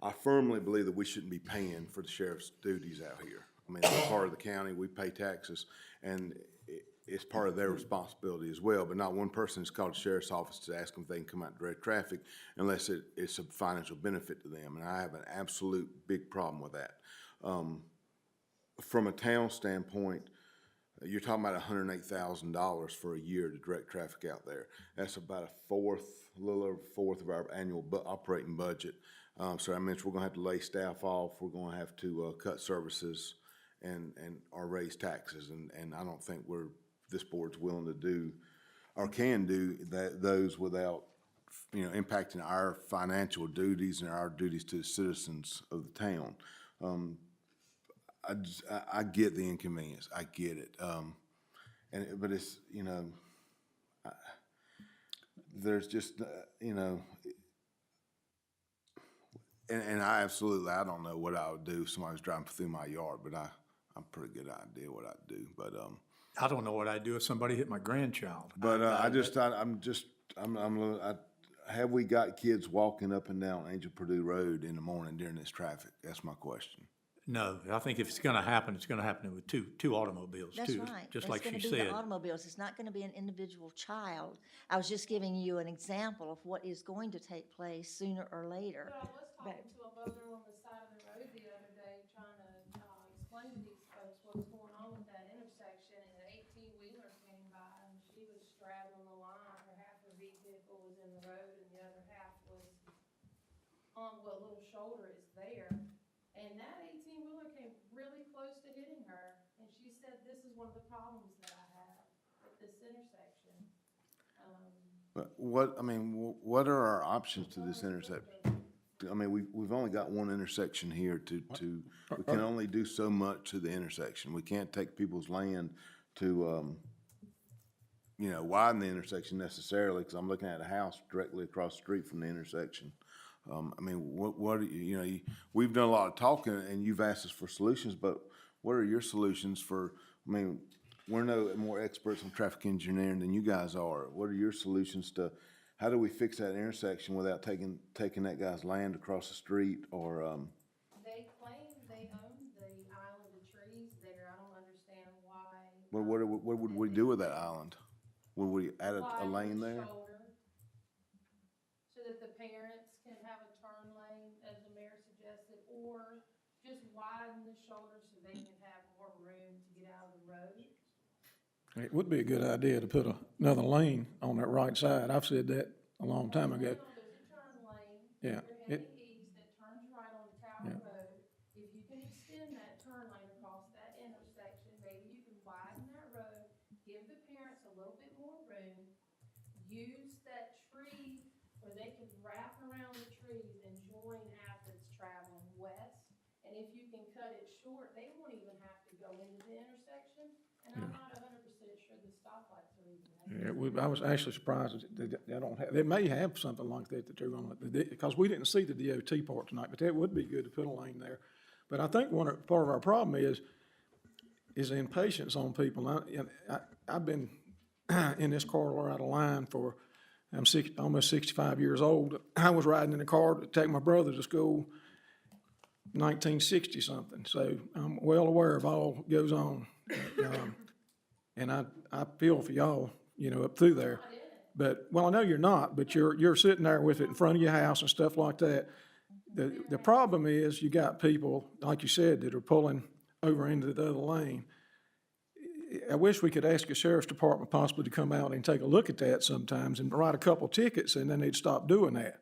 I firmly believe that we shouldn't be paying for the sheriff's duties out here. I mean, it's part of the county. We pay taxes, and it's part of their responsibility as well. But not one person has called the sheriff's office to ask them if they can come out and direct traffic unless it's a financial benefit to them. And I have an absolute big problem with that. From a town standpoint, you're talking about $108,000 for a year to direct traffic out there. That's about a little over a fourth of our annual operating budget. So that means we're gonna have to lay staff off, we're gonna have to cut services and or raise taxes. And I don't think this board's willing to do or can do those without, impacting our financial duties and our duties to the citizens of the town. I get the inconvenience. I get it. But it's, there's just, and I don't know what I would do if somebody was driving through my yard, but I'm pretty good idea what I'd do. But, I don't know what I'd do if somebody hit my grandchild. but have we got kids walking up and down Angel Purdue Road in the morning during this traffic? That's my question. No, I think if it's gonna happen, it's gonna happen with two automobiles, That's too, right. just like she It's gonna be said. the automobiles. It's not gonna be an individual child. I was just giving you an example of what is going to take place sooner or later. But I was talking to a mother on the side of the road the other day, trying to explain to these folks what's going on with that intersection, and an 18-wheeler came by, and she was straddling the line. Half her vehicle was in the road, and the other half was on what little shoulder is there. And that 18-wheeler came really close to hitting her, and she said, "This is one of the problems that I have at this intersection." But what are our options to this intersection? I mean, we've only got one intersection here we can only do so much to the intersection. We can't take people's land to you know, widen the intersection necessarily, because I'm looking at a house directly across the street from the intersection. I mean, we've done a lot of talking, and you've asked us for solutions, but what are your solutions for, I mean, we're no more experts on traffic engineering than you guys are. What are your solutions to, how do we fix that intersection without taking that guy's land across the street, or, They claim they own the island of trees there. I don't understand why. what would we do with that island? Would we add a Widen lane the there? shoulder so that the parents can have a turn lane, as the mayor suggested, or just widen the shoulder so they can have more room to get out of the road. It would be a good idea to put another lane on that right side. I've said that a long time ago. There's a turn lane. Yeah, If you're heading east, that turns right on Tower Road. If you can extend that turn lane across that intersection, maybe you can widen that road, give the parents a little bit more room, use that tree where they can wrap around the trees and join Athens traveling west. And if you can cut it short, they won't even have to go into the intersection. And I'm not 100% sure the stoplights are even there. I was actually surprised that they don't have, they may have something like that they're going to, because we didn't see the DOT part tonight, but that would be good to put a lane there. But I think part of our problem is the impatience on people. I've been in this car out of line for, I'm almost 65 years old. I was riding in a car to take my brother to school 1960 something. So I'm well aware of all that goes on. And I feel for y'all, up through there. But, well, I know you're not, but you're sitting there with it in front of your house and stuff like that. The problem is you got people, like you said, that are pulling over into the other lane. I wish we could ask the sheriff's department possibly to come out and take a look at that sometimes and write a couple tickets, and then they'd stop doing that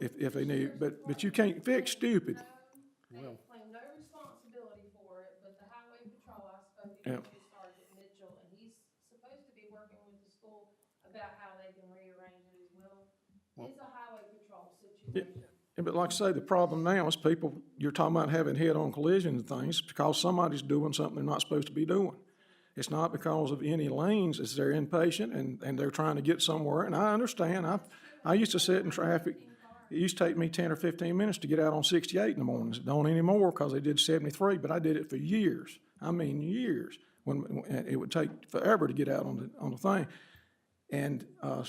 if they need. But you can't fix stupid. They claim no responsibility for it, but the highway patrol, I spoke Yeah. again to Sergeant Mitchell, and he's supposed to be working with the school about how they can rearrange it as well. It's a highway patrol situation. Yeah, but like I say, the problem now is people, you're talking about having head-on collisions and things because somebody's doing something they're not supposed to be doing. It's not because of any lanes, it's they're impatient and they're trying to get somewhere. And I understand, I used to sit in traffic. It used to take me 10 or 15 minutes to get out on 68 in the mornings. It don't anymore because they did 73, but I did it for years. I mean, years. When it would take forever to get out on the thing. And a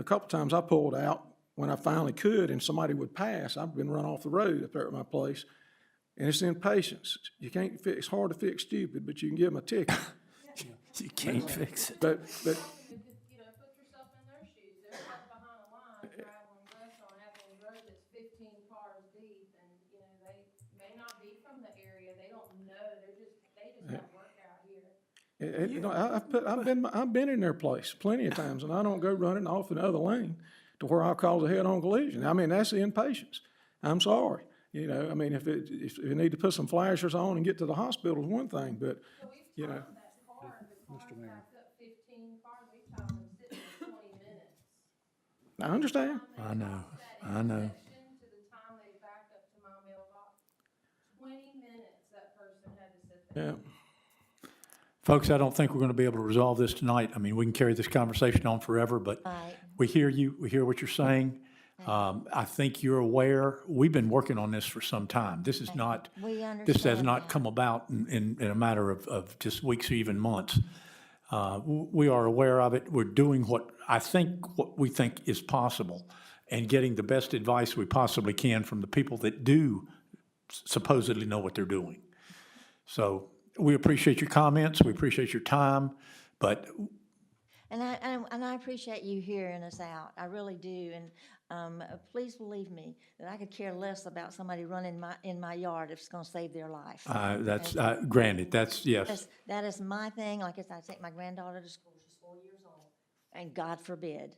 couple times I pulled out when I finally could and somebody would pass. I've been run off the road up there at my place. And it's impatience. You can't fix, it's hard to fix stupid, but you can give them a ticket. You can't fix it. But Put yourself in their shoes. They're stuck behind a line traveling west on Athens Road that's 15 cars deep, and, they may not be from the area. They don't know. They just have work out here. I've been in their place plenty of times, and I don't go running off in the other lane to where I'll cause a head-on collision. I mean, that's the impatience. I'm sorry. I mean, if you need to put some flashers on and get to the hospital is one thing, but, Mr. Mayor. Backed up 15 cars. We found them sitting for 20 minutes. I understand. I know. To the time they backed up to my mailbox, 20 minutes that person had to sit there. Yeah. Folks, I don't think we're going to be able to resolve this tonight. I mean, we can carry this conversation on forever, but Right. we hear you. We hear what you're saying. I think you're aware. We've been working on this for some time. This is not, We this has understand not that. come about in a matter of just weeks or even months. We are aware of it. We're doing what we think is possible and getting the best advice we possibly can from the people that do supposedly know what they're doing. So we appreciate your comments. We appreciate your time, but And I appreciate you hearing us out. I really do. And please believe me that I could care less about somebody running in my yard if it's going to save their life. that's granted. That's, yes. That is my thing. Like I said, I take my granddaughter to school. She's 4 years old. And God forbid.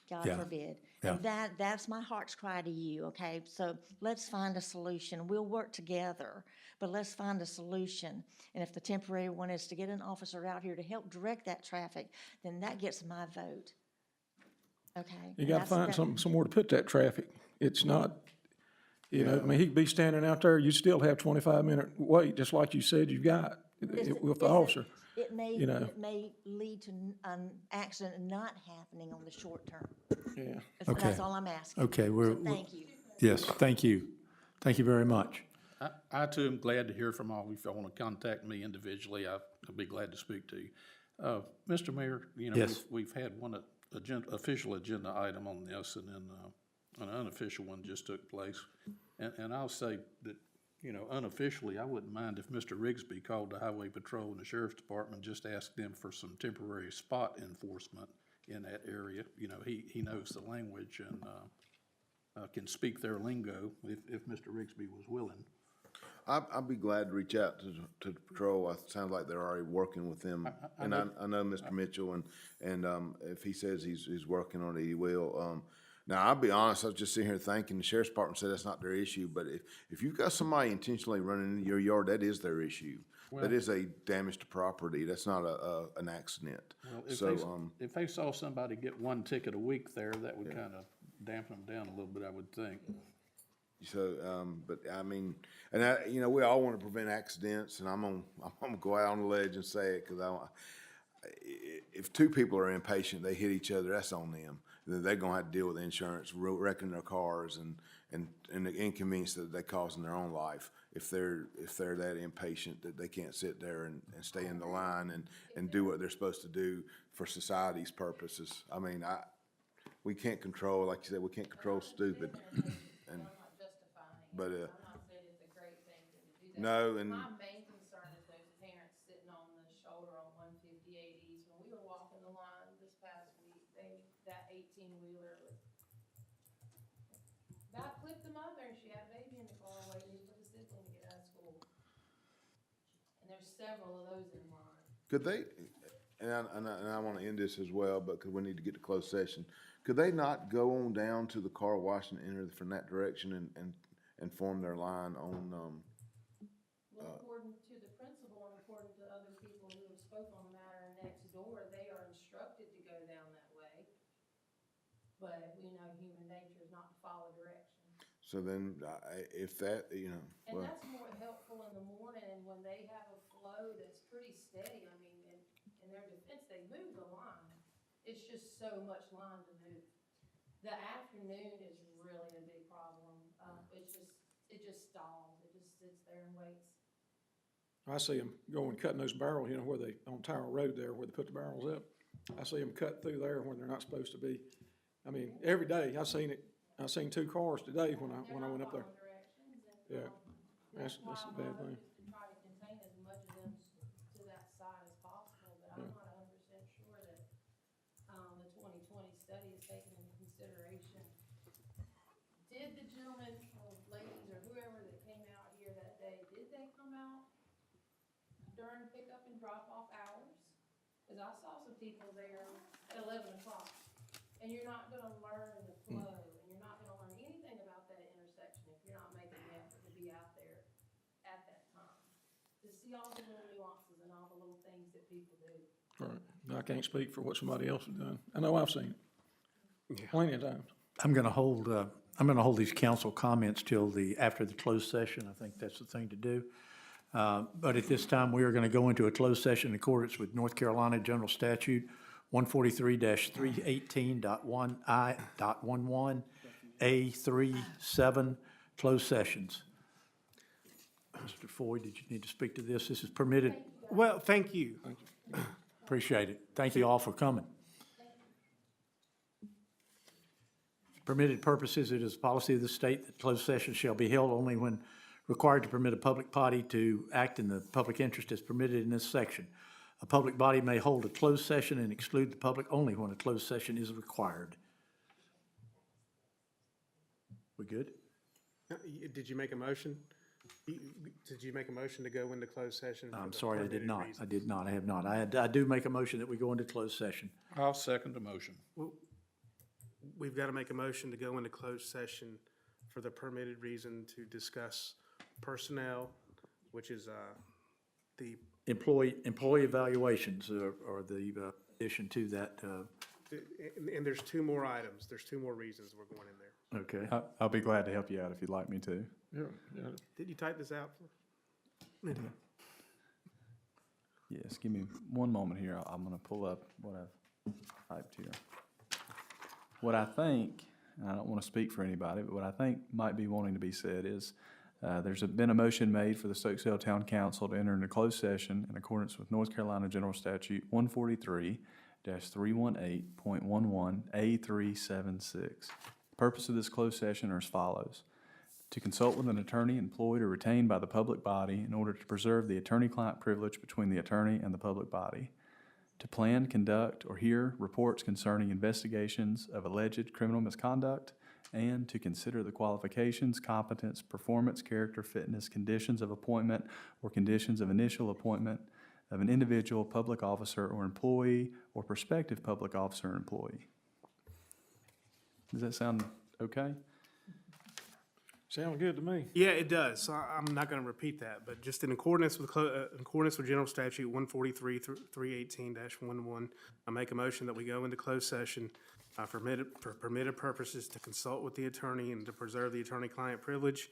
God Yeah. forbid. Yeah. And that's my heart's cry to you, okay? So let's find a solution. We'll work together, but let's find a solution. And if the temporary one is to get an officer out here to help direct that traffic, then that gets my vote. Okay? You got to find somewhere to put that traffic. It's not, I mean, he'd be standing out there, you'd still have 25-minute wait, just like you said you've got. with the officer. It may, you know. it may lead to an accident not happening on the short term. Yeah. That's- That's all I'm asking. Okay, So thank you. yes, thank you. Thank you very much. I too am glad to hear from all of you. If you want to contact me individually, I'll be glad to speak to you. Mr. Mayor, you know, Yes. we've had one official agenda item on this, and then an unofficial one just took place. And I'll say that, you know, unofficially, I wouldn't mind if Mr. Rigsby called the Highway Patrol and the Sheriff's Department, just asked them for some temporary spot enforcement in that area. You know, he knows the language and can speak their lingo if Mr. Rigsby was willing. I'd be glad to reach out to the patrol. It sounds like they're already working with them. And I know Mr. Mitchell, and if he says he's working on it, he will. Now, I'll be honest, I was just sitting here thinking, the sheriff's department said that's not their issue, but if you've got somebody intentionally running into your yard, that is their issue. That is a damage to property. That's not an accident. Well, if they saw somebody get one ticket a week there, that would kind of dampen them down a little bit, I would think. So, but I mean, and you know, we all want to prevent accidents, and I'm gonna go out on the ledge and say it, because if two people are impatient, they hit each other, that's on them. Then they're gonna have to deal with insurance, wrecking their cars, and the inconvenience that they cause in their own life if they're that impatient that they can't sit there and stay in the line and do what they're supposed to do for society's purposes. I mean, we can't control, like you said, we can't control stupid. But, I'm not saying it's a great thing to do that. no, and My main concern is those parents sitting on the shoulder on 158 East. When we were walking the line this past week, that 18-wheeler was, about flipped the mother, and she had a baby in the car waiting for the sibling to get out of school. And there's several of those in line. could they, and I want to end this as well, but because we need to get to closed session, could they not go on down to the car wash and enter from that direction and form their line on, Well, according to the principal and according to other people who have spoke on the matter next door, they are instructed to go down that way. But we know human nature is not to follow directions. so then, if that, you know, And well, that's more helpful in the morning when they have a flow that's pretty steady. I mean, in their defense, they move the line. It's just so much line to move. The afternoon is really a big problem. It just stalls. It just sits there and waits. I see them going cutting those barrels, you know, where they, on Tower Road there, where they put the barrels up. I see them cut through there when they're not supposed to be. I mean, every day, I seen 2 cars today when I went up there. Yeah, that's a bad thing. To try to contain as much of them to that side as possible, but I'm not 100% sure that, the 2020 study is taken into consideration. Did the gentleman or ladies or whoever that came out here that day, did they come out during pickup and drop-off hours? Because I saw some people there at 11 o'clock. And you're not gonna learn the flow, and you're not gonna learn anything about that intersection if you're not making the effort to be out there at that time. To see all the little nuances and all the little things that people do. Right. I can't speak for what somebody else has done. I know I've seen it plenty of times. I'm going to hold these council comments till after the closed session. I think that's the thing to do. But at this time, we are going to go into a closed session in accordance with North Carolina General Statute 143-318.1I.11A37, closed sessions. Mr. Foy, did you need to speak to this? This is permitted. Well, thank you. Appreciate it. Thank you all for coming. Permitted purposes, it is the policy of the state that closed sessions shall be held only when required to permit a public body to act in the public interest as permitted in this section. A public body may hold a closed session and exclude the public only when a closed session is required. We good? Did you make a motion? Did you make a motion to go into closed session? I'm sorry, I did not. I did not. I have not. I do make a motion that we go into closed session. I'll second the motion. Well, we've got to make a motion to go into closed session for the permitted reason to discuss personnel, which is the. Employee evaluations are the addition to that. And there's 2 more items. There's 2 more reasons we're going in there. Okay. I'll be glad to help you out if you'd like me to. Yeah. Did you type this out? Yes, give me one moment here. I'm gonna pull up what I've typed here. What I think, and I don't want to speak for anybody, but what I think might be wanting to be said is, been a motion made for the Stokesdale Town Council to enter into closed session in accordance with North Carolina General Statute 143-318.11A376. The purpose of this closed session are as follows: to consult with an attorney employed or retained by the public body in order to preserve the attorney-client privilege between the attorney and the public body, to plan, conduct, or hear reports concerning investigations of alleged criminal misconduct, and to consider the qualifications, competence, performance, character, fitness, conditions of appointment, or conditions of initial appointment of an individual public officer or employee or prospective public officer or employee. Does that sound okay? Sounds good to me. Yeah, it does. So I'm not going to repeat that, but just in accordance with, General Statute 143-318-11, I make a motion that we go into closed session for permitted purposes to consult with the attorney and to preserve the attorney-client privilege,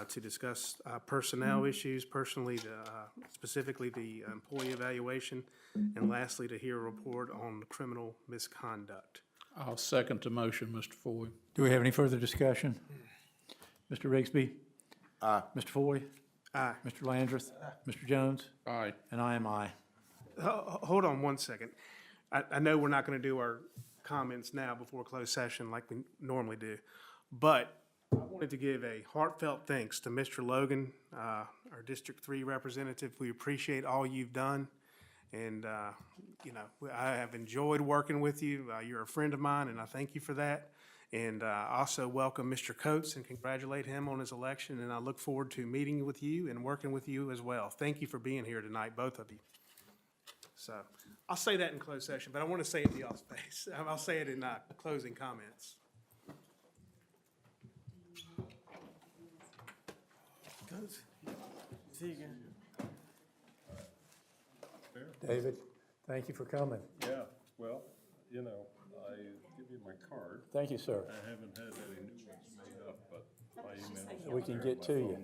to discuss personnel issues, specifically the employee evaluation, and lastly, to hear a report on criminal misconduct. I'll second the motion, Mr. Foy. Do we have any further discussion? Mr. Rigsby? Aye. Mr. Foy? Aye. Mr. Landrith? Mr. Jones? Aye. And I am aye. Hold on one second. I know we're not going to do our comments now before closed session like we normally do, but I wanted to give a heartfelt thanks to Mr. Logan, our District 3 representative. We appreciate all you've done, and, I have enjoyed working with you. You're a friend of mine, and I thank you for that. And also welcome Mr. Coates and congratulate him on his election, and I look forward to meeting with you and working with you as well. Thank you for being here tonight, both of you. So I'll say that in closed session, but I want to say it in y'all's face. I'll say it in closing comments. See you again. David, thank you for coming. Yeah, well, I give you my card. Thank you, sir. I haven't had any new ones made up, but my email. We can get to you.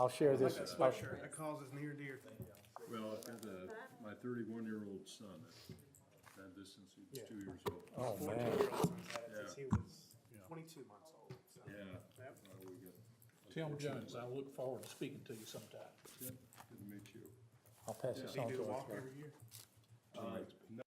I'll share this. Sweatshirt, that cause is near and dear to me. Well, I've got my 31-year-old son has had this since he was 2 years old. Oh, man. Since he was 22 months old. So. Yeah. Well, we got. Tim Jones, I look forward to speaking to you sometime. Good to meet you. I'll pass this Do on you to do a our walk every year? No, not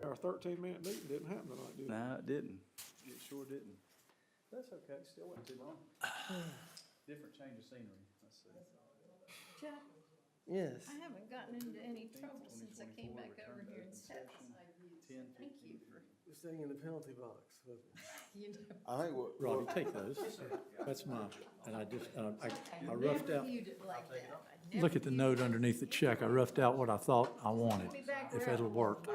Our 13-minute meeting didn't happen tonight, did it? No, it didn't. It sure didn't. That's okay, still wasn't too long. Different change of scenery, let's see. Chuck, Yes. I haven't gotten into any trouble since I came back over here in Texas. Thank you for, Sitting in the penalty box. you know. I think what. Robbie, take those. That's mine. And I just, I roughed out, Viewed it like that. I never look at the note underneath the check. I roughed out what I thought I wanted, be back if where I it'll work.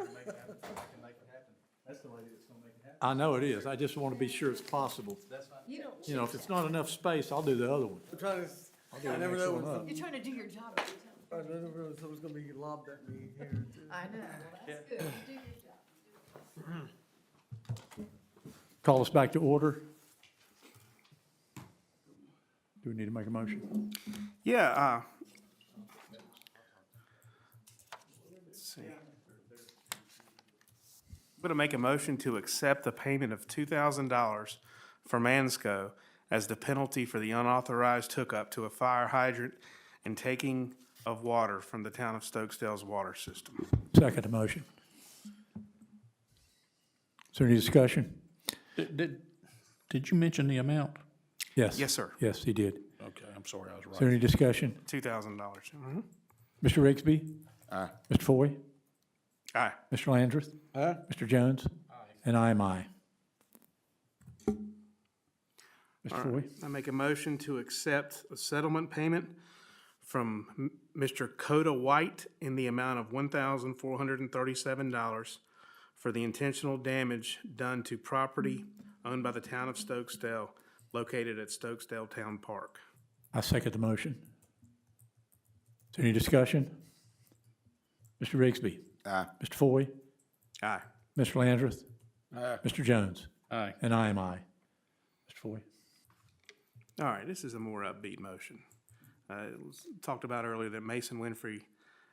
That's the lady that's gonna make it happen. I know it is. I just want to be sure it's possible. You don't, You know, if it's not enough space, I'll do the other one. I'm trying to, do I the never next know one when up. you're trying to do your job every time. I never know when someone's gonna be lobbed at me here. I know, well, that's good. Do your job. Call us back to order. Do we need to make a motion? Yeah, let's see. I'm gonna make a motion to accept the payment of $2,000 from Ansco as the penalty for the unauthorized hookup to a fire hydrant and taking of water from the town of Stokesdale's water system. Second motion. Is there any discussion? Did you mention the amount? Yes. Yes, sir. Yes, he did. Okay, I'm sorry, I was Is there right. any discussion? $2,000. Mr. Rigsby? Aye. Mr. Foy? Aye. Mr. Landrith? Aye. Mr. Jones? And I am aye. Mr. All Foy? right. I make a motion to accept a settlement payment from Mr. Coda White in the amount of $1,437 for the intentional damage done to property owned by the town of Stokesdale located at Stokesdale Town Park. I second the motion. Is there any discussion? Mr. Rigsby? Aye. Mr. Foy? Aye. Mr. Landrith? Aye. Mr. Jones? Aye. And I am aye. Mr. Foy? All right, this is a more upbeat motion. It was talked about earlier that Mason Winfrey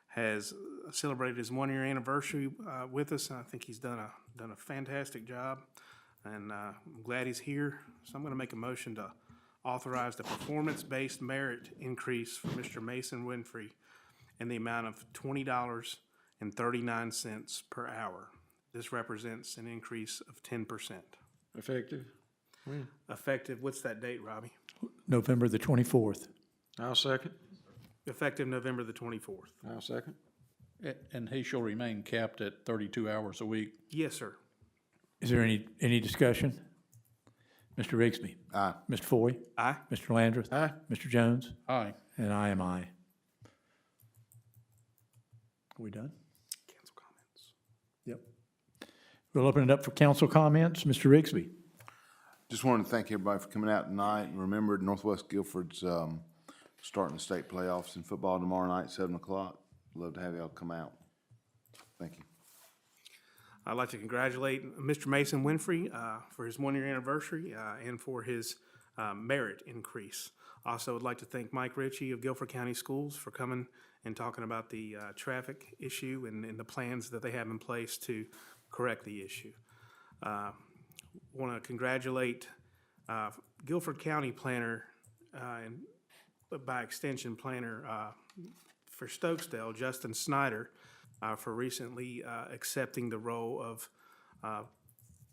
has celebrated his one-year anniversary with us, and I think he's done a fantastic job, and I'm glad he's here. So I'm going to make a motion to authorize the performance-based merit increase for Mr. Mason Winfrey in the amount of $20.39 per hour. This represents an increase of 10%. Effective? Effective, what's that date, Robbie? November the 24th. I'll second. Effective November the 24th. I'll second. And he shall remain capped at 32 hours a week. Yes, sir. Is there any discussion? Mr. Rigsby? Aye. Mr. Foy? Aye. Mr. Landrith? Aye. Mr. Jones? Aye. And I am aye. Are we done? Cancel comments. Yep. We'll open it up for council comments. Mr. Rigsby? Just wanted to thank everybody for coming out tonight, and remember, Northwest Guilford's starting the state playoffs in football tomorrow night, 7 o'clock. Love to have y'all come out. Thank you. I'd like to congratulate Mr. Mason Winfrey for his one-year anniversary and for his merit increase. Also, would like to thank Mike Ritchie of Guilford County Schools for coming and talking about the traffic issue and the plans that they have in place to correct the issue. Want to congratulate Guilford County Planner and by extension Planner for Stokesdale, Justin Snyder, for recently accepting the role of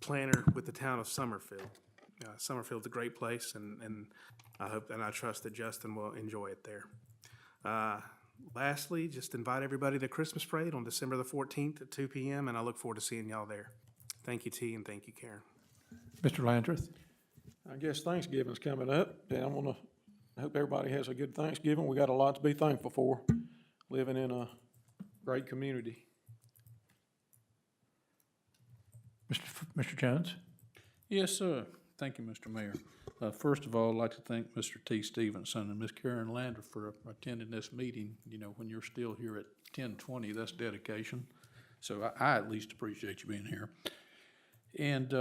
planner with the town of Summerfield. Summerfield's a great place, and I hope and I trust that Justin will enjoy it there. Lastly, just invite everybody to the Christmas parade on December the 14th at 2 p.m., and I look forward to seeing y'all there. Thank you, T, and thank you, Karen. Mr. Landrith? I guess Thanksgiving's coming up, and I hope everybody has a good Thanksgiving. We got a lot to be thankful for, living in a great community. Mr. Jones? Yes, sir. Thank you, Mr. Mayor. First of all, I'd like to thank Mr. T. Stevenson and Ms. Karen Lander for attending this meeting. You know, when you're still here at 10:20, that's dedication. So I at least appreciate you being here. And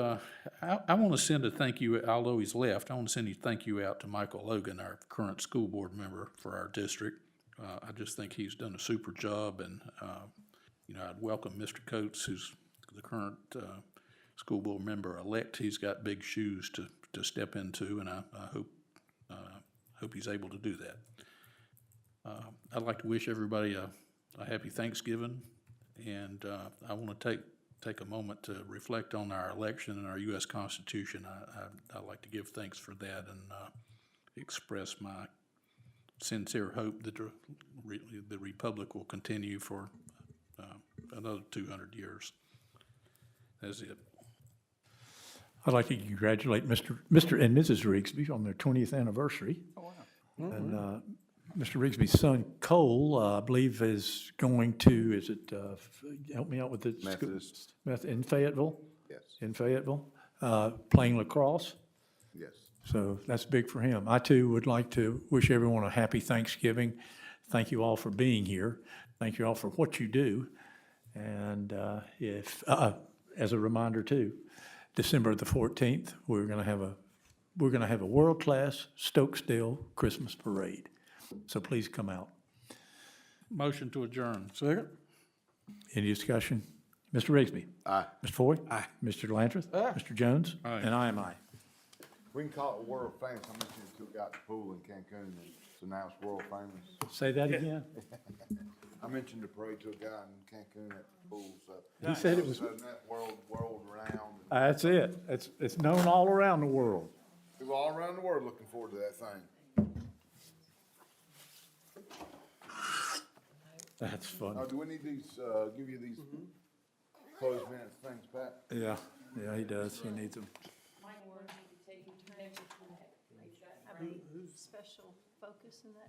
I want to send a thank you, although he's left, I want to send a thank you out to Michael Logan, our current school board member for our district. I just think he's done a super job, and, you know, I'd welcome Mr. Coates, who's the current school board member-elect. He's got big shoes to step into, and I hope he's able to do that. I'd like to wish everybody a happy Thanksgiving, and I want to take take a moment to reflect on our election and our U.S. Constitution. I'd like to give thanks for that and express my sincere hope that the Republic will continue for another 200 years. That's it. I'd like to congratulate Mr. and Mrs. Rigsby on their 20th anniversary. Oh, wow. And Mr. Rigsby's son Cole, I believe, is going to, help me out with the Methodist. In Fayetteville? Yes. In Fayetteville, playing lacrosse. Yes. So that's big for him. I too would like to wish everyone a happy Thanksgiving. Thank you all for being here. Thank you all for what you do. And as a reminder too, December the 14th, we're going to have a world-class Stokesdale Christmas parade. So please come out. Motion to adjourn. Second. Any discussion? Mr. Rigsby? Aye. Mr. Foy? Aye. Mr. Lantreth? Aye. Mr. Jones? Aye. And I am aye. We can call it world famous. I mentioned you took out the pool in Cancun, and so now it's world famous. Say that again? I mentioned the parade to a guy in Cancun at the pool, so. He said it was. So that world renowned. That's it. It's known all around the world. People all around the world looking forward to that thing. That's funny. Now, do we need these, give you these closed minutes things back? Yeah, he does. He needs them. Special focus in that